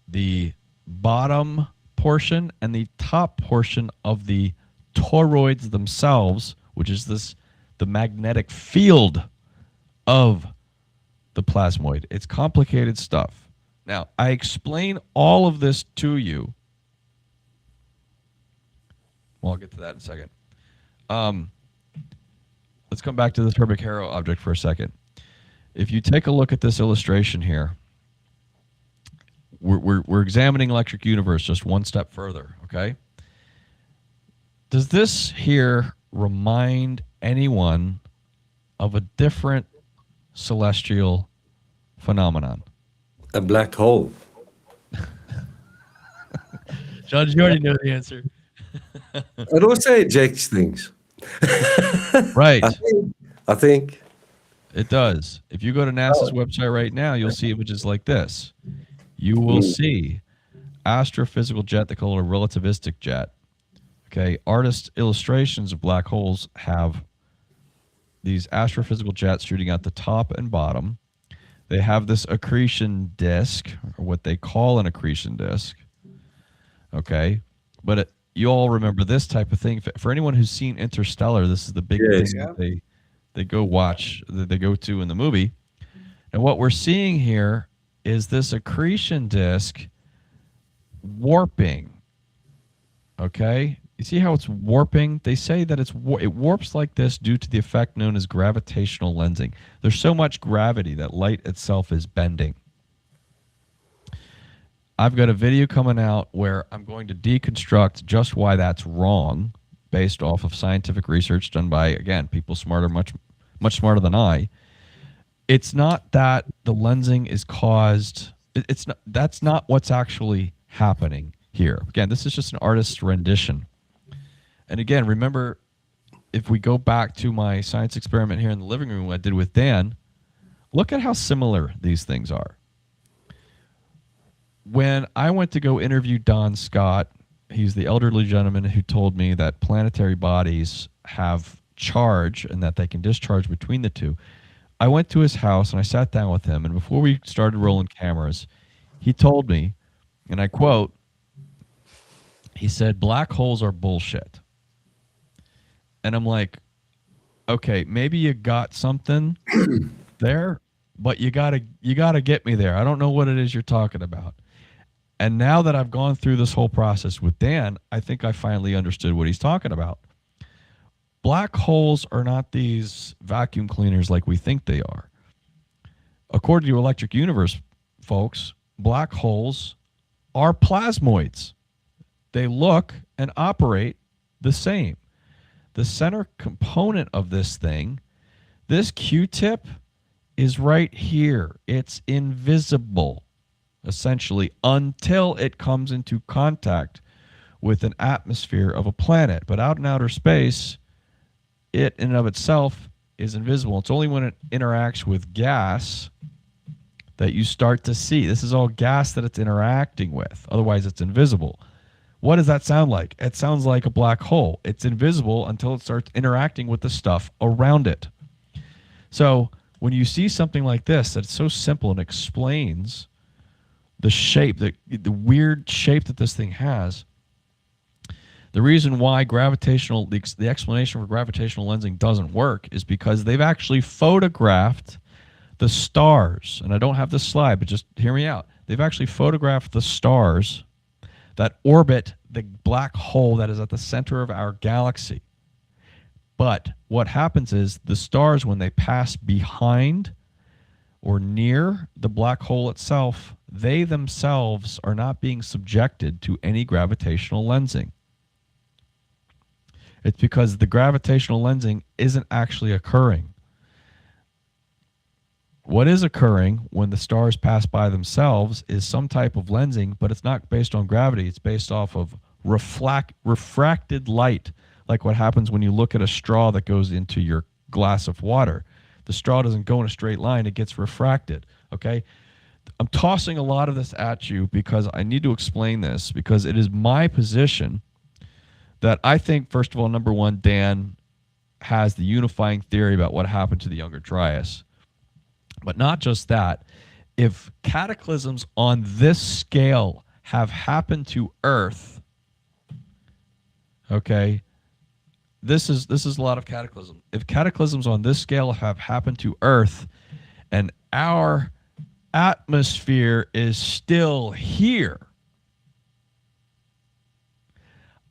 the bottom portion and the top portion of the toroids themselves, which is the magnetic field of the plasmoid. It's complicated stuff. Now, I explain all of this to you. Well, I'll get to that in a second. Let's come back to this Herbicaro object for a second. If you take a look at this illustration here, we're examining electric universe just one step further, okay? Does this here remind anyone of a different celestial phenomenon? A black hole. Judge, you already know the answer. It also ejects things. Right. I think. It does. If you go to NASA's website right now, you'll see images like this. You will see astrophysical jet. They call it a relativistic jet. Okay. Artist illustrations of black holes have these astrophysical jets shooting out the top and bottom. They have this accretion disk, or what they call an accretion disk. Okay. But you all remember this type of thing. For anyone who's seen Interstellar, this is the big thing that they go watch, that they go to in the movie. And what we're seeing here is this accretion disk warping. Okay? You see how it's warping? They say that it warps like this due to the effect known as gravitational lensing. There's so much gravity that light itself is bending. I've got a video coming out where I'm going to deconstruct just why that's wrong, based off of scientific research done by, again, people smarter, much smarter than I. It's not that the lensing is caused. It's not. That's not what's actually happening here. Again, this is just an artist's rendition. And again, remember, if we go back to my science experiment here in the living room I did with Dan, look at how similar these things are. When I went to go interview Don Scott, he's the elderly gentleman who told me that planetary bodies have charge and that they can discharge between the two. I went to his house and I sat down with him, and before we started rolling cameras, he told me, and I quote, he said, "Black holes are bullshit." And I'm like, okay, maybe you got something there, but you gotta get me there. I don't know what it is you're talking about. And now that I've gone through this whole process with Dan, I think I finally understood what he's talking about. Black holes are not these vacuum cleaners like we think they are. According to Electric Universe, folks, black holes are plasmoids. They look and operate the same. The center component of this thing, this Q-tip, is right here. It's invisible, essentially, until it comes into contact with an atmosphere of a planet. But out in outer space, it in and of itself is invisible. It's only when it interacts with gas that you start to see. This is all gas that it's interacting with. Otherwise, it's invisible. What does that sound like? It sounds like a black hole. It's invisible until it starts interacting with the stuff around it. So when you see something like this, that's so simple and explains the shape, the weird shape that this thing has, the reason why the explanation for gravitational lensing doesn't work is because they've actually photographed the stars. And I don't have this slide, but just hear me out. They've actually photographed the stars that orbit the black hole that is at the center of our galaxy. But what happens is the stars, when they pass behind or near the black hole itself, they themselves are not being subjected to any gravitational lensing. It's because the gravitational lensing isn't actually occurring. What is occurring when the stars pass by themselves is some type of lensing, but it's not based on gravity. It's based off of refracted light, like what happens when you look at a straw that goes into your glass of water. The straw doesn't go in a straight line. It gets refracted, okay? I'm tossing a lot of this at you because I need to explain this, because it is my position that I think, first of all, number one, Dan has the unifying theory about what happened to the Younger Dryas. But not just that. If cataclysms on this scale have happened to Earth, okay, this is a lot of cataclysm. If cataclysms on this scale have happened to Earth, and our atmosphere is still here.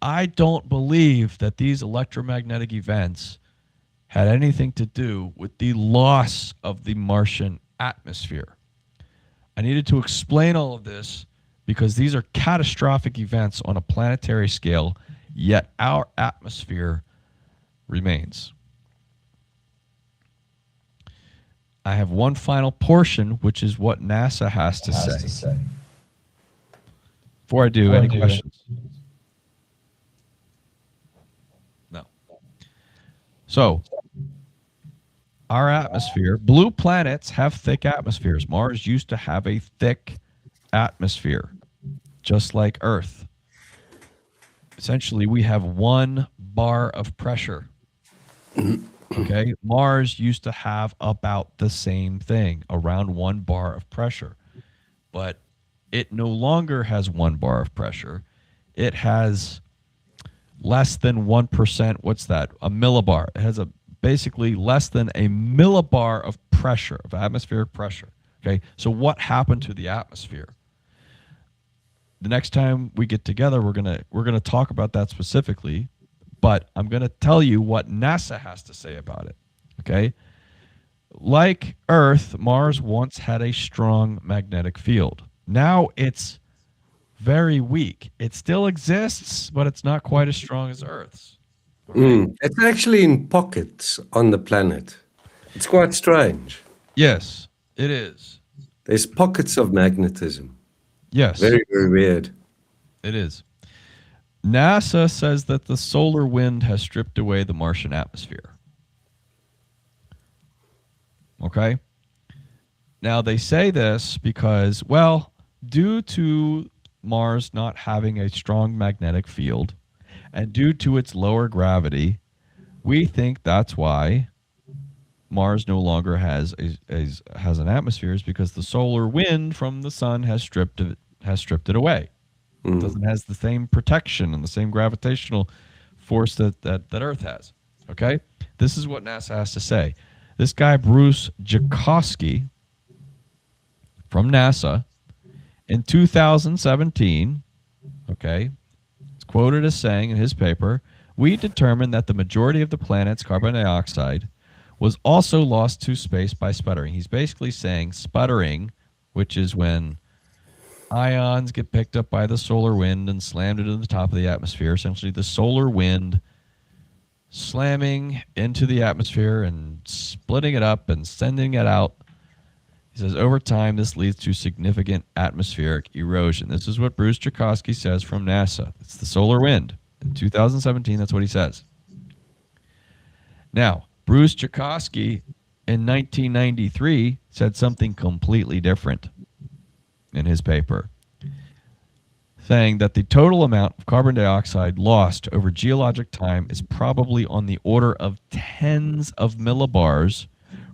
I don't believe that these electromagnetic events had anything to do with the loss of the Martian atmosphere. I needed to explain all of this because these are catastrophic events on a planetary scale, yet our atmosphere remains. I have one final portion, which is what NASA has to say. Before I do, any questions? No. So, our atmosphere, blue planets have thick atmospheres. Mars used to have a thick atmosphere, just like Earth. Essentially, we have 1 bar of pressure. Okay, Mars used to have about the same thing, around 1 bar of pressure, but it no longer has 1 bar of pressure. It has less than 1%. What's that? A millibar. It has basically less than a millibar of pressure, of atmospheric pressure. Okay, so what happened to the atmosphere? The next time we get together, we're gonna talk about that specifically. But I'm going to tell you what NASA has to say about it, okay? Like Earth, Mars once had a strong magnetic field. Now it's very weak. It still exists, but it's not quite as strong as Earth's. Okay? It's actually in pockets on the planet. It's quite strange. Yes, it is. There's pockets of magnetism. Yes. Very, very weird. It is. NASA says that the solar wind has stripped away the Martian atmosphere. Okay? Now, they say this because, well, due to Mars not having a strong magnetic field and due to its lower gravity, we think that's why Mars no longer has an atmosphere, is because the solar wind from the sun has stripped it away. It doesn't has the same protection and the same gravitational force that Earth has. Okay? This is what NASA has to say. This guy, Bruce Jakosky from NASA, in 2017, okay, it's quoted as saying in his paper, we determined that the majority of the planet's carbon dioxide was also lost to space by sputtering. He's basically saying sputtering, which is when ions get picked up by the solar wind and slammed into the top of the atmosphere. Essentially, the solar wind slamming into the atmosphere and splitting it up and sending it out. He says, over time, this leads to significant atmospheric erosion. This is what Bruce Jakosky says from NASA. It's the solar wind. In 2017, that's what he says. Now, Bruce Jakosky in 1993 said something completely different in his paper, saying that the total amount of carbon dioxide lost over geologic time is probably on the order of tens of millibars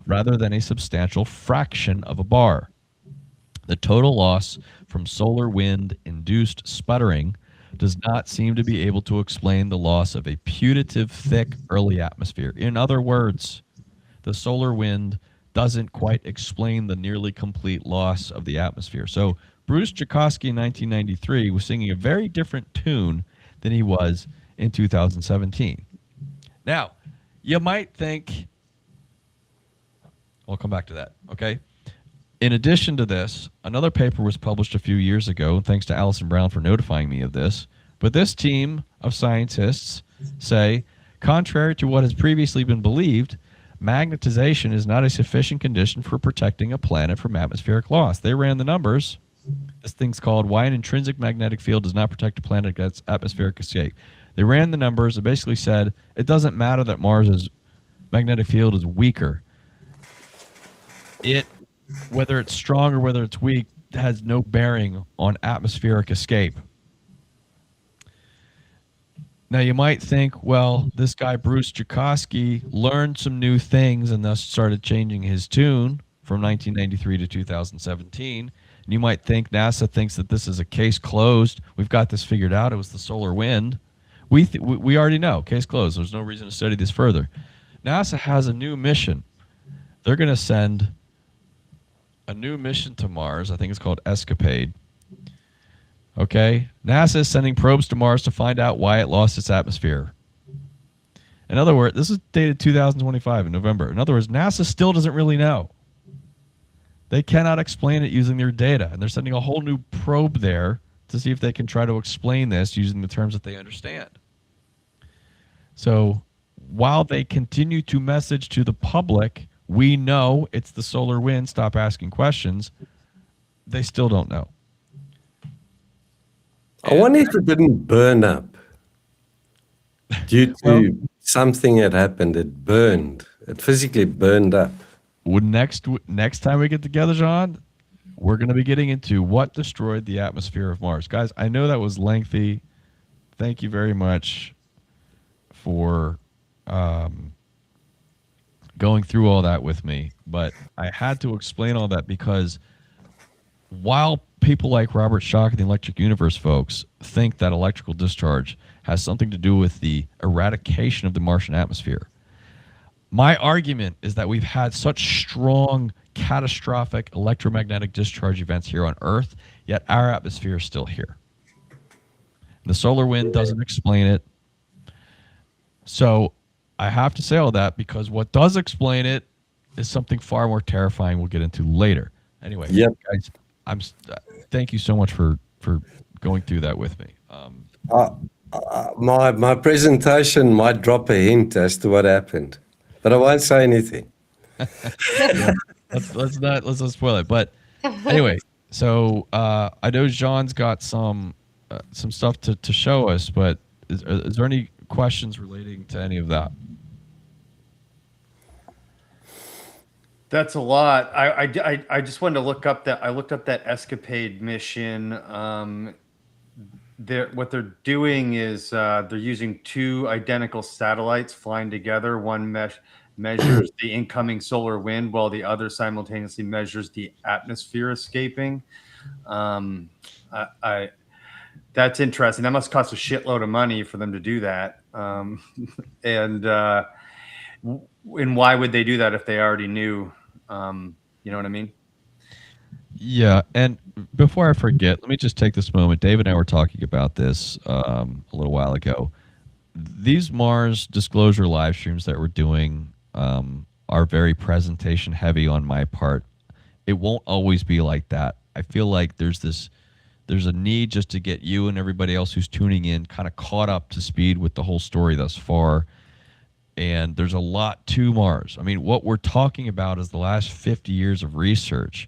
rather than a substantial fraction of a bar. The total loss from solar wind-induced sputtering does not seem to be able to explain the loss of a putative thick early atmosphere. In other words, the solar wind doesn't quite explain the nearly complete loss of the atmosphere. So Bruce Jakosky in 1993 was singing a very different tune than he was in 2017. Now, you might think, I'll come back to that, okay? In addition to this, another paper was published a few years ago, and thanks to Allison Brown for notifying me of this, but this team of scientists say, contrary to what has previously been believed, magnetization is not a sufficient condition for protecting a planet from atmospheric loss. They ran the numbers. This thing's called why an intrinsic magnetic field does not protect a planet against atmospheric escape. They ran the numbers and basically said it doesn't matter that Mars's magnetic field is weaker. Whether it's strong or whether it's weak, has no bearing on atmospheric escape. Now, you might think, well, this guy, Bruce Jakosky, learned some new things and thus started changing his tune from 1993 to 2017. And you might think NASA thinks that this is a case closed. We've got this figured out. It was the solar wind. We already know. Case closed. There's no reason to study this further. NASA has a new mission. They're going to send a new mission to Mars. I think it's called Escapade. Okay, NASA is sending probes to Mars to find out why it lost its atmosphere. In other words, this is dated 2025 in November. In other words, NASA still doesn't really know. They cannot explain it using their data, and they're sending a whole new probe there to see if they can try to explain this using the terms that they understand. So while they continue to message to the public, we know it's the solar wind, stop asking questions, they still don't know. I wonder if it didn't burn up due to something that happened. It burned. It physically burned up. Next time we get together, John, we're going to be getting into what destroyed the atmosphere of Mars. Guys, I know that was lengthy. Thank you very much for going through all that with me. But I had to explain all that because while people like Robert Schoch and the Electric Universe folks think that electrical discharge has something to do with the eradication of the Martian atmosphere, my argument is that we've had such strong catastrophic electromagnetic discharge events here on Earth, yet our atmosphere is still here. The solar wind doesn't explain it. So I have to say all that because what does explain it is something far more terrifying we'll get into later. Anyway, guys, thank you so much for going through that with me. My presentation might drop a hint as to what happened, but I won't say anything. Yeah, let's not spoil it. But anyway, so I know Jean's got some stuff to show us, but is there any questions relating to any of that? That's a lot. I just wanted to look up that. I looked up that Escapade mission. What they're doing is they're using two identical satellites flying together. One measures the incoming solar wind, while the other simultaneously measures the atmosphere escaping. That's interesting. That must cost a shitload of money for them to do that. And why would they do that if they already knew? You know what I mean? Yeah, and before I forget, let me just take this moment. Dave and I were talking about this a little while ago. These Mars disclosure live streams that we're doing are very presentation heavy on my part. It won't always be like that. I feel like there's a need just to get you and everybody else who's tuning in kind of caught up to speed with the whole story thus far. And there's a lot to Mars. I mean, what we're talking about is the last 50 years of research,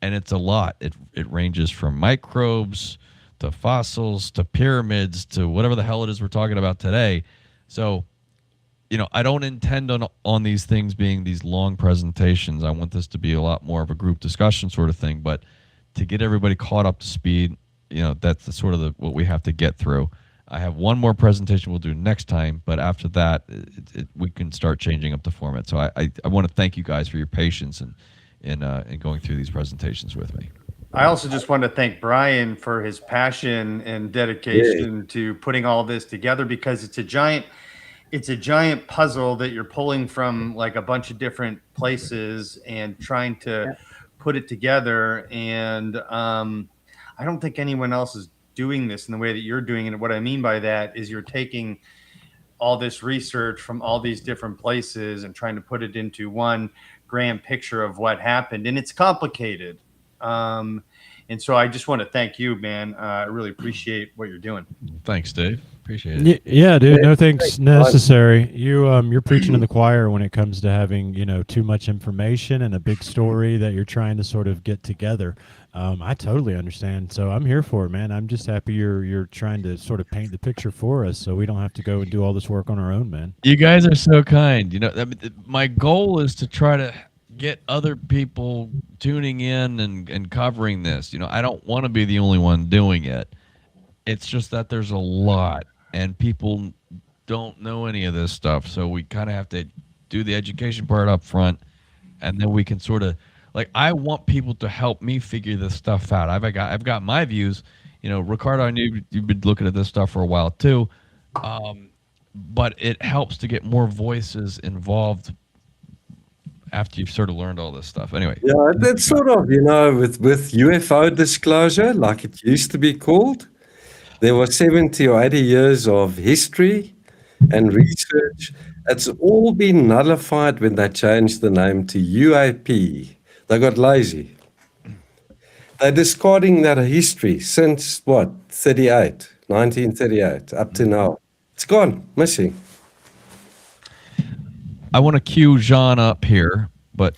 and it's a lot. It ranges from microbes to fossils to pyramids to whatever the hell it is we're talking about today. So, I don't intend on these things being these long presentations. I want this to be a lot more of a group discussion sort of thing. But to get everybody caught up to speed, that's the sort of what we have to get through. I have one more presentation we'll do next time, but after that, we can start changing up the format. So I want to thank you guys for your patience in going through these presentations with me. I also just want to thank Brian for his passion and dedication to putting all this together, because it's a giant puzzle that you're pulling from like a bunch of different places and trying to put it together. And I don't think anyone else is doing this in the way that you're doing it. What I mean by that is you're taking all this research from all these different places and trying to put it into one grand picture of what happened. And it's complicated. And so I just want to thank you, man. I really appreciate what you're doing. Thanks, Dave. Appreciate it. Yeah, dude. No thanks necessary. You're preaching in the choir when it comes to having too much information and a big story that you're trying to sort of get together. I totally understand. So I'm here for it, man. I'm just happy you're trying to sort of paint the picture for us, so we don't have to go and do all this work on our own, man. You guys are so kind. My goal is to try to get other people tuning in and covering this. I don't want to be the only one doing it. It's just that there's a lot, and people don't know any of this stuff. So we kind of have to do the education part up front, and then we can sort of, I want people to help me figure this stuff out. I've got my views. Ricardo, I knew you've been looking at this stuff for a while too, but it helps to get more voices involved after you've sort of learned all this stuff. Anyway. Yeah, that's sort of, with UFO disclosure, like it used to be called, there was 70 or 80 years of history and research. It's all been nullified when they changed the name to UAP. They got lazy. They're discarding that history since, 1938, up to now. It's gone, missing. I want to cue Jean up here, but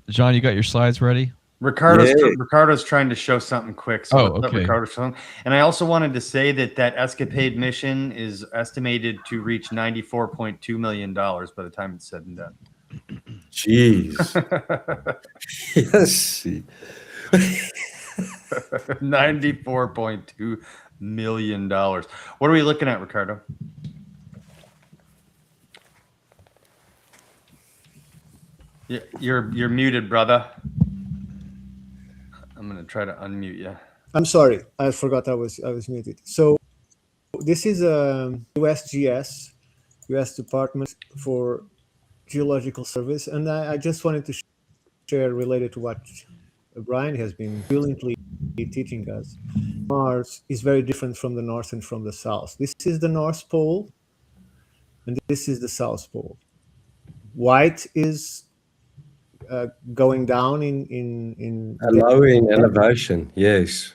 Jean, you got your slides ready? Ricardo's trying to show something quick. So let's let okay. Ricardo show him. And I also wanted to say that escapade mission is estimated to reach $94.2 million by the time it's said and done. Jeez. Yes. $94.2 million. What are we looking at, Ricardo? You're muted, brother. I'm gonna try to unmute you. I'm sorry, I forgot I was muted. So this is USGS, U.S. Department for Geological Service, and I just wanted to share related to what Brian has been brilliantly teaching us. Mars is very different from the North and from the South. This is the North Pole, and this is the South Pole. White is going down in lowering elevation, yes.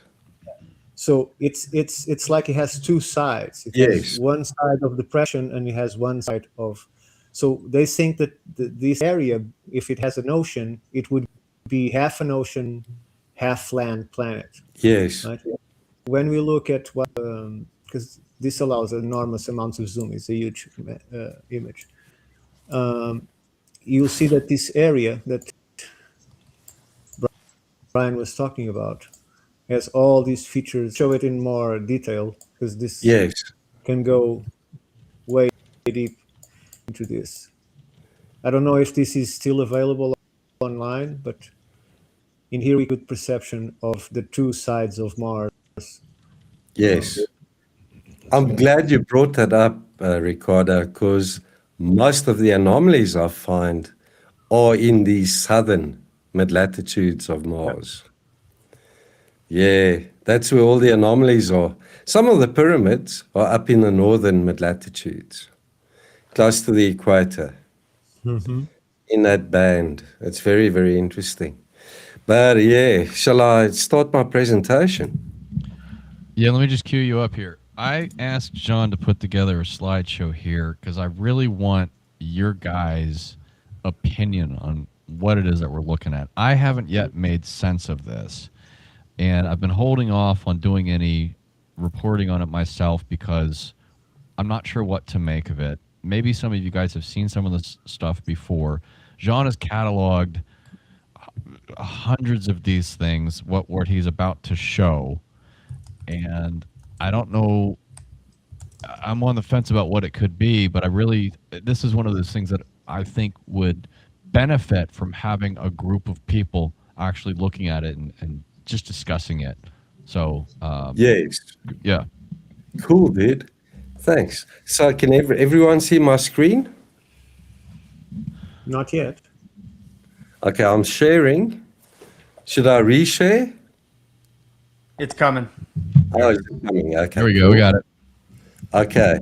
So it's like it has two sides. It has one side of depression and it has one side of. So they think that this area, if it has an ocean, it would be half an ocean, half land planet. Yes. Right? When we look at what, because this allows enormous amounts of zoom, it's a huge image. You'll see that this area that Brian was talking about has all these features. Show it in more detail because this can go way deep into this. I don't know if this is still available online, but in here we get perception of the two sides of Mars. Yes. I'm glad you brought that up, Ricardo, because most of the anomalies I find are in the southern mid-latitudes of Mars. Yeah, that's where all the anomalies are. Some of the pyramids are up in the northern mid-latitudes, close to the equator, in that band. It's very, very interesting. But yeah, shall I start my presentation? Yeah, let me just cue you up here. I asked John to put together a slideshow here because I really want your guys' opinion on what it is that we're looking at. I haven't yet made sense of this, and I've been holding off on doing any reporting on it myself because I'm not sure what to make of it. Maybe some of you guys have seen some of this stuff before. John has cataloged hundreds of these things, what he's about to show, and I don't know. I'm on the fence about what it could be, but this is one of those things that I think would benefit from having a group of people actually looking at it and just discussing it. So, yes. Yeah. Cool, dude. Thanks. So can everyone see my screen? Not yet. Okay, I'm sharing. Should I reshare? It's coming. Oh, it's coming. Okay. There we go. We got it. Okay.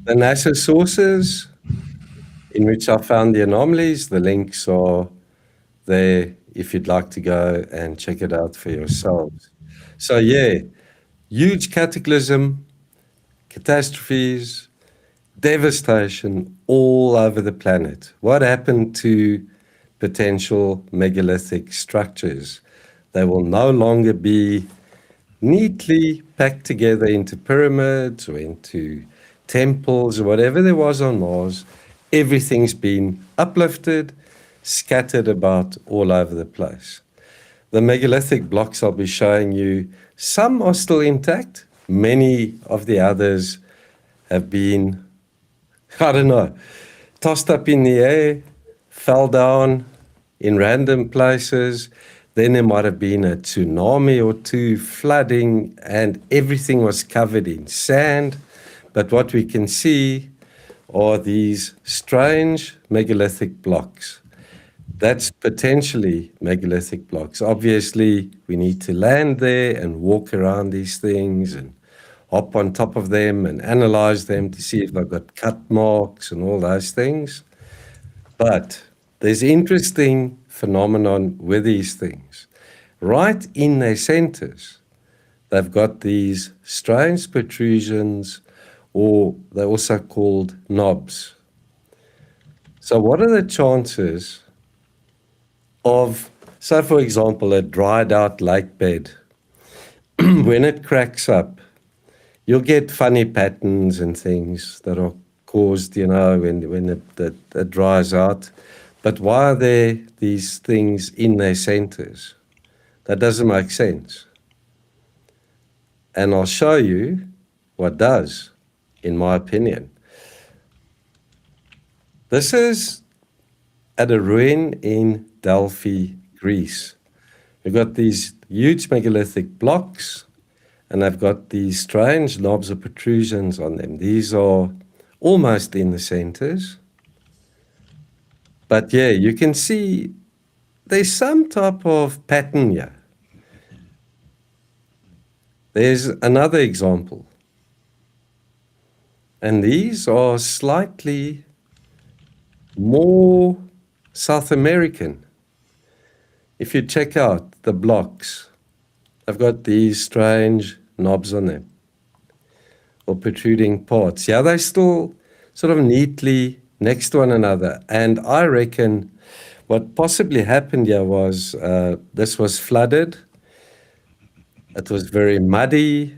The NASA sources in which I found the anomalies, the links are there if you'd like to go and check it out for yourselves. So yeah, huge cataclysm, catastrophes, devastation all over the planet. What happened to potential megalithic structures? They will no longer be neatly packed together into pyramids or into temples or whatever there was on Mars. Everything's been uplifted, scattered about all over the place. The megalithic blocks I'll be showing you, some are still intact. Many of the others have been, I don't know, tossed up in the air, fell down in random places. Then there might have been a tsunami or two, flooding, and everything was covered in sand. But what we can see are these strange megalithic blocks. that's potentially megalithic blocks. Obviously, we need to land there and walk around these things and hop on top of them and analyze them to see if they've got cut marks and all those things. But there's interesting phenomenon with these things. Right in their centers, they've got these strange protrusions, or they're also called knobs. So what are the chances of, so for example, a dried out lake bed, when it cracks up, you'll get funny patterns and things that are caused, when it dries out. But why are there these things in their centers? That doesn't make sense. And I'll show you what does, in my opinion. This is at a ruin in Delphi, Greece. We've got these huge megalithic blocks, and they've got these strange knobs or protrusions on them. These are almost in the centers. But yeah, you can see there's some type of pattern here. There's another example. And these are slightly more South American. If you check out the blocks, they've got these strange knobs on them, or protruding parts. Yeah, they're still sort of neatly next to one another. And I reckon what possibly happened here was this was flooded. It was very muddy.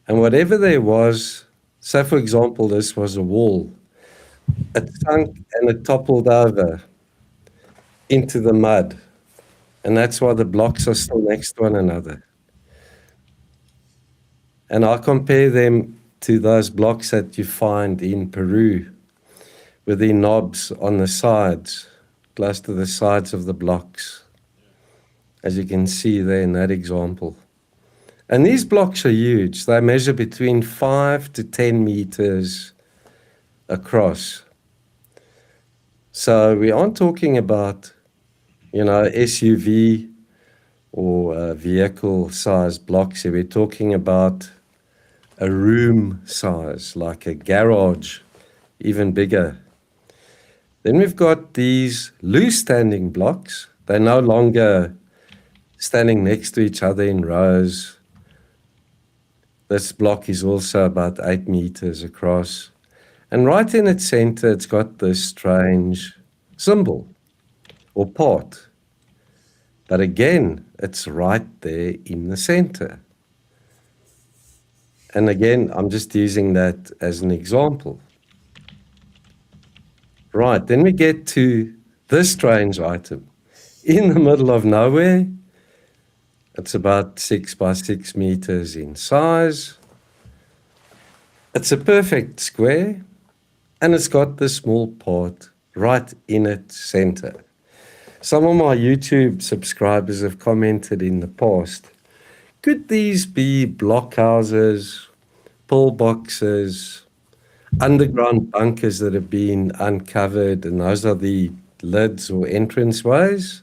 And whatever there was, so for example, this was a wall. It sunk and it toppled over into the mud. And that's why the blocks are still next to one another. And I compare them to those blocks that you find in Peru, with the knobs on the sides, close to the sides of the blocks, as you can see there in that example. And these blocks are huge. They measure between 5 to 10 meters across. So we aren't talking about, SUV or vehicle-sized blocks here. We're talking about a room size, like a garage, even bigger. Then we've got these loose standing blocks. They're no longer standing next to each other in rows. This block is also about 8 meters across. And right in its center, it's got this strange symbol or part. But again, it's right there in the center. And again, I'm just using that as an example. Right, then we get to this strange item. In the middle of nowhere, it's about 6 by 6 meters in size. It's a perfect square, and it's got this small part right in its center. Some of my YouTube subscribers have commented in the past, could these be blockhouses, pillboxes, underground bunkers that have been uncovered, and those are the lids or entranceways?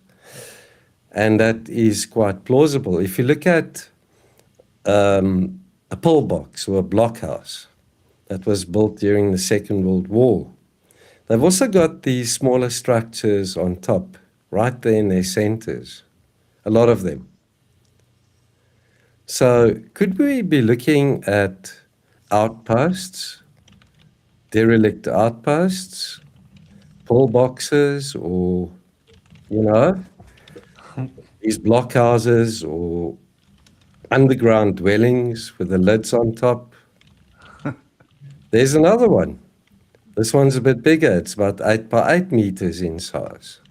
And that is quite plausible. If you look at a pillbox or a blockhouse that was built during the Second World War, they've also got these smaller structures on top, right there in their centers, a lot of them. So could we be looking at outposts, derelict outposts, pillboxes, or, these blockhouses or underground dwellings with the lids on top? There's another one. This one's a bit bigger. It's about 8 by 8 meters in size.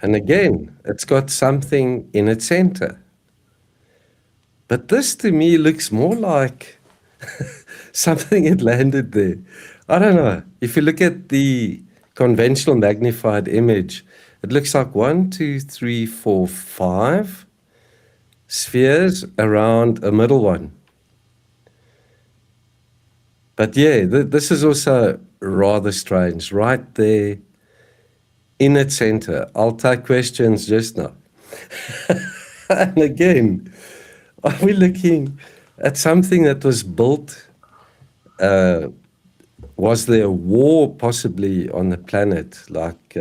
And again, it's got something in its center. But this to me looks more like something had landed there. I don't know. If you look at the conventional magnified image, it looks like 1, 2, 3, 4, 5 spheres around a middle one. But yeah, this is also rather strange. Right there in its center. I'll take questions just now. And again, are we looking at something that was built? Was there a war possibly on the planet, like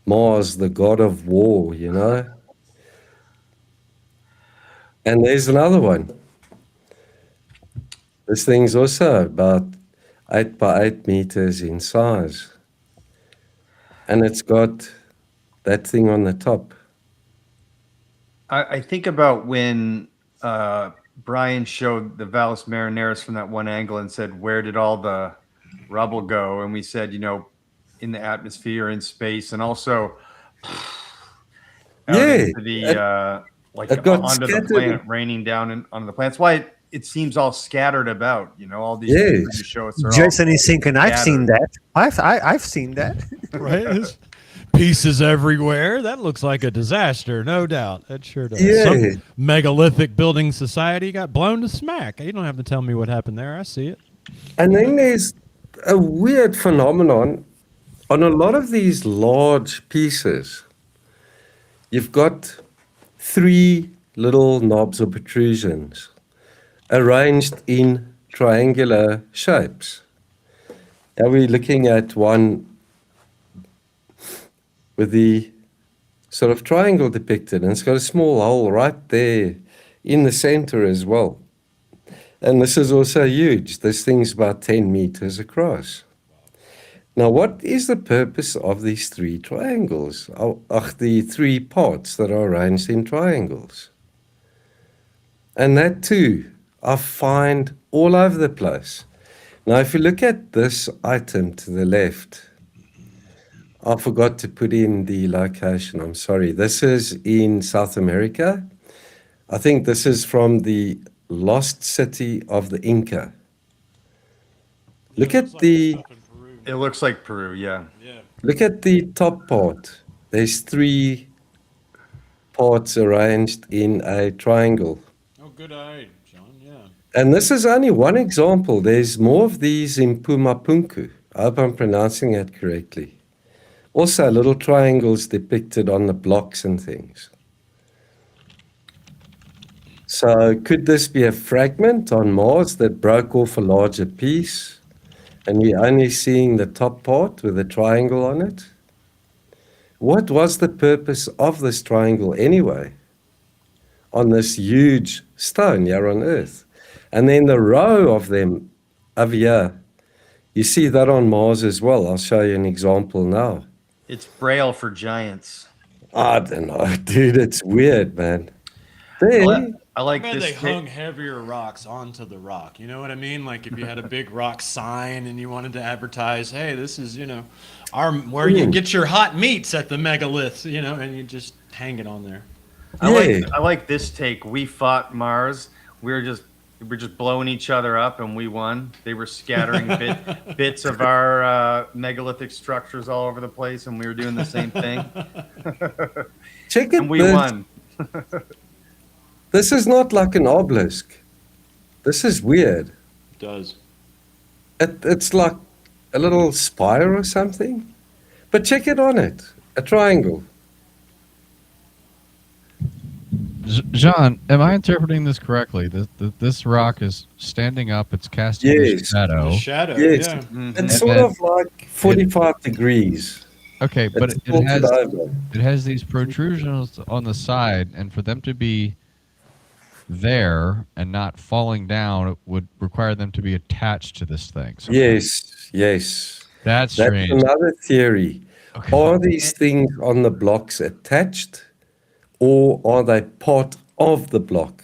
Mars, the god of war, you know? And there's another one. This thing's also about 8 by 8 meters in size. And it's got that thing on the top. I think about when Brian showed the Valles Marineris from that one angle and said, "Where did all the rubble go?" And we said, you know, in the atmosphere, in space, and also out into the like it got onto the scattered. planet, raining down onto the planet. That's why it seems all scattered about. You know, all these Yes. pictures you show us are Jason all is thinking, I've seen scattered. that. I've seen that. Right? There's pieces everywhere. That looks like a disaster, no doubt. That sure does. Yeah. Some megalithic building society got blown to smack. You don't have to tell me what happened there. I see it. And then there's a weird phenomenon on a lot of these large pieces. You've got 3 little knobs or protrusions arranged in triangular shapes. Now we're looking at one with the sort of triangle depicted, and it's got a small hole right there in the center as well. And this is also huge. This thing's about 10 meters across. Now, what is the purpose of these 3 triangles? The 3 parts that are arranged in triangles? And that too, I find all over the place. Now, if you look at this item to the left, I forgot to put in the location. I'm sorry. This is in South America. I think this is from the lost city of the Inca. Look at the It looks like Peru, yeah. look at the top part. There's 3 parts arranged in a triangle. Oh, good eye, John. Yeah. And this is only one example. There's more of these in Pumapunku. I hope I'm pronouncing that correctly. Also, little triangles depicted on the blocks and things. So could this be a fragment on Mars that broke off a larger piece, and we're only seeing the top part with a triangle on it? What was the purpose of this triangle anyway, on this huge stone here on Earth? And then the row of them over here, you see that on Mars as well. I'll show you an example now. It's Braille for giants. I don't know, dude, it's weird, man. There, I like Man, this. they hung heavier rocks onto the rock. You know what I mean? Like if you had a big rock sign and you wanted to advertise, hey, this is, you know, where you get your hot meats at the megalith, you know, and you just hang it on there. I like this take. We fought Mars. We're just blowing each other up, and we won. They were scattering bits of our megalithic structures all over the place, and we were doing the same thing. check it. And we won. This is not like an obelisk. This is weird. It does. It's like a little spire or something. But check it on it. A triangle. John, am I interpreting this correctly? This rock is standing up. It's casting a Yes. shadow. Shadow. Yes. Yeah. It's sort of like 45 degrees. Okay, but It's it tilted has over. it has these protrusions on the side, and for them to be there and not falling down, it would require them to be attached to this thing. So Yes, yes. that's That's strange. another theory. Okay. Are these things on the blocks attached, or are they part of the block?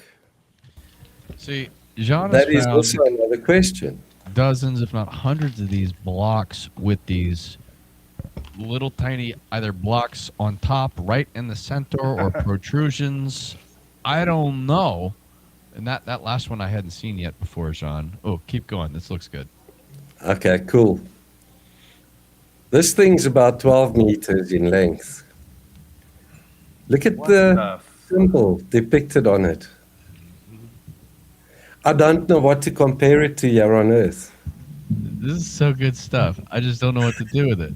See, John That has is found also another question. dozens, if not hundreds, of these blocks with these little tiny either blocks on top, right in the center, or protrusions. I don't know. And that last one I hadn't seen yet before, John. Oh, keep going. This looks good. Okay, cool. This thing's about 12 meters in length. Look at the symbol depicted on it. I don't know what to compare it to here on Earth. This is so good stuff. I just don't know what to do with it.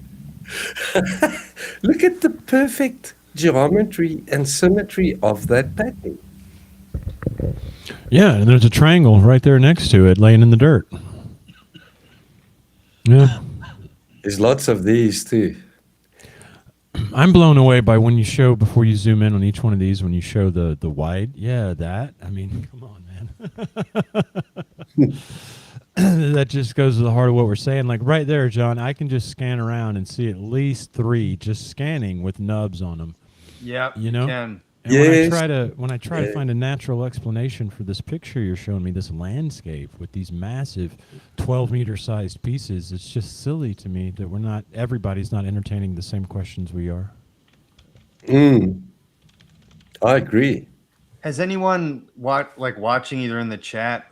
Look at the perfect geometry and symmetry of that pattern. Yeah, and there's a triangle right there next to it, laying in the dirt. Yeah, There's lots of these too. I'm blown away by when you show before you zoom in on each one of these. When you show the wide, yeah, that. I mean, come on, man. That just goes to the heart of what we're saying. Like right there, John, I can just scan around and see at least 3 just scanning with nubs on them. Yeah, You know? can. And Yes. when I try to find a natural explanation for this picture you're showing me, this landscape with these massive 12-meter sized pieces, it's just silly to me that everybody's not entertaining the same questions we are. I agree. Has anyone watching either in the chat?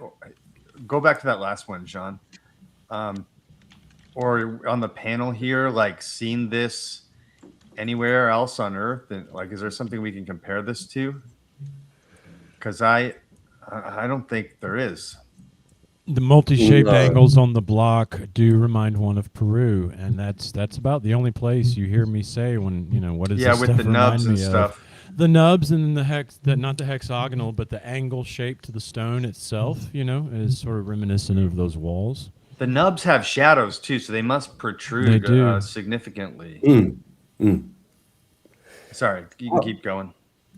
Go back to that last one, John, or on the panel here, like seen this anywhere else on Earth? And like, is there something we can compare this to? Because I don't think there is. The multi-shaped No. angles on the block do remind one of Peru, and that's about the only place you hear me say when what does this with stuff the nubs remind and me stuff. of? The nubs and not the hexagonal, but the angle shape to the stone itself, is sort of reminiscent of those walls. The nubs have shadows too, so they must protrude They do. significantly. Mm. Sorry, you can keep going.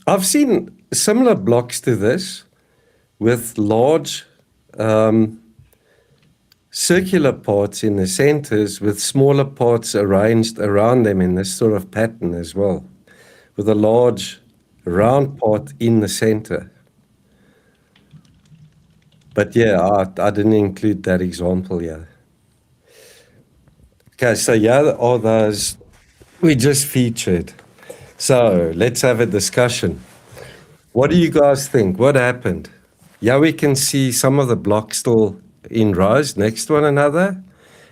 I've seen similar blocks to this with large circular parts in the centers with smaller parts arranged around them in this sort of pattern as well, with a large round part in the center. But yeah, I didn't include that example here. Okay, so yeah, are those we just featured. So let's have a discussion. What do you guys think? What happened? Yeah, we can see some of the blocks still in rows next to one another.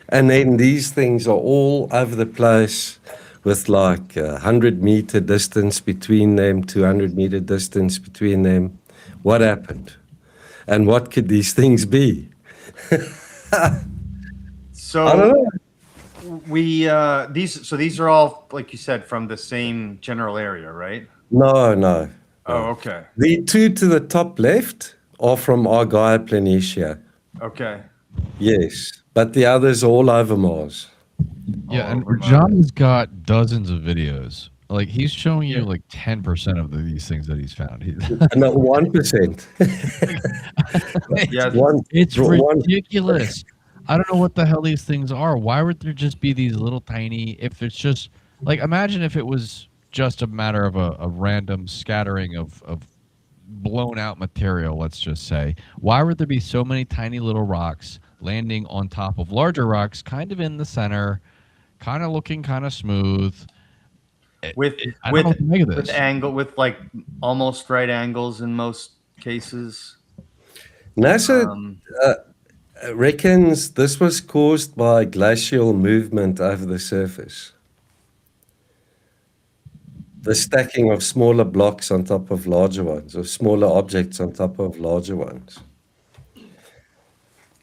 And then these things are all over the place with like 100-meter distance between them, 200-meter distance between them. What happened? And what could these things be? So I don't know. these are all, like you said, from the same general area, right? No. Oh, okay. The 2 to the top left are from Argyle Planitia. Okay. Yes, but the others are all over Mars. Yeah, and over Mars. John's got dozens of videos. Like he's showing you like 10% of these things that he's found. No, 1%. Yeah. It's One- ridiculous. I don't know what the hell these things are. Why would there just be these little tiny? If it's just like, imagine if it was just a matter of a random scattering of blown out material. Let's just say, why would there be so many tiny little rocks landing on top of larger rocks, kind of in the center, kind of looking kind of smooth? I don't know what to make of this. with like almost right angles in most cases. NASA reckons this was caused by glacial movement over the surface. The stacking of smaller blocks on top of larger ones, or smaller objects on top of larger ones.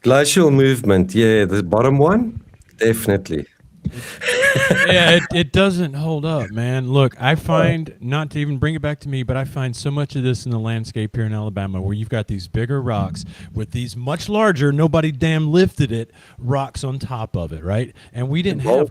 Glacial movement, yeah, the bottom one, definitely. Yeah, it doesn't hold up, man. Look, I find, not to even bring it back to me, but I find so much of this in the landscape here in Alabama where you've got these bigger rocks with these much larger, nobody damn lifted it, rocks on top of it, right? And we didn't have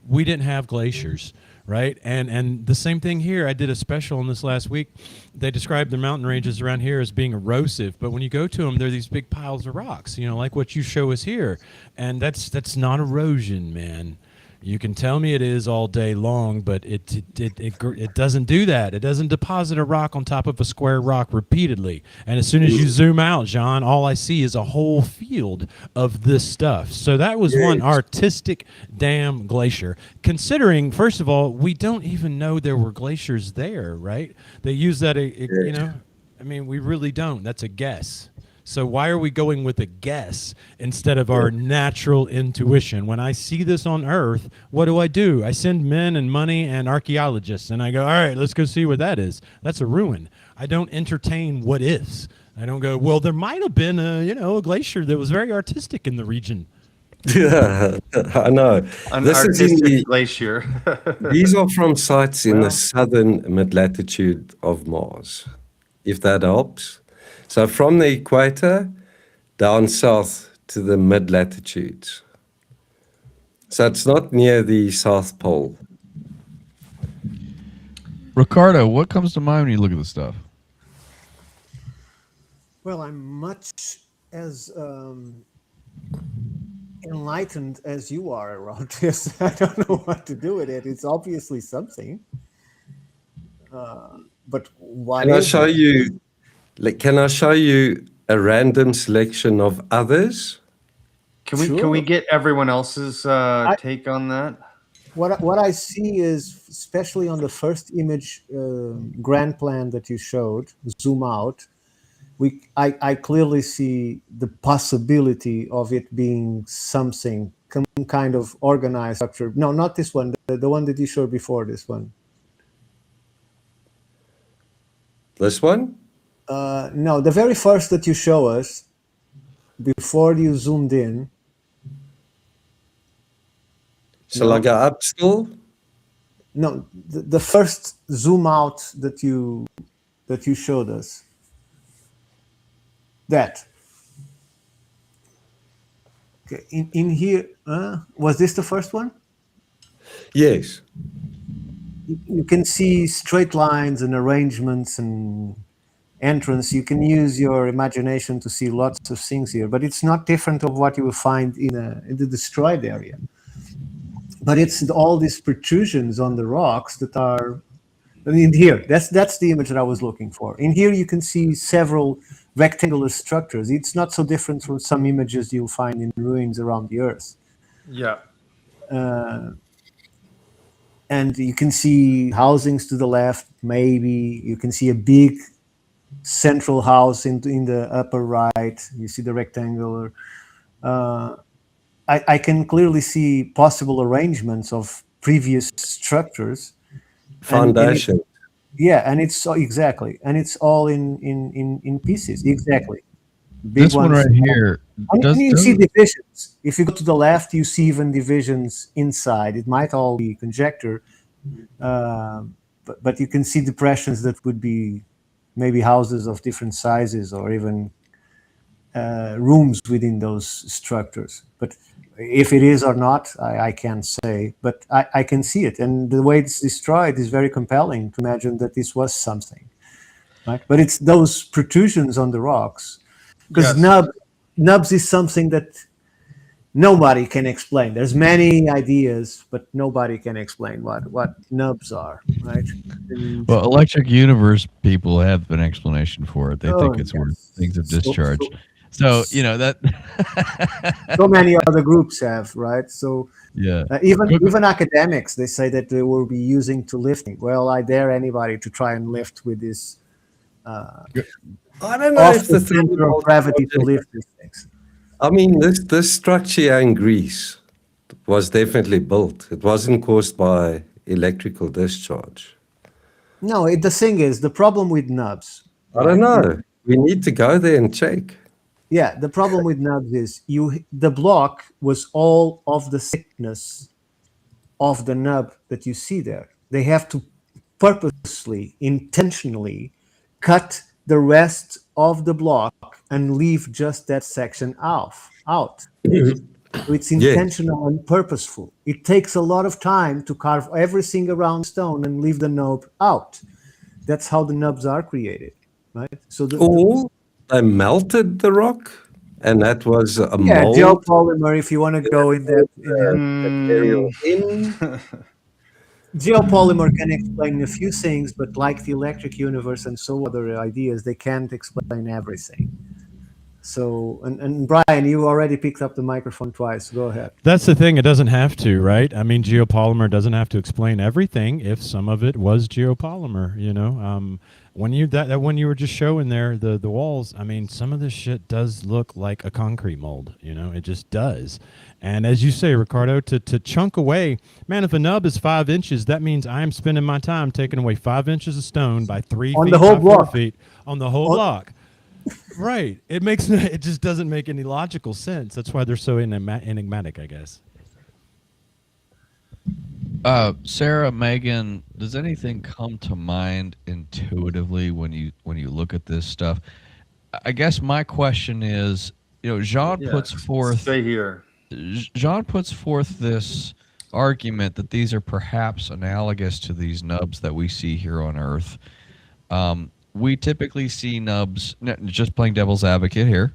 we didn't have glaciers, right? And the same thing here. I did a special on this last week. They described the mountain ranges around here as being erosive, but when you go to them, they're these big piles of rocks, like what you show us here. And that's not erosion, man. You can tell me it is all day long, but it doesn't do that. It doesn't deposit a rock on top of a square rock repeatedly. And as soon as you zoom out, John, all I see is a whole field of this stuff. So that was one artistic damn glacier. Considering, first of all, we don't even know there were glaciers there, right? They use that, I mean, we really don't. That's a guess. So why are we going with a guess instead of our natural intuition? When I see this on Earth, what do? I send men and money and archaeologists, and I go, all right, let's go see what that is. That's a ruin. I don't entertain what ifs. I don't go, well, there might have been a glacier that was very artistic in the region. Yeah, I know. An This is in artistic the, glacier. these are from sites in the Well. southern mid-latitude of Mars, if that helps. So from the equator down south to the mid-latitudes. So it's not near the South Pole. Ricardo, what comes to mind when you look at this stuff? Well, I'm much as enlightened as you are around this. I don't know what to do with it. It's obviously something. But what Can I is show it? you, can I show you a random selection of others? Can we Sure. get everyone else's take on that? What I see is, especially on the first image grand plan that you showed, zoom out, I clearly see the possibility of it being something, some kind of organized structure. No, not this one, the one that you showed before this one. This one? No, the very first that you show us, before you zoomed in. Shall I go up still? No, the first zoom out that you showed us. That. Okay, in here, was this the first one? Yes. You can see straight lines and arrangements and entrance. You can use your imagination to see lots of things here, but it's not different of what you will find in the destroyed area. But it's all these protrusions on the rocks that are, I mean, here, that's the image that I was looking for. In here, you can see several rectangular structures. It's not so different from some images you'll find in ruins around the Earth. Yeah. And you can see housings to the left, maybe. You can see a big central house in the upper right. You see the rectangular. I can clearly see possible arrangements of previous structures. Foundation. And it's exactly, and it's all in pieces. Exactly. Big This one ones. right here. And you see divisions. If you go to the left, you see even divisions inside. It might all be conjecture, but you can see depressions that would be maybe houses of different sizes or even rooms within those structures. But if it is or not, I can't say. But I can see it, and the way it's destroyed is very compelling to imagine that this was something. Right? But it's those protrusions on the rocks. Because nubs is something that nobody can explain. There's many ideas, but nobody can explain what nubs are, right? Well, Electric Universe people have an explanation for it. They think it's where things have discharged. So you know that. So many other groups have, right? So yeah, even academics, they say that they will be using to lifting. Well, I dare anybody to try and lift with this. I don't know if the center of gravity to lift these things. I mean, this structure in Greece was definitely built. It wasn't caused by electrical discharge. No, the thing is, the problem with nubs. I don't know. We need to go there and check. Yeah, the problem with nubs is the block was all of the thickness of the nub that you see there. They have to purposely, intentionally cut the rest of the block and leave just that section out. So it's intentional and purposeful. It takes a lot of time to carve everything around stone and leave the nub out. That's how the nubs are created, right? So they melted the rock, and that was a mold. Geopolymer. If you want to go in that material in. Geopolymer can explain a few things, but like the electric universe and so other ideas, they can't explain everything. So, and Brian, you already picked up the microphone twice. Go ahead. That's the thing. It doesn't have to, right? I mean, geopolymer doesn't have to explain everything if some of it was geopolymer, you know? When you were just showing there the walls, I mean, some of this shit does look like a concrete mold, you know? It just does. And as you say, Ricardo, to chunk away, man, if a nub is 5 inches, that means I'm spending my time taking away 5 inches of stone by 3 on feet the whole by block. 4 feet on the whole block. Right. It makes it just doesn't make any logical sense. That's why they're so enigmatic, I guess. Sarah, Megan, does anything come to mind intuitively when you look at this stuff? I guess my question is, Jean Yeah. puts forth Stay here. Jean puts forth this argument that these are perhaps analogous to these nubs that we see here on Earth. We typically see nubs, just playing devil's advocate here.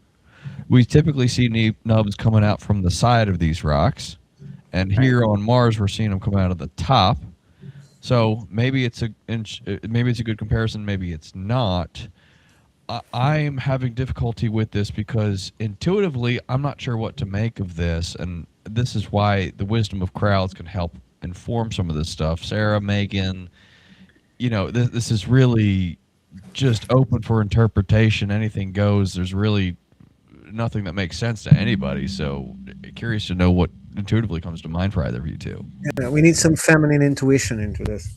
We typically see nubs coming out from the side of these rocks, and here on Mars we're seeing them come out of the top. So maybe it's a good comparison, maybe it's not. I'm having difficulty with this because intuitively I'm not sure what to make of this, and this is why the wisdom of crowds can help inform some of this stuff. Sarah, Megan, this is really just open for interpretation. Anything goes. There's really nothing that makes sense to anybody. So curious to know what intuitively comes to mind for either of you two. Yeah, we need some feminine intuition into this.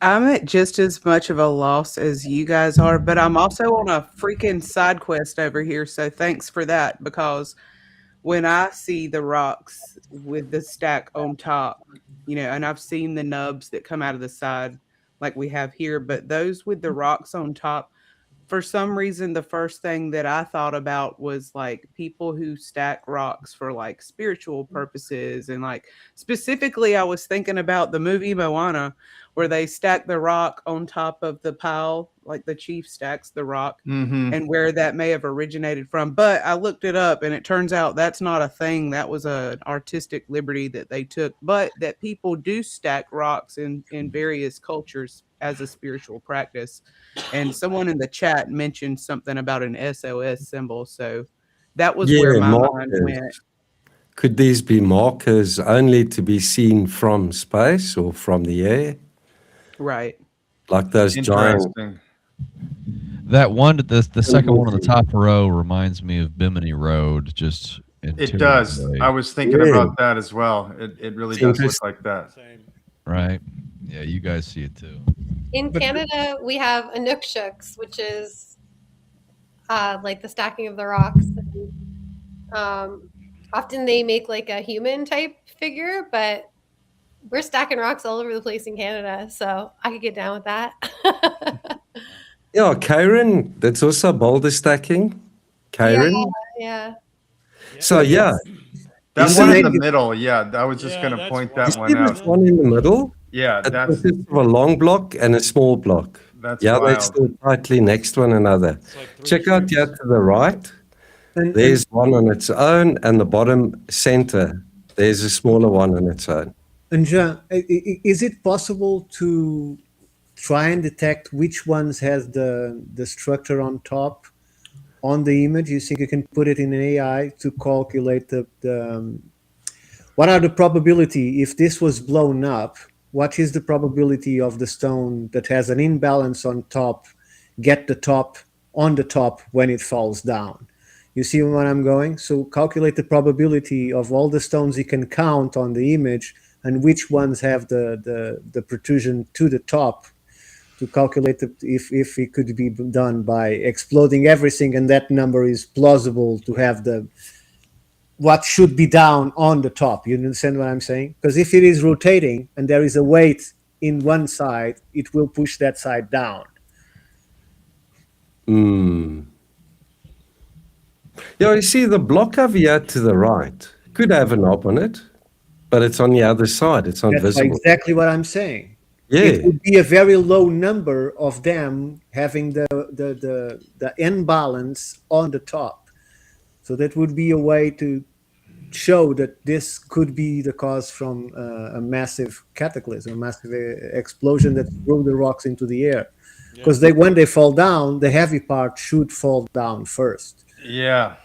I'm at just as much of a loss as you guys are, but I'm also on a freaking side quest over here. So thanks for that, because when I see the rocks with the stack on top, and I've seen the nubs that come out of the side like we have here, but those with the rocks on top, for some reason, the first thing that I thought about was like people who stack rocks for like spiritual purposes. And like specifically, I was thinking about the movie Moana, where they stack the rock on top of the pile, like the chief stacks the rock, and where that may have originated from. But I looked it up and it turns out that's not a thing. That was an artistic liberty that they took, but that people do stack rocks in various cultures as a spiritual practice. And someone in the chat mentioned something about an SOS symbol. So that was where my mind went. Could these be markers only to be seen from space or from the air? Right. Like those giant. That one, the second one on the top row reminds me of Bimini Road. Just it does. I was thinking about that as well. It really does look like that. Right. Yeah, you guys see it too. In Canada, we have Inuksuks, which is like the stacking of the rocks. Often they make like a human type figure, but we're stacking rocks all over the place in Canada, so I could get down with that. Yeah, Karen, that's also boulder stacking. Karen. Yeah. So yeah. That one in the middle, I was just going to point that one out. This one in the middle? Yeah, it consists of a long block and a small block. That's they still tightly next to one another. Like check out here to the right. There's one on its own, and the bottom center, there's a smaller one on its own. And John, is it possible to try and detect which ones has the structure on top on the image? You think you can put it in an AI to calculate what are the probability if this was blown up? What is the probability of the stone that has an imbalance on top get the top on the top when it falls down? You see where I'm going? So calculate the probability of all the stones you can count on the image and which ones have the protrusion to the top, to calculate if it could be done by exploding everything, and that number is plausible to have what should be down on the top. You understand what I'm saying? Because if it is rotating and there is a weight in one side, it will push that side down. Yeah, you see the block over here to the right could have a knob on it, but it's on the other side. It's not visible. That's exactly what I'm saying. Yeah. It would be a very low number of them having the imbalance on the top. So that would be a way to show that this could be the cause from a massive cataclysm, a massive explosion that threw the rocks into the air. Because when they fall down, the heavy part should fall down first. Yeah,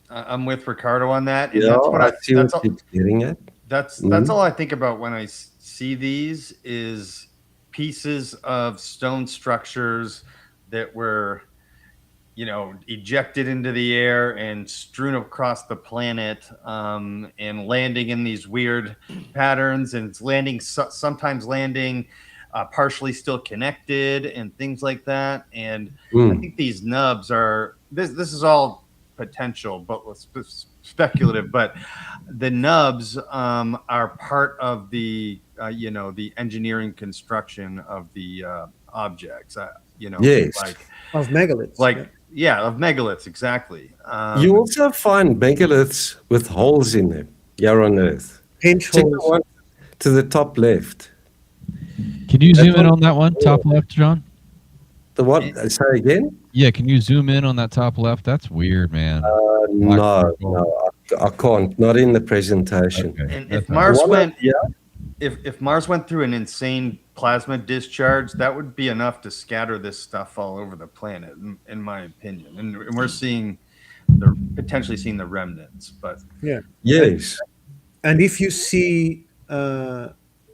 I'm with Ricardo on that. And that's what that's getting at. That's all I think about when I see these is pieces of stone structures that were, ejected into the air and strewn across the planet, and landing in these weird patterns, and it's sometimes landing partially still connected and things like that. And I think these nubs are this is all potential, but speculative. But the nubs are part of the the engineering construction of the objects. Yes. Of megaliths. Of megaliths, exactly. You also find megaliths with holes in them here on Earth. Pinch Check the holes. one to the top left. Can you zoom in on that one, top left, John? The what? Say again? Yeah, can you zoom in on that top left? That's weird, man. No, I can't. Not in the presentation. Okay. And if Mars went through an insane plasma discharge, that would be enough to scatter this stuff all over the planet, in my opinion. And we're potentially seeing the remnants. But yes. And if you see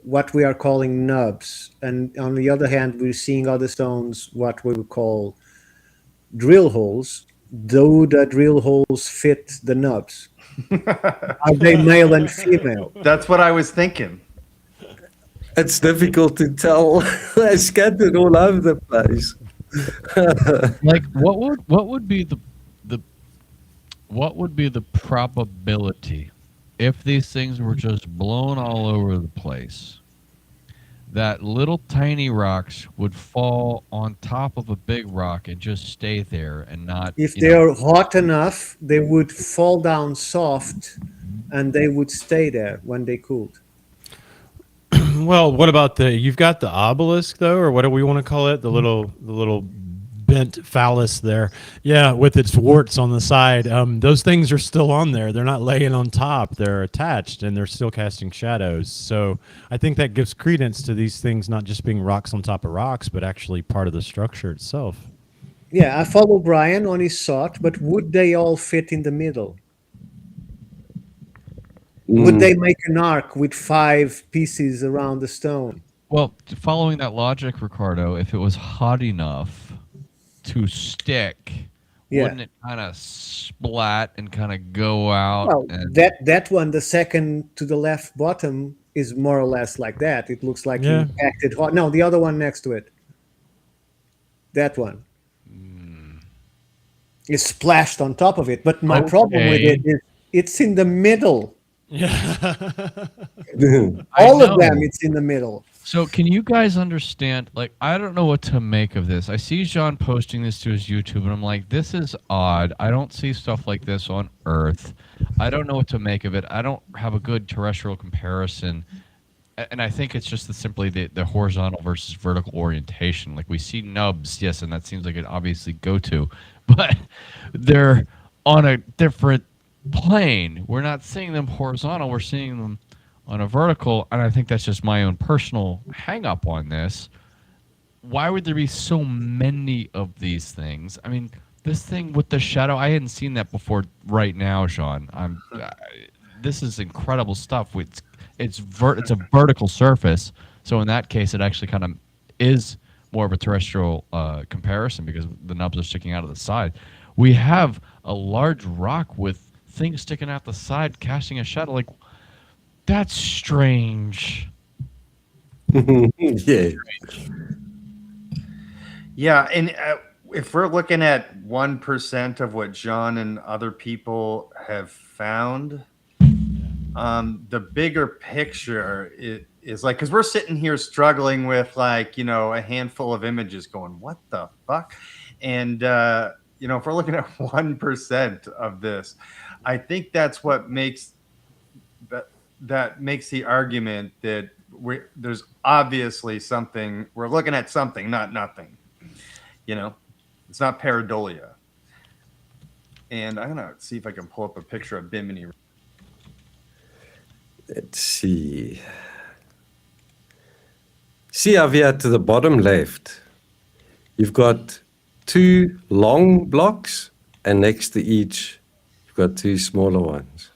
what we are calling nubs, and on the other hand, we're seeing other stones, what we would call drill holes, though the drill holes fit the nubs. Are they male and female? That's what I was thinking. It's difficult to tell. They're scattered all over the place. Like, what would be the probability if these things were just blown all over the place, that little tiny rocks would fall on top of a big rock and just stay there and not... If they are hot enough, they would fall down soft and they would stay there when they cooled. Well, what about you've got the obelisk though, or what do we want to call it? The little bent phallus there. Yeah, with its warts on the side. Those things are still on there. They're not laying on top. They're attached and they're still casting shadows. So I think that gives credence to these things not just being rocks on top of rocks, but actually part of the structure itself. Yeah, I follow Brian on his thought, but would they all fit in the middle? Would they make an arc with 5 pieces around the stone? Well, following that logic, Ricardo, if it was hot enough to stick, wouldn't it kind of splat and kind of go out? Well, that one, the second to the left bottom, is more or less like that. It looks like impacted hot. No, the other one next to it. That one. Is splashed on top of it. But my problem with it is it's in the middle. Yeah. All of them, it's in the middle. So can you guys understand, like, I don't know what to make of this. I see John posting this to his YouTube, and I'm like, this is odd. I don't see stuff like this on Earth. I don't know what to make of it. I don't have a good terrestrial comparison. And I think it's just simply the horizontal versus vertical orientation. Like, we see nubs, yes, and that seems like it obviously go to, but they're on a different plane. We're not seeing them horizontal. We're seeing them on a vertical, and I think that's just my own personal hang-up on this. Why would there be so many of these things? I mean, this thing with the shadow, I hadn't seen that before right now, Sean. This is incredible stuff. It's a vertical surface, so in that case, it actually kind of is more of a terrestrial comparison because the nubs are sticking out of the side. We have a large rock with things sticking out the side, casting a shadow. Like, that's strange. Yeah. Yeah, and if we're looking at 1% of what John and other people have found, the bigger picture is like, because we're sitting here struggling with like, a handful of images going, what the fuck? And, if we're looking at 1% of this, I think that's what makes that makes the argument that there's obviously something, we're looking at something, not nothing. It's not pareidolia. And I'm gonna see if I can pull up a picture of Bimini. Let's see. See, Javier, to the bottom left, you've got 2 long blocks, and next to each, you've got 2 smaller ones.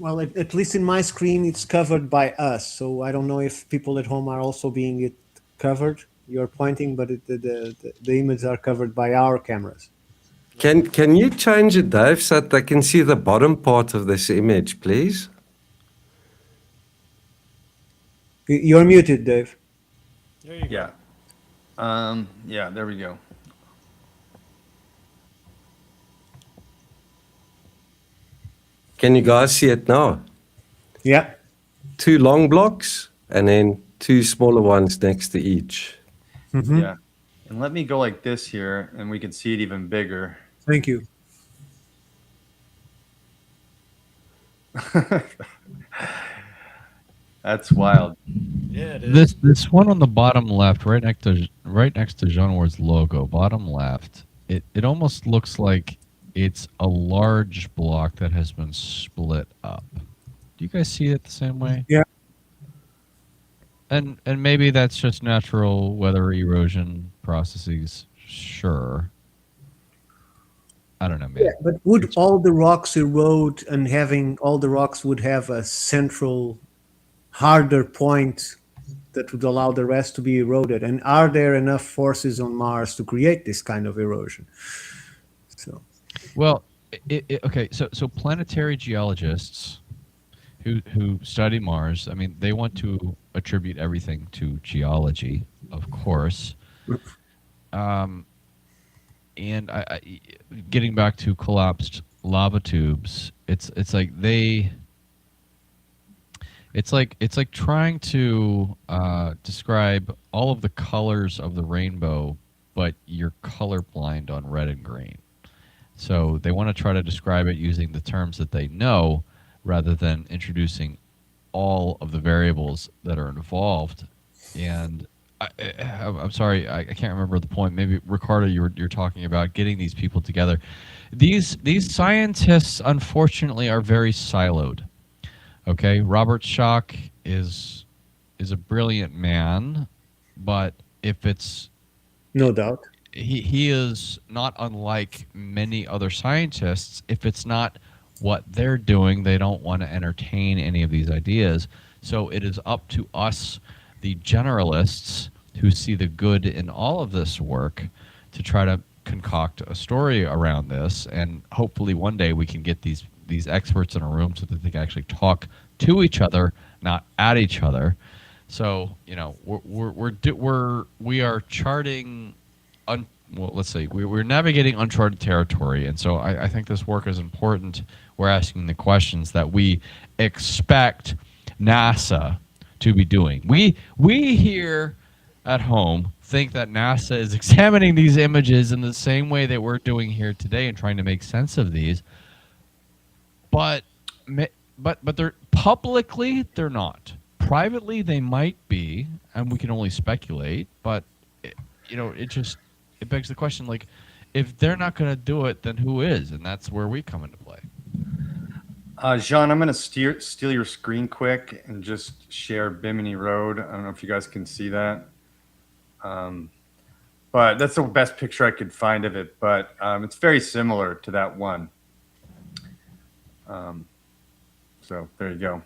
Well, at least in my screen, it's covered by us. So I don't know if people at home are also being covered. You're pointing, but the images are covered by our cameras. Can you change it, Dave, so that I can see the bottom part of this image, please? You're muted, Dave. There you Yeah. Yeah, there we go. Can you guys see it now? Yeah. 2 long blocks and then 2 smaller ones next to each. Hmm. Yeah. And let me go like this here, and we can see it even bigger. Thank you. That's wild. Yeah, it is. This one on the bottom left, right next to Jean Ward's logo, bottom left. It almost looks like it's a large block that has been split up. Do you guys see it the same way? Yeah. And maybe that's just natural weather erosion processes. Sure. I don't know, man. Yeah, but would all the rocks erode, and having all the rocks would have a central harder point that would allow the rest to be eroded? And are there enough forces on Mars to create this kind of erosion? So Well, okay. So planetary geologists who study Mars, I mean, they want to attribute everything to geology, of course. And getting back to collapsed lava tubes, it's like it's like trying to describe all of the colors of the rainbow, but you're colorblind on red and green. So they want to try to describe it using the terms that they know, rather than introducing all of the variables that are involved. And I'm sorry, I can't remember the point. Maybe Ricardo, you're talking about getting these people together. These scientists, unfortunately, are very siloed. Okay, Robert Schoch is a brilliant man, but if it's no doubt. he is not unlike many other scientists. If it's not what they're doing, they don't want to entertain any of these ideas. So it is up to us, the generalists, who see the good in all of this work, to try to concoct a story around this, and hopefully one day we can get these experts in a room so that they can actually talk to each other, not at each other. So we are charting. Well, let's see. We're navigating uncharted territory, and so I think this work is important. We're asking the questions that we expect NASA to be doing. We here at home think that NASA is examining these images in the same way that we're doing here today and trying to make sense of these. But they're publicly they're not. Privately they might be, and we can only speculate. But it begs the question, like, if they're not going to do it, then who is? And that's where we come into play. Jean, I'm going to steal your screen quick and just share Bimini Road. I don't know if you guys can see that. But that's the best picture I could find of it. But it's very similar to that one. So there you go.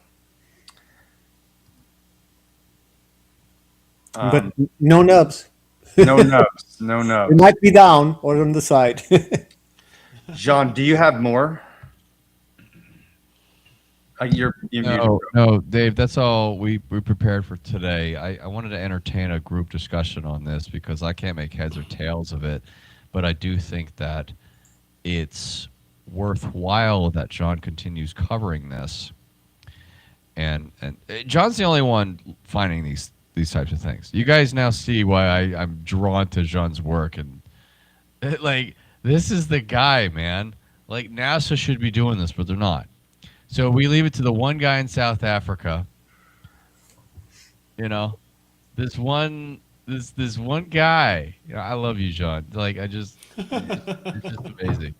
But no nubs. No nubs. No nubs. It might be down or on the side. Jean, do you have more? You're muted. No, Dave, that's all we prepared for today. I wanted to entertain a group discussion on this because I can't make heads or tails of it, but I do think that it's worthwhile that John continues covering this. And John's the only one finding these types of things. You guys now see why I'm drawn to John's work, and like, this is the guy, man. Like, NASA should be doing this, but they're not. So we leave it to the one guy in South Africa. This one guy. I love you, John. Like, you're just amazing.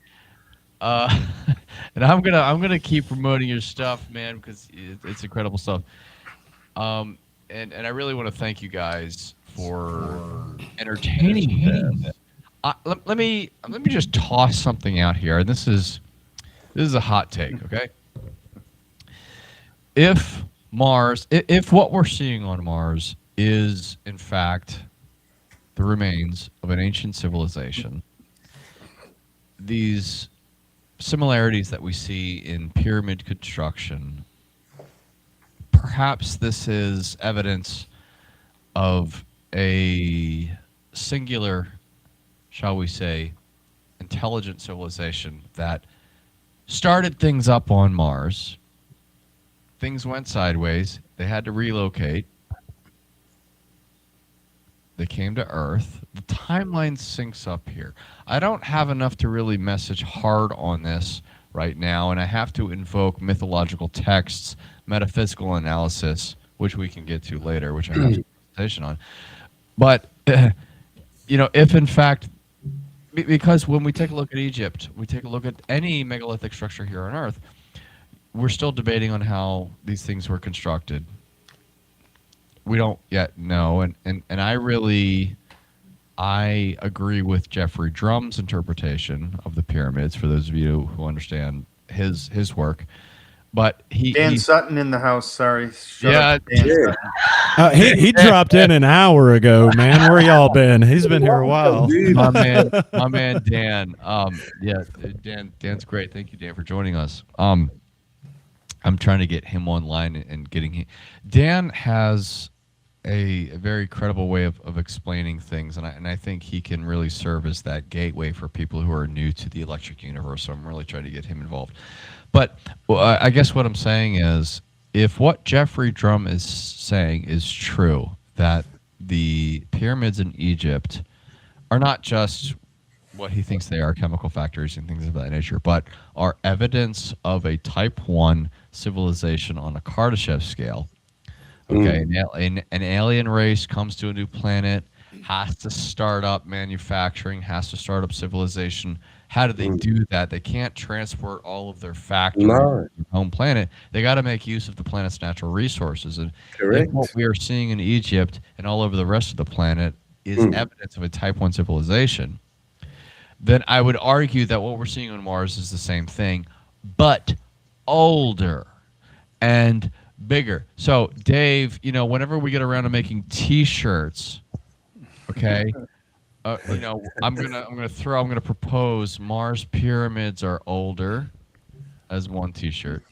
And I'm gonna keep promoting your stuff, man, because it's incredible stuff. And I really want to thank you guys for entertaining this. Let me just toss something out here, and this is a hot take, okay? If what we're seeing on Mars is in fact the remains of an ancient civilization, these similarities that we see in pyramid construction, perhaps this is evidence of a singular, shall we say, intelligent civilization that started things up on Mars. Things went sideways. They had to relocate. They came to Earth. The timeline syncs up here. I don't have enough to really message hard on this right now, and I have to invoke mythological texts, metaphysical analysis, which we can get to later, which I have a presentation on. But, if in fact, because when we take a look at Egypt, we take a look at any megalithic structure here on Earth, we're still debating on how these things were constructed. We don't yet know, and I agree with Jeffrey Drum's interpretation of the pyramids. For those of you who understand his work, but Dan Sutton in the house. Sorry. Shut Yeah, up, Dan Sutton. He dropped in an hour ago, man. Where y'all been? He's been here a while. my man Dan. Dan's great. Thank you, Dan, for joining us. I'm trying to get him online and getting him. Dan has a very credible way of explaining things, and I think he can really serve as that gateway for people who are new to the electric universe. So I'm really trying to get him involved. But I guess what I'm saying is, if what Jeffrey Drum is saying is true, that the pyramids in Egypt are not just what he thinks they are, chemical factories and things of that nature, but are evidence of a type 1 civilization on a Kardashev scale. Okay, an alien race comes to a new planet, has to start up manufacturing, has to start up civilization. How do they do that? They can't transport all of their factories to their home planet. They got to make use of the planet's natural resources. And if what we are seeing in Egypt and all over the rest of the planet is evidence of a type 1 civilization, then I would argue that what we're seeing on Mars is the same thing, but older and bigger. So, Dave, whenever we get around to making T-shirts, okay, I'm gonna propose Mars pyramids are older as one T-shirt.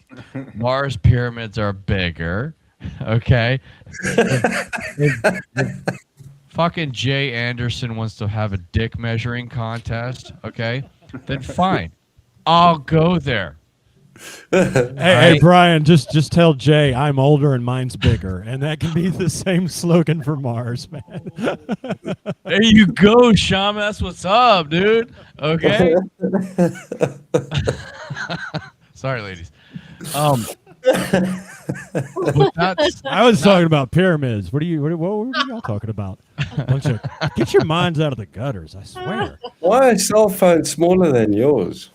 Mars pyramids are bigger, okay. If fucking Jay Anderson wants to have a dick measuring contest, okay, then fine, I'll go there. Hey, Brian, just tell Jay I'm older and mine's bigger, and that can be the same slogan for Mars, man. There you go, Shama. That's what's up, dude. Okay. Sorry, ladies. I was talking about pyramids. What were y'all talking about? Get your minds out of the gutters, I swear. Why are cell phones smaller than yours?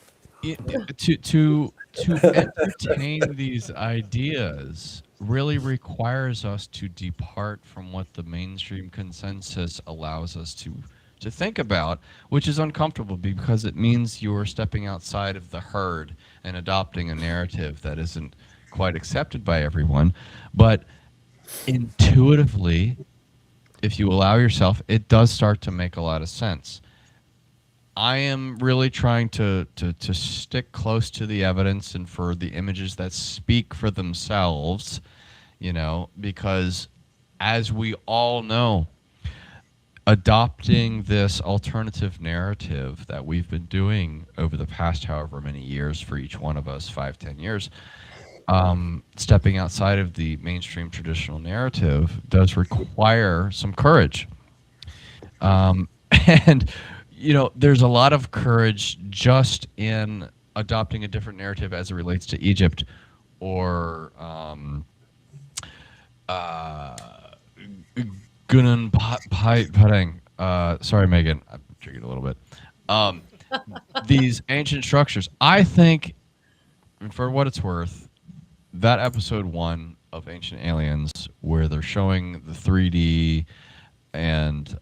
To entertain these ideas really requires us to depart from what the mainstream consensus allows us to think about, which is uncomfortable because it means you're stepping outside of the herd and adopting a narrative that isn't quite accepted by everyone. But intuitively, if you allow yourself, it does start to make a lot of sense. I am really trying to stick close to the evidence and for the images that speak for themselves, because as we all know, adopting this alternative narrative that we've been doing over the past however many years for each one of us, 5-10 years, stepping outside of the mainstream traditional narrative does require some courage. And there's a lot of courage just in adopting a different narrative as it relates to Egypt or Gunung Padang. Sorry, Megan. I'm drinking a little bit. These ancient structures. I think, for what it's worth, that episode 1 of Ancient Aliens, where they're showing the 3D and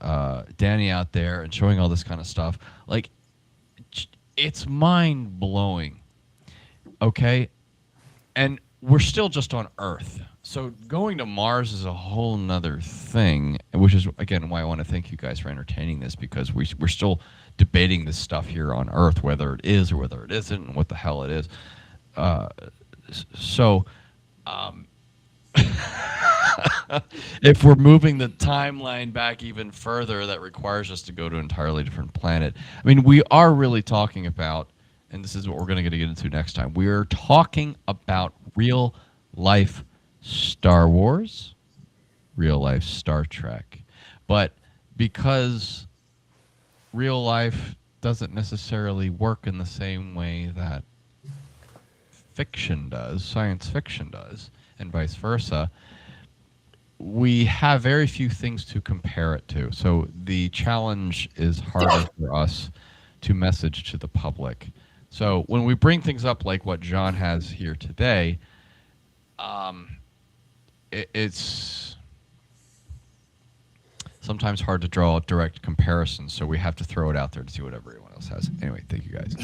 Danny out there and showing all this kind of stuff, like, it's mind blowing. Okay, and we're still just on Earth, so going to Mars is a whole nother thing, which is again why I want to thank you guys for entertaining this, because we're still debating this stuff here on Earth, whether it is or whether it isn't, and what the hell it is. So if we're moving the timeline back even further, that requires us to go to an entirely different planet. I mean, we are really talking about, and this is what we're going to get into next time. We are talking about real life Star Wars, real life Star Trek. But because real life doesn't necessarily work in the same way that fiction does, science fiction does, and vice versa, we have very few things to compare it to. So the challenge is harder for us to message to the public. So when we bring things up like what John has here today, it's sometimes hard to draw direct comparisons. So we have to throw it out there to see what everyone else has. Anyway, thank you guys.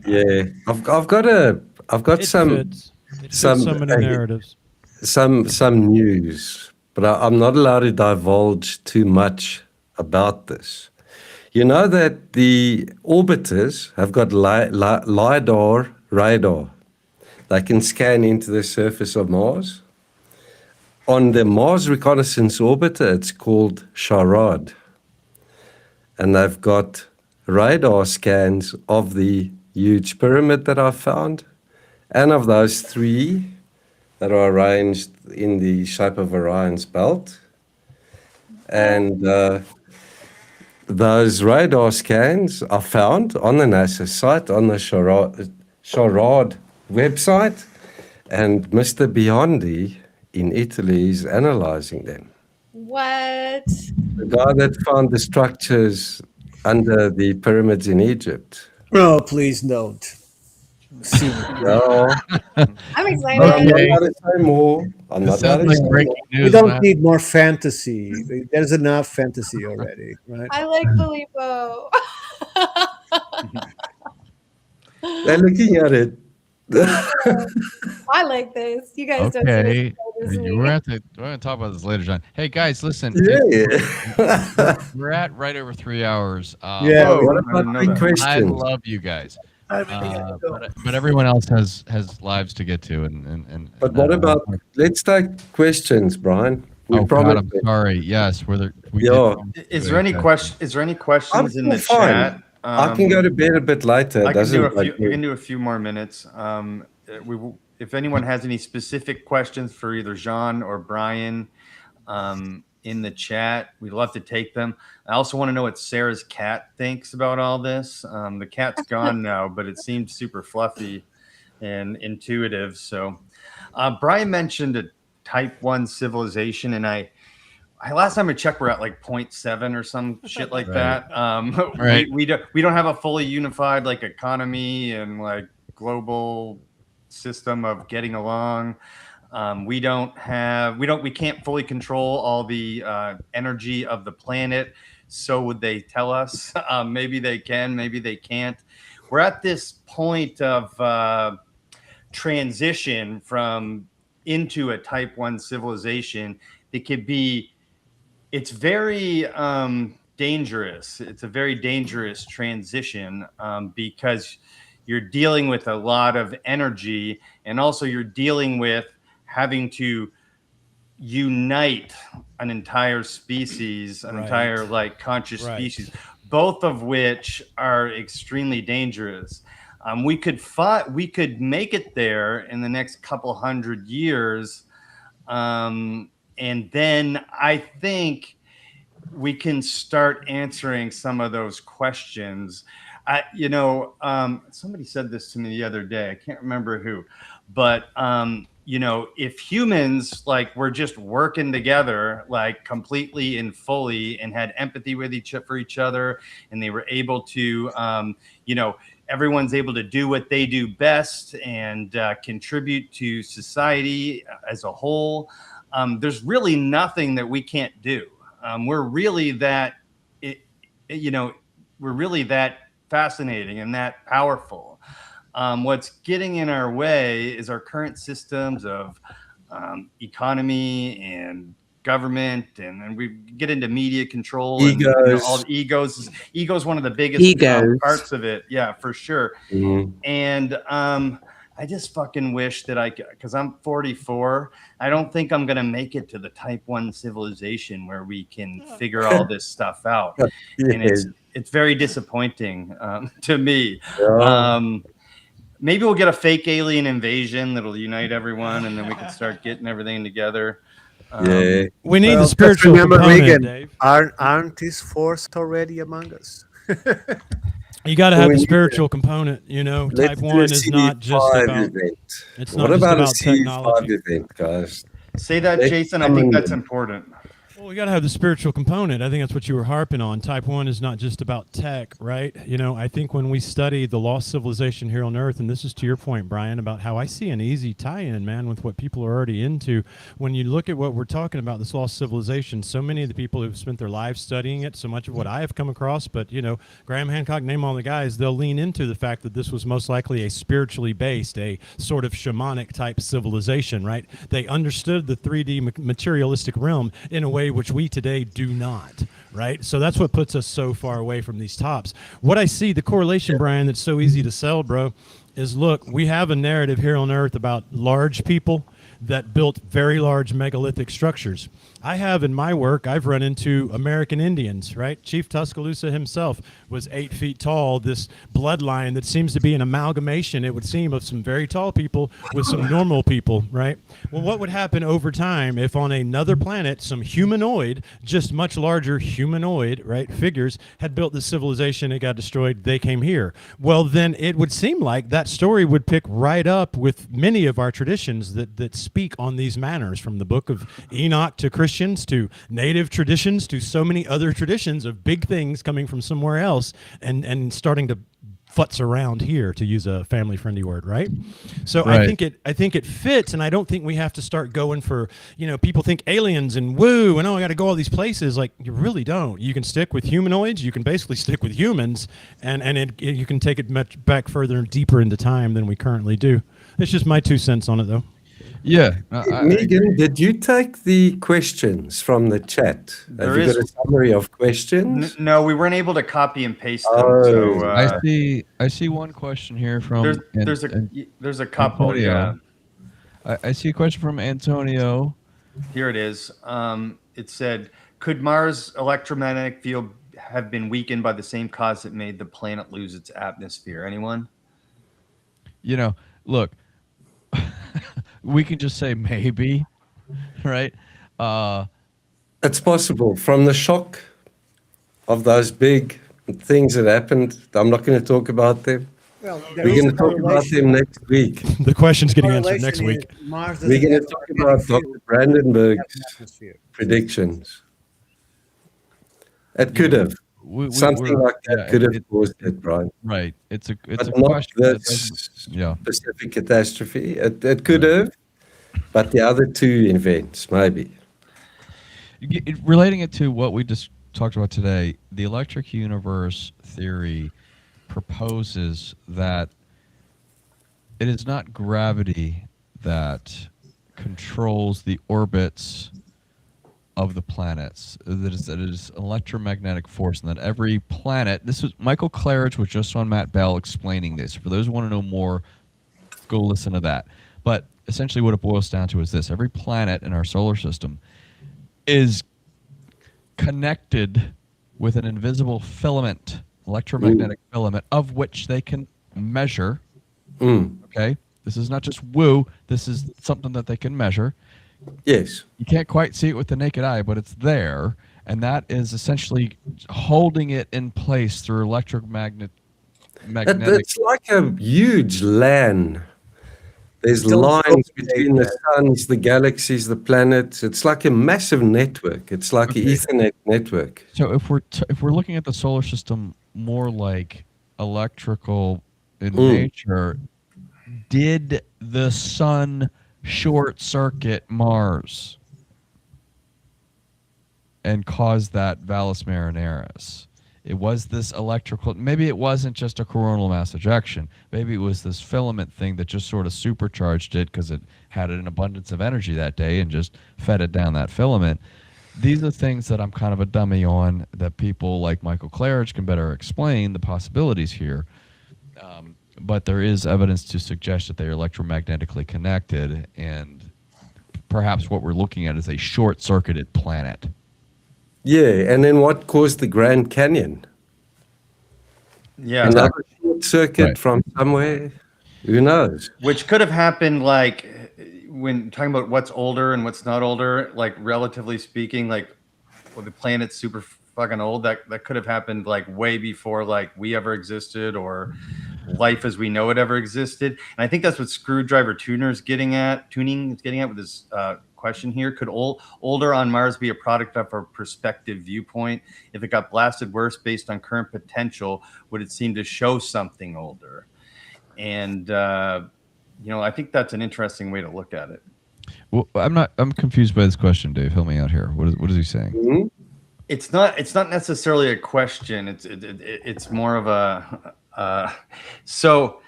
Yeah, I've got It some fits. It fits so many narratives. some news, but I'm not allowed to divulge too much about this. You know that the orbiters have got LiDAR radar. They can scan into the surface of Mars. On the Mars Reconnaissance Orbiter, it's called CHARAD. And they've got radar scans of the huge pyramid that I found, and of those three that are arranged in the shape of Orion's belt. And those radar scans are found on the NASA site, on the CHARAD website, and Mr. Biondi in Italy is analyzing them. What? The guy that found the structures under the pyramids in Egypt. No, please don't. See, No, I'm I'm excited. not allowed to say more. I'm not allowed to say more. we don't need more fantasy. There's enough fantasy already, right? I like Filippo. They're looking at it. I like this. You guys don't Okay. do this as me. We're going to talk about this later, John. Hey, guys, listen. Yeah. We're at right over 3 hours. Yeah. Oh, What I about didn't know quick that. I questions? love you guys. I But everyone else has lives to get to. And But what about, let's take questions, Brian. We Oh, God, promised I'm it. sorry. Yes, we Yeah. Is there any question? Is there any questions in the still fine. chat? I can go to bed a bit later. I can do a few. Doesn't I can do a few more minutes. If anyone has any specific questions for either Jean or Brian, in the chat, we'd love to take them. I also want to know what Sarah's cat thinks about all this. The cat's gone now, but it seemed super fluffy and intuitive. So, Brian mentioned a Type 1 civilization, and I last time I checked, we're at like 0.7 or some shit like that. Right. We don't have a fully unified like economy and like global system of getting along. We can't fully control all the energy of the planet. So would they tell us? Maybe they can, maybe they can't. We're at this point of transition from into a Type 1 civilization. It's very dangerous. It's a very dangerous transition because you're dealing with a lot of energy, and also you're dealing with having to unite an entire species, an entire like conscious species, both of which are extremely dangerous. We could make it there in the next couple hundred years. And then I think we can start answering some of those questions. Somebody said this to me the other day. I can't remember who, but if humans like were just working together, like completely and fully, and had empathy with for each other, and they were able to, everyone's able to do what they do best and contribute to society as a whole. There's really nothing that we can't do. We're really that fascinating and that powerful. What's getting in our way is our current systems of economy and government, and we get into media control and all the egos. Ego is one of the biggest parts of it. Yeah, for sure. Mhm. And I just fucking wish that because I'm 44, I don't think I'm going to make it to the type 1 civilization where we can figure all this stuff out. And it's very disappointing to me. Maybe we'll get a fake alien invasion that'll unite everyone, and then we can start getting everything together. We need the Just spiritual remember, component, Regan, Dave. aren't these force already among us? You got to have We the need spiritual component. You know, Let's type do 1 a is not just CE5 about. event. It's What not just about a about CE5 technology. event, guys? Say that, Next Jason. I coming think that's in. important. Well, we got to have the spiritual component. I think that's what you were harping on. Type 1 is not just about tech, right? You know, I think when we study the lost civilization here on Earth, and this is to your point, Brian, about how I see an easy tie-in, man, with what people are already into. When you look at what we're talking about, this lost civilization, so many of the people who've spent their lives studying it, so much of what I have come across, but, you know, Graham Hancock, name all the guys, they'll lean into the fact that this was most likely a spiritually based, a sort of shamanic type civilization, right? They understood the 3D materialistic realm in a way which we today do not, right? So that's what puts us so far away from these tops. What I see, the correlation, Brian, that's so easy to sell, bro, is look, we have a narrative here on Earth about large people that built very large megalithic structures. I have in my work, I've run into American Indians, right? Chief Tuscaloosa himself was 8 feet tall, this bloodline that seems to be an amalgamation, it would seem, of some very tall people with some normal people, right? Well, what would happen over time if on another planet, some humanoid, just much larger humanoid, right, figures had built this civilization, it got destroyed, they came here? Well, then it would seem like that story would pick right up with many of our traditions that speak on these manners, from the book of Enoch to Christians to native traditions to so many other traditions of big things coming from somewhere else and starting to futz around here, to use a family-friendly word, right? So Right. I think it fits, and I don't think we have to start going for, you know, people think aliens and woo, and oh, I got to go all these places. Like, you really don't. You can stick with humanoids. You can basically stick with humans, and you can take it much back further and deeper into time than we currently do. It's just my 2 cents on it, though. Yeah. Megan, did you take the questions from the chat? There Have you got is- a summary of questions? No, we weren't able to copy and paste them. Oh. So I see one question here from there's a couple. Antonio. Yeah, I see a question from Antonio. here it is. It said, could Mars' electromagnetic field have been weakened by the same cause that made the planet lose its atmosphere? Anyone? You know, look, we can just say maybe, right? It's possible. From the shock of those big things that happened, I'm not going to talk about them. Well, We're going to talk about them next week. The question's getting answered next week. Mars We're going to talk about Dr. Brandenburg's atmosphere. predictions. It could have. Something like that could have caused it, Brian. Right. It's a But not question. that this doesn't- yeah. specific catastrophe. It could have, but the other 2 events, maybe. Relating it to what we just talked about today, the electric universe theory proposes that it is not gravity that controls the orbits of the planets. That it is electromagnetic force, and that every planet. This was Michael Claridge was just on Matt Bell explaining this. For those who want to know more, go listen to that. But essentially, what it boils down to is this: every planet in our solar system is connected with an invisible filament, electromagnetic filament, of which they can measure. Okay, this is not just woo. This is something that they can measure. Yes. You can't quite see it with the naked eye, but it's there, and that is essentially holding it in place through magnetic. It's like a huge LAN. There's Still lines between the suns, the galaxies, the planets. It's like a massive network. It's like an Ethernet network. So if we're looking at the solar system more like electrical in nature, did the sun short circuit Mars and cause that Valles Marineris? It was this electrical, maybe it wasn't just a coronal mass ejection. Maybe it was this filament thing that just sort of supercharged it because it had an abundance of energy that day and just fed it down that filament. These are things that I'm kind of a dummy on, that people like Michael Claridge can better explain the possibilities here. but there is evidence to suggest that they are electromagnetically connected, and perhaps what we're looking at is a short-circuited planet. Yeah, and then what caused the Grand Canyon? Yeah. Another short circuit Right. from somewhere? Who knows? Which could have happened, like, when talking about what's older and what's not older, like, relatively speaking, like, well, the planet's super fucking old. That could have happened, like, way before, like, we ever existed or life as we know it ever existed. And I think that's what Screwdriver Tuning is getting at with this question here. Could older on Mars be a product of a perspective viewpoint? If it got blasted worse based on current potential, would it seem to show something older? And I think that's an interesting way to look at it. Well, I'm confused by this question, Dave. Help me out here. What is he saying? Mhm. It's not necessarily a question. It's more of a so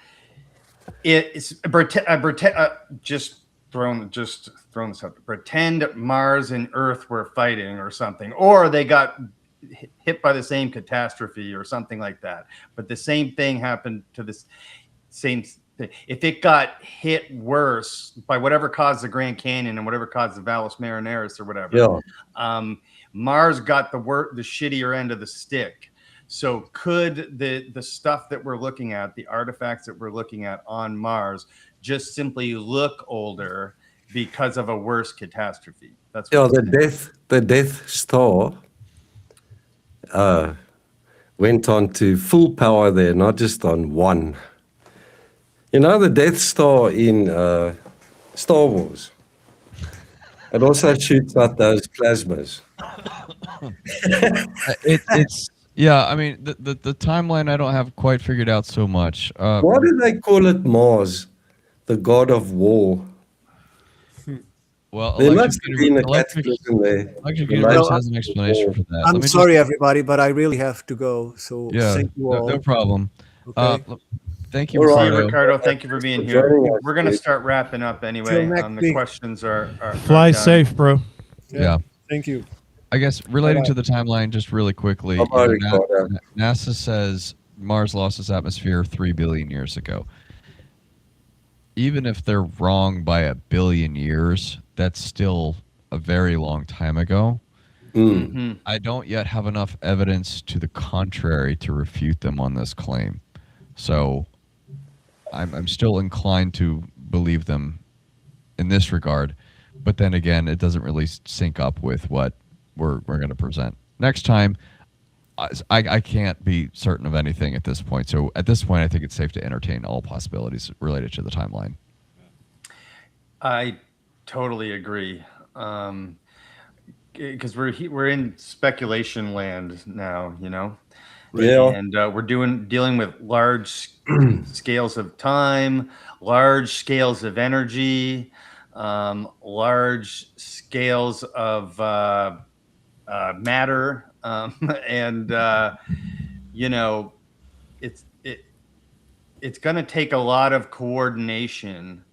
it's just throwing this up. Pretend Mars and Earth were fighting or something, or they got hit by the same catastrophe or something like that. But the same thing happened to this same thing. If it got hit worse by whatever caused the Grand Canyon and whatever caused the Valles Marineris or whatever, Yeah. Mars got the shittier end of the stick. So could the stuff that we're looking at, the artifacts that we're looking at on Mars, just simply look older because of a worse catastrophe? That's Yeah, what the Death Star went on to full power there, not just on one. You know, the Death Star in Star Wars. It also shoots out those plasmas. It's yeah. I mean, the timeline I don't have quite figured out so much. Why do they call it Mars, the god of war? Well, There must have been a cataclysm there. Electric The Universe light- has an explanation for that. I'm Let me sorry, everybody, but I really have to go. So Yeah, thank you all. no problem. Okay. Thank you, All right. Ricardo. Ricardo, thank you for being here. joining us, We're going to dude. start wrapping up anyway. Till next The week. questions are Fly done. safe, bro. Yeah. Thank you. I guess relating Bye-bye. to the timeline, just really quickly, Bye-bye, you know, Ricardo. NASA says Mars lost its atmosphere 3 billion years ago. Even if they're wrong by 1 billion years, that's still a very long time ago. Mm. Mhm. I don't yet have enough evidence to the contrary to refute them on this claim. So I'm still inclined to believe them in this regard. But then again, it doesn't really sync up with what we're going to present. Next time, I can't be certain of anything at this point. So at this point, I think it's safe to entertain all possibilities related to the timeline. I totally agree. Because we're in speculation land now, you know. Yeah. And we're dealing with large scales of time, large scales of energy, large scales of matter, and it's going to take a lot of coordination,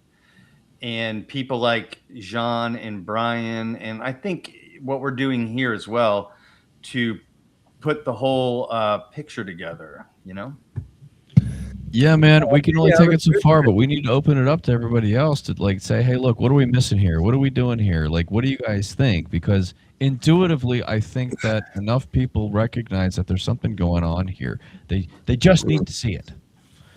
and people like Jean and Brian, and I think what we're doing here as well, to put the whole picture together, you know? Yeah, man, we can only Yeah, take it that's so good. far, but we need to open it up to everybody else to like say, hey, look, what are we missing here? What are we doing here? Like, what do you guys think? Because intuitively, I think that enough people recognize that there's something going on here. They just need to see it.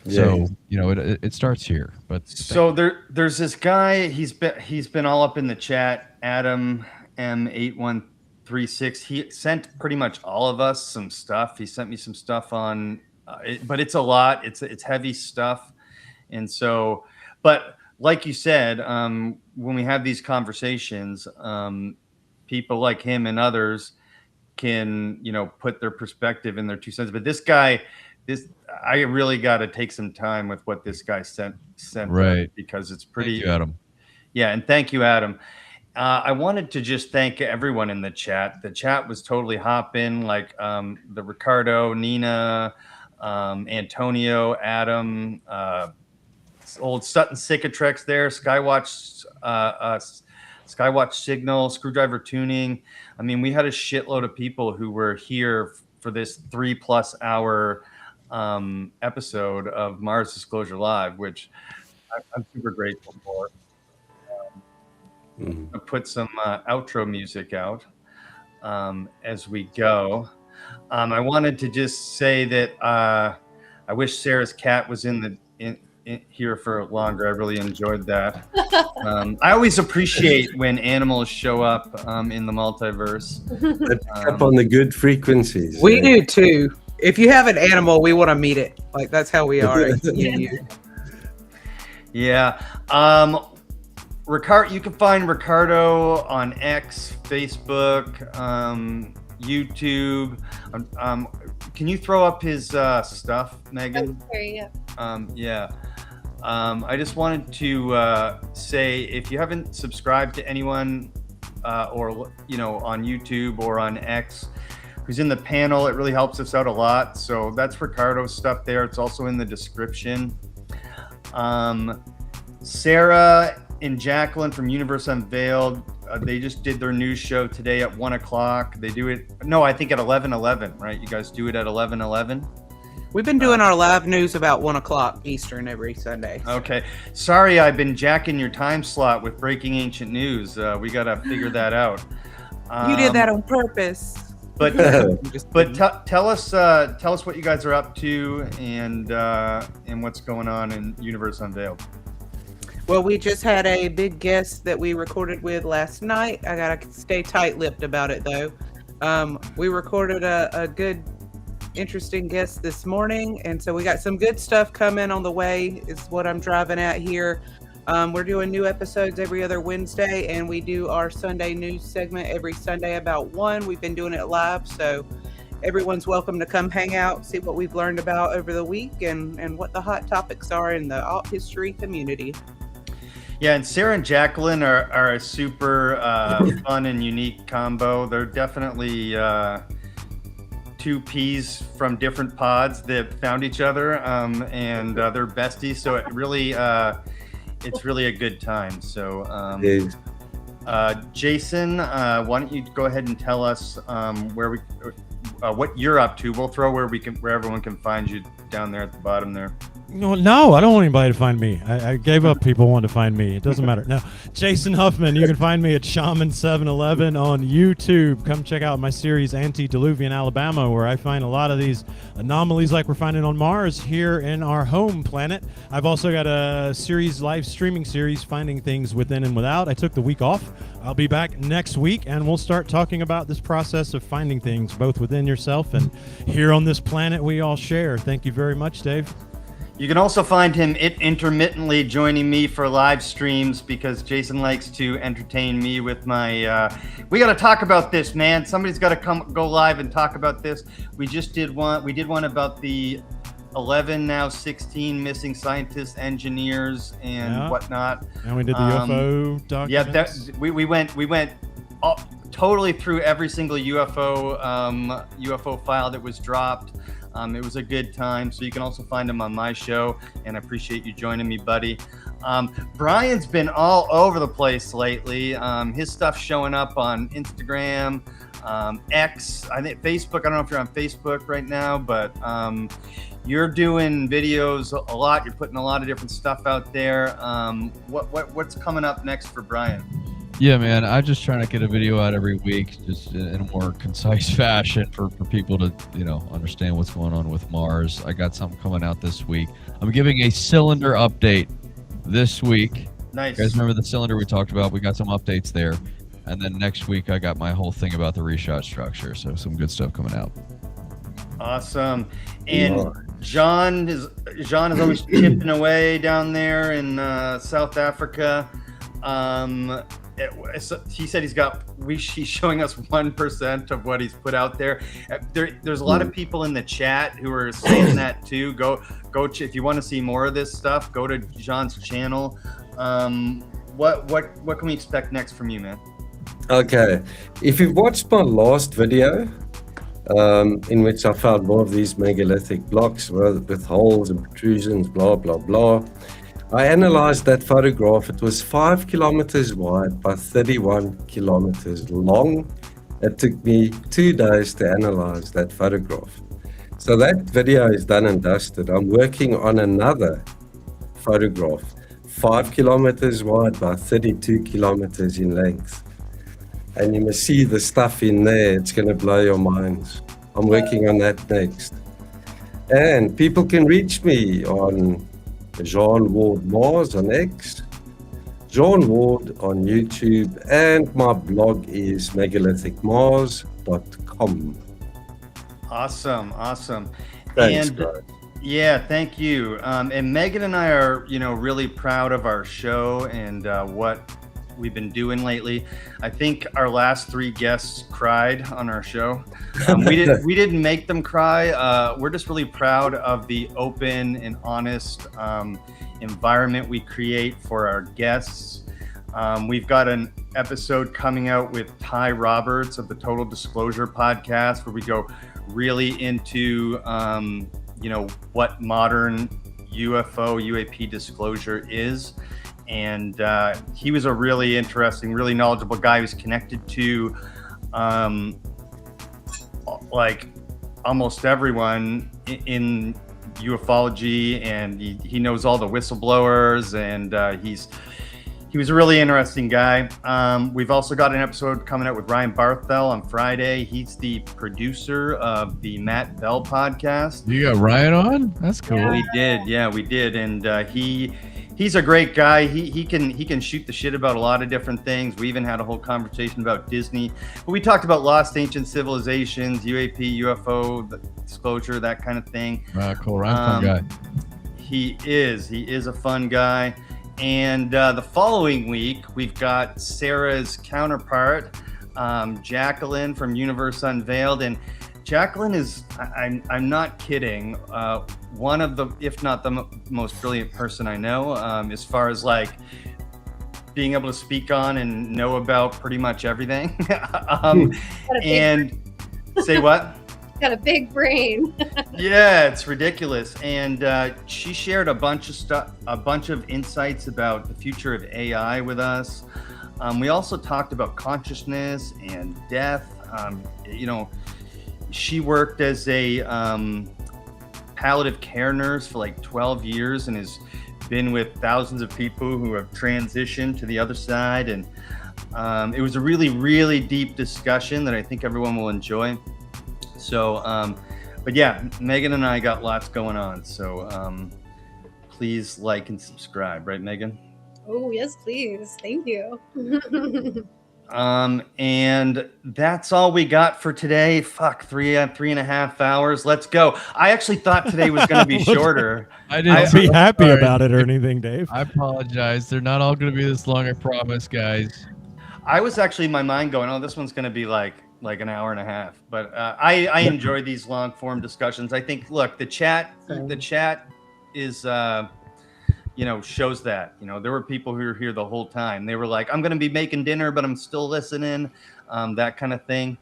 So it starts here. But So there's this guy. He's been all up in the chat. Adam M8136. He sent pretty much all of us some stuff. He sent me some stuff on, but it's a lot. It's heavy stuff, and so, but like you said, when we have these conversations, people like him and others can put their perspective in their 2 cents. But this guy. I really got to take some time with what this guy sent Right. because it's pretty. Thank you, Adam. Yeah, and thank you, Adam. I wanted to just thank everyone in the chat. The chat was totally hopping, like the Ricardo, Nina, Antonio, Adam, old Sutton Cicatrix there, Skywatch, Skywatch Signal, Screwdriver Tuning. I mean, we had a shitload of people who were here for this 3+ hour episode of Mars Disclosure Live, which I'm super grateful for. Mm. I'll put some outro music out as we go. I wanted to just say that I wish Sarah's cat was in here for longer. I really enjoyed that. I always appreciate when animals show up in the multiverse. They pick up on the good frequencies. We do too. If you have an animal, we want to meet it. Like that's how we are. Yeah. You can find Ricardo on X, Facebook, YouTube. Can you throw up his stuff, Megan? Sorry, yeah. I just wanted to say, if you haven't subscribed to anyone or on YouTube or on X who's in the panel, it really helps us out a lot. So that's Ricardo's stuff there. It's also in the description. Sarah and Jacqueline from Universe Unveiled, they just did their news show today at 1 o'clock. They do it, no, I think at 11:11, right? You guys do it at 11:11? We've been doing our live news about 1 o'clock Eastern every Sunday. Okay. Sorry, I've been jacking your time slot with breaking ancient news. We got to figure that out. You did that on purpose. But tell us what you guys are up to and what's going on in Universe Unveiled. Well, we just had a big guest that we recorded with last night. I gotta stay tight-lipped about it though. We recorded a good, interesting guest this morning, and so we got some good stuff coming on the way. Is what I'm driving at here. We're doing new episodes every other Wednesday, and we do our Sunday news segment every Sunday about 1. We've been doing it live, so everyone's welcome to come hang out, see what we've learned about over the week, and what the hot topics are in the alt history community. Yeah, and Sarah and Jacqueline are a super fun and unique combo. They're definitely two peas from different pods that found each other, and they're besties. So it's really a good time. So, Jason, why don't you go ahead and tell us what you're up to? We'll throw where everyone can find you down there at the bottom there. No, I don't want anybody to find me. I gave up people wanting to find me. It doesn't matter. No, Jason Huffman, you can find me at Shaman711 on YouTube. Come check out my series Antediluvian Alabama, where I find a lot of these anomalies like we're finding on Mars here in our home planet. I've also got a live streaming series, Finding Things Within and Without. I took the week off. I'll be back next week, and we'll start talking about this process of finding things both within yourself and here on this planet we all share. Thank you very much, Dave. You can also find him intermittently joining me for live streams because Jason likes to entertain me with my, we got to talk about this, man. Somebody's got to go live and talk about this. We did one about the 11, now 16 missing scientists, engineers, and whatnot. And we did the UFO documents. Yeah, we went totally through every single UFO file that was dropped. It was a good time. So you can also find him on my show, and I appreciate you joining me, buddy. Brian's been all over the place lately. His stuff showing up on Instagram, X, I think Facebook. I don't know if you're on Facebook right now, but you're doing videos a lot. You're putting a lot of different stuff out there. What's coming up next for Brian? Yeah, man, I'm just trying to get a video out every week, just in a more concise fashion for people to, understand what's going on with Mars. I got something coming out this week. I'm giving a cylinder update this week. Nice. You guys remember the cylinder we talked about? We got some updates there. And then next week, I got my whole thing about the reshot structure. So some good stuff coming out. Awesome. And John is always chipping away down there in South Africa. He said he's showing us 1% of what he's put out there. There's a lot of people in the chat who are saying that too. Go if you want to see more of this stuff, go to John's channel. What can we expect next from you, man? Okay, if you've watched my last video, in which I found more of these megalithic blocks with holes and protrusions, blah blah blah. I analyzed that photograph. It was 5 kilometers wide by 31 kilometers long. It took me 2 days to analyze that photograph. So that video is done and dusted. I'm working on another photograph, 5 kilometers wide by 32 kilometers in length. And you must see the stuff in there. It's going to blow your minds. I'm working on that next. And people can reach me on Jean Ward Mars on X, Jean Ward on YouTube, and my blog is megalithic.mars.com. Awesome, awesome. Thanks, and guys. yeah, thank you. And Megan and I are, really proud of our show and what we've been doing lately. I think our last 3 guests cried on our show. We didn't make them cry. We're just really proud of the open and honest environment we create for our guests. We've got an episode coming out with Ty Roberts of the Total Disclosure podcast, where we go really into what modern UAP disclosure is. And he was a really interesting, really knowledgeable guy who's connected to like almost everyone in ufology, and he knows all the whistleblowers, and he was a really interesting guy. We've also got an episode coming out with Ryan Barthel on Friday. He's the producer of the Matt Bell podcast. You got Ryan on? That's cool. We did, and he's a great guy. He can shoot the shit about a lot of different things. We even had a whole conversation about Disney, but we talked about lost ancient civilizations, UAP, UFO disclosure, that kind of thing. Cool. Ryan's a fun guy. He is a fun guy. And the following week, we've got Sarah's counterpart, Jacqueline from Universe Unveiled. And Jacqueline is, I'm not kidding, one of the, if not the most brilliant person I know, as far as like being able to speak on and know about pretty much everything. And say what? Got a big brain. Yeah, it's ridiculous. And she shared a bunch of stuff, a bunch of insights about the future of AI with us. We also talked about consciousness and death. She worked as a palliative care nurse for like 12 years and has been with thousands of people who have transitioned to the other side. And it was a really, really deep discussion that I think everyone will enjoy. So, but yeah, Megan and I got lots going on. So please like and subscribe, right, Megan? Oh, yes, please. Thank you. And that's all we got for today. Fuck, 3.5 hours. Let's go. I actually thought today was going to be shorter. I didn't be happy about it or anything, Dave. I apologize. They're not all going to be this long, I promise, guys. I was actually in my mind going, oh, this one's going to be like an hour and a half. But I enjoy these long form discussions. I think, look, the chat is, shows that, there were people who were here the whole time. They were like, I'm going to be making dinner, but I'm still listening, that kind of thing.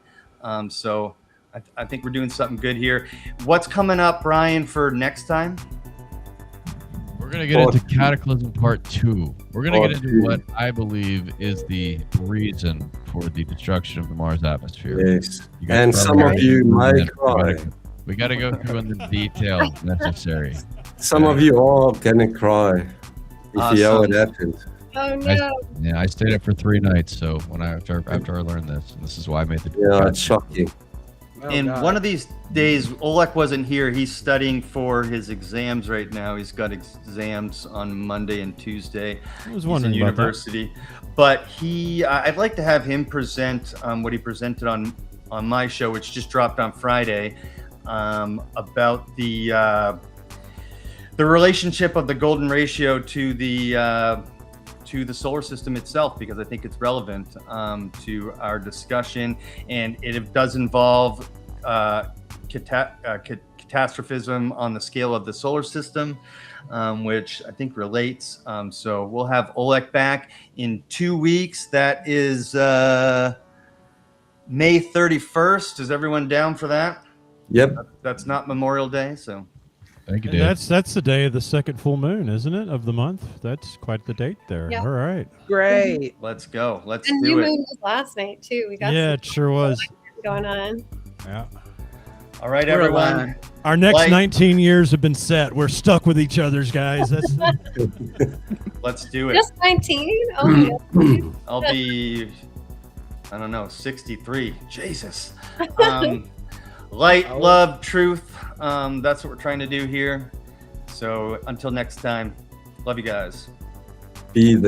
So I think we're doing something good here. What's coming up, Brian, for next time? We're going to get into Cataclysm Part 2. We're going to get into what I believe is the reason for the destruction of the Mars atmosphere. Yes. And some of you may cry. We got to go through the details necessary. Some of you are going to cry if you know what happened. Oh, no. I stayed up for 3 nights. So after I learned this, and this is why I made the Yeah, it's shocking. And one of these days, Oleg wasn't here. He's studying for his exams right now. He's got exams on Monday and Tuesday. I was wondering He's in university. But I'd like to have him present what he presented on my show, which just dropped on Friday, about the relationship of the golden ratio to the solar system itself, because I think it's relevant to our discussion, and it does involve catastrophism on the scale of the solar system, which I think relates. So we'll have Oleg back in 2 weeks. That is May 31st. Is everyone down for that? Yep. That's not Memorial Day, so. Thank you, And Dave. that's the day of the second full moon, isn't it, of the month? That's quite the date there. Yeah. All right. Great. Let's go. Let's And do new it. moon was last night, too. We got Yeah, it sure was. going on. Yeah. All right, We're everyone. aligned. Our next Like- 19 years have been set. We're stuck with each other's, guys. That's Let's do it. Just 19? Oh my god. I'll be, I don't know, 63. Jesus. Light, love, truth. That's what we're trying to do here. So until next time, love you guys. Be the